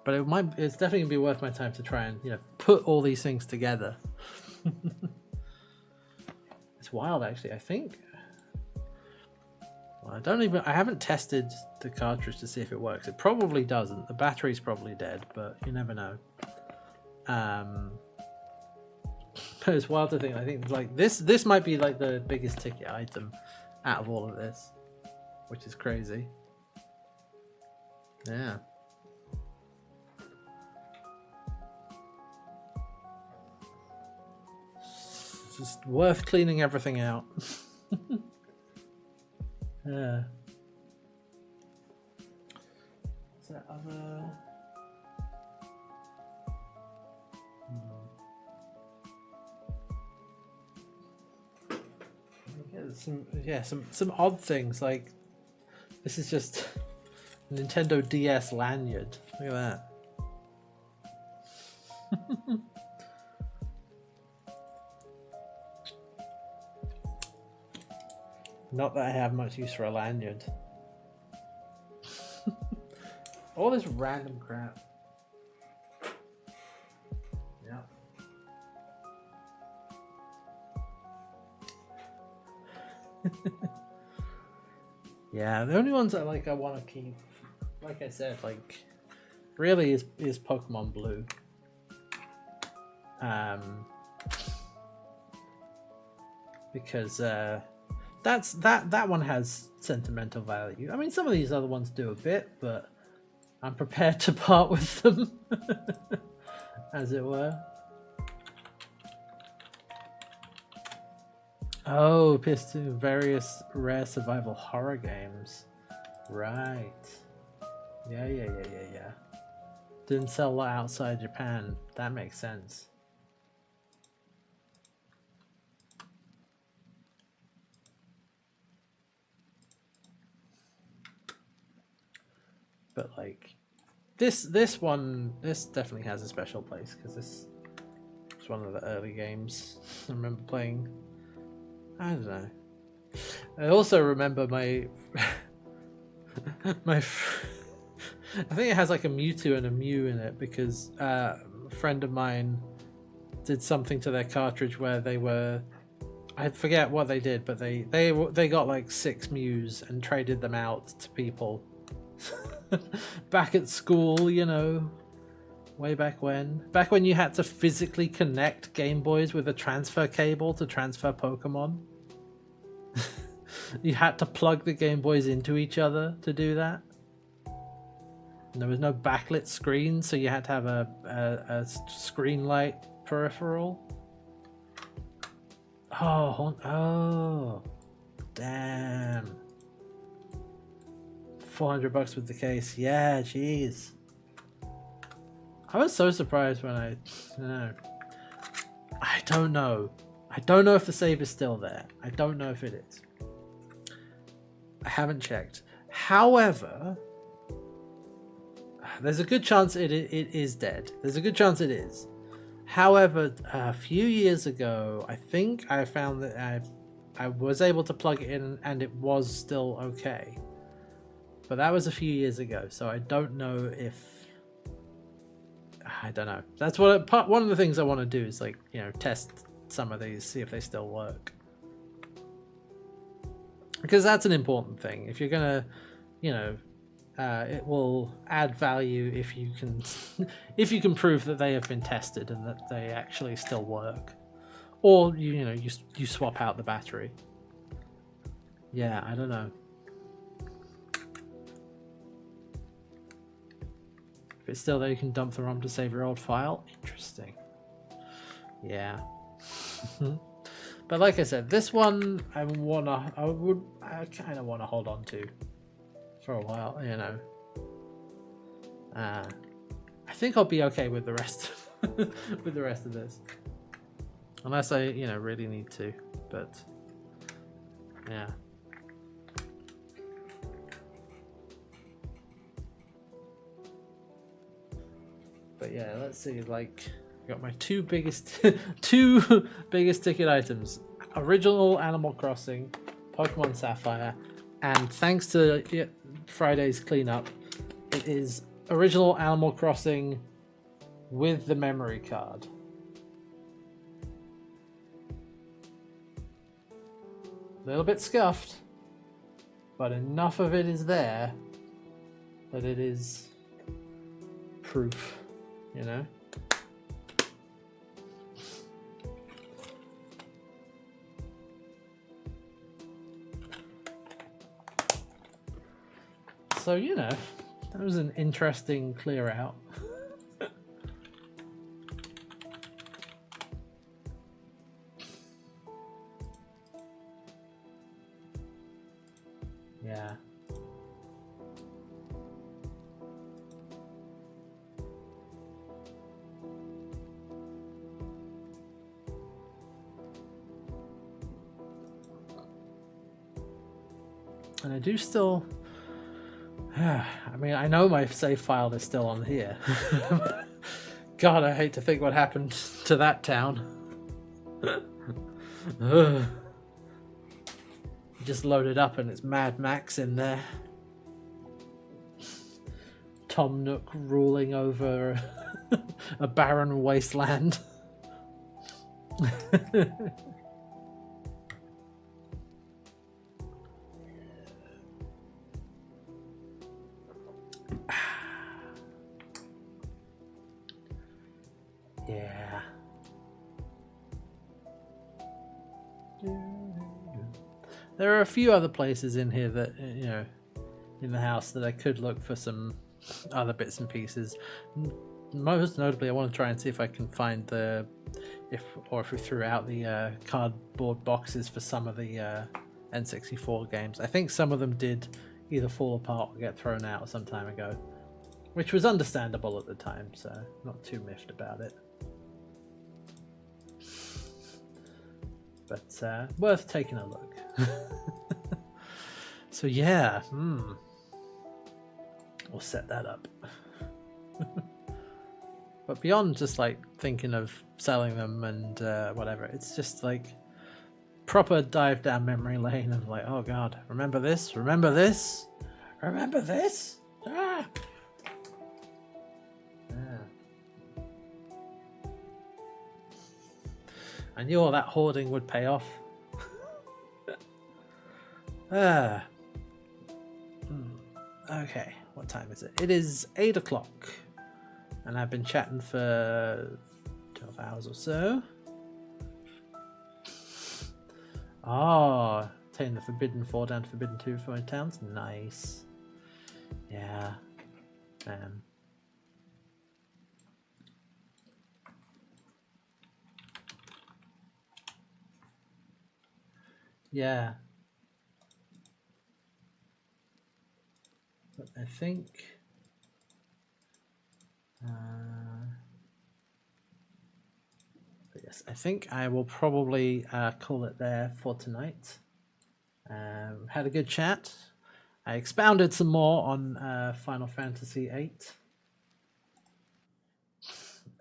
But it's definitely gonna be worth my time to try and, you know, put all these things together. It's wild, actually. I think. Well, I haven't tested the cartridge to see if it works. It probably doesn't. The battery's probably dead, but you never know. But it's wild to think. I think like this might be like the biggest ticket item out of all of this, which is crazy. Yeah. Just worth cleaning everything out. Yeah. Is that other? Some odd things, like this is just a Nintendo DS lanyard. Look at that. Not that I have much use for a lanyard. All this random crap. Yeah. Yeah, the only ones I want to keep, like I said, like really is Pokemon Blue. Because that one has sentimental value. I mean, some of these other ones do a bit, but I'm prepared to part with them, as it were. Oh, PS2, various rare survival horror games. Right. Yeah. Didn't sell outside Japan. That makes sense. But like this definitely has a special place because this was one of the early games I remember playing. I don't know. I also remember my I think it has like a Mewtwo and a Mew in it because a friend of mine did something to their cartridge where they were, I forget what they did, but they got like 6 Mews and traded them out to people back at school, you know, way back when you had to physically connect Game Boys with a transfer cable to transfer Pokemon. You had to plug the Game Boys into each other to do that. And there was no backlit screen, so you had to have a screen light peripheral. Oh, damn. $400 with the case. Yeah, jeez. I was so surprised when I don't know. I don't know if the save is still there. I don't know if it is. I haven't checked. However, there's a good chance it is dead. There's a good chance it is. However, a few years ago, I think I found that I was able to plug it in and it was still okay. But that was a few years ago, so I don't know if... I don't know. That's one of the things I want to do is, like, you know, test some of these, see if they still work. Because that's an important thing. If you're gonna, you know, it will add value if you can prove that they have been tested and that they actually still work, or you swap out the battery. Yeah, I don't know. If it's still there, you can dump the ROM to save your old file. Interesting. Yeah. But like I said, this one I kind of want to hold on to for a while, you know. I think I'll be okay with the rest with the rest of this, unless I, you know, really need to. But yeah. But yeah, let's see. Like, I got my two biggest ticket items: original Animal Crossing, Pokemon Sapphire, and thanks to Friday's cleanup, it is original Animal Crossing with the memory card. A little bit scuffed, but enough of it is there that it is proof, you know? So, you know, that was an interesting clear out. Yeah. And I do still... I mean, I know my save file is still on here. God, I hate to think what happened to that town. Just loaded up and it's Mad Max in there. Tom Nook ruling over a barren wasteland. Yeah. There are a few other places in here that, you know, in the house that I could look for some other bits and pieces. Most notably, I want to try and see if I can find if we threw out the cardboard boxes for some of the N64 games. I think some of them did either fall apart or get thrown out some time ago, which was understandable at the time, so not too miffed about it. But worth taking a look. So yeah, we'll set that up. But beyond just like thinking of selling them and whatever, it's just like proper dive down memory lane of like, oh god, remember this? Remember this? Remember this? Ah! I knew all that hoarding would pay off. Okay, what time is it? It is 8 o'clock. And I've been chatting for 12 hours or so. Oh, taking the Forbidden 4 down to Forbidden 2 for my towns. Nice. Yeah. Yeah. But I think but yes, I think I will probably call it there for tonight. Had a good chat. I expounded some more on Final Fantasy VIII.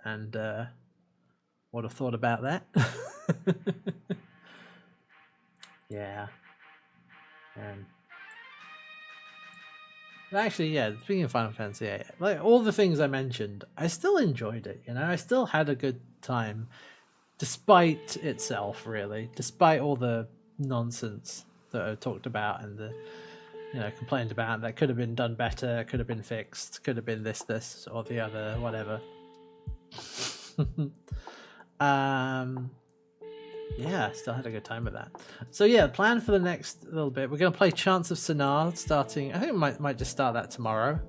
And what I thought about that. Yeah. Actually, yeah, speaking of Final Fantasy VIII, like all the things I mentioned, I still enjoyed it, you know? I still had a good time, despite itself, really. Despite all the nonsense that I talked about and the, complained about that could have been done better, could have been fixed, could have been this, or the other, whatever. Yeah, still had a good time with that. So yeah, plan for the next little bit. We're going to play Chants of Sennaar starting. I think we might just start that tomorrow.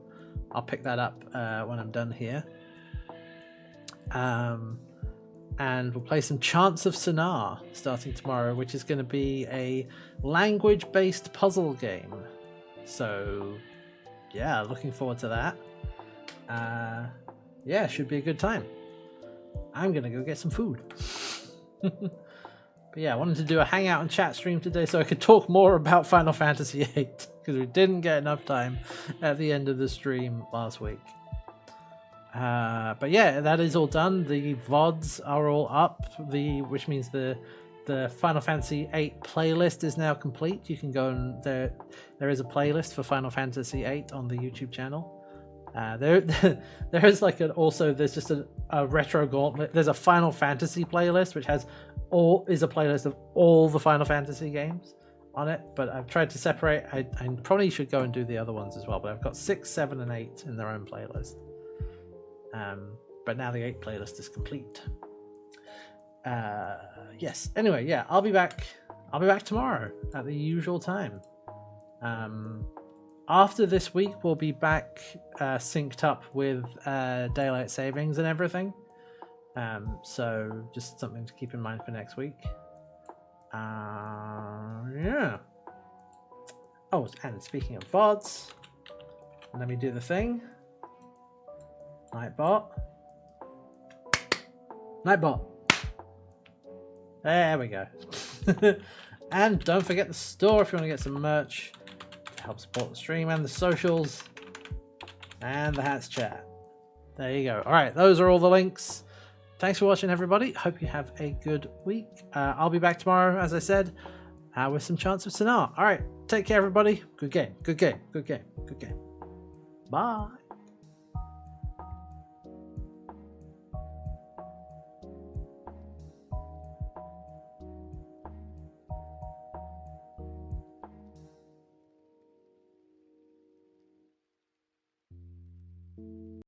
I'll pick that up when I'm done here. And we'll play some Chants of Sennaar starting tomorrow, which is going to be a language-based puzzle game. So yeah, looking forward to that. Yeah, should be a good time. I'm going to go get some food. But yeah, I wanted to do a hangout and chat stream today so I could talk more about Final Fantasy VIII, because we didn't get enough time at the end of the stream last week. But yeah, that is all done. The VODs are all up, which means the Final Fantasy VIII playlist is now complete. You can go and there is a playlist for Final Fantasy VIII on the YouTube channel. There is like there's just a retro gauntlet. There's a Final Fantasy playlist which is a playlist of all the Final Fantasy games on it, but I've tried to separate. I probably should go and do the other ones as well, but I've got 6, 7, and 8 in their own playlist. But now the 8 playlist is complete. Yes. Anyway, yeah, I'll be back tomorrow at the usual time. After this week, we'll be back synced up with daylight savings and everything. So just something to keep in mind for next week. Yeah. Oh, and speaking of VODs, let me do the thing. Nightbot. Nightbot. There we go. And don't forget the store if you want to get some merch to help support the stream and the socials and the Hats chat. There you go. All right, those are all the links. Thanks for watching, everybody. Hope you have a good week. I'll be back tomorrow, as I said, with some Chants of Sennaar. All right, take care, everybody. Good game. Good game. Good game. Good game. Bye.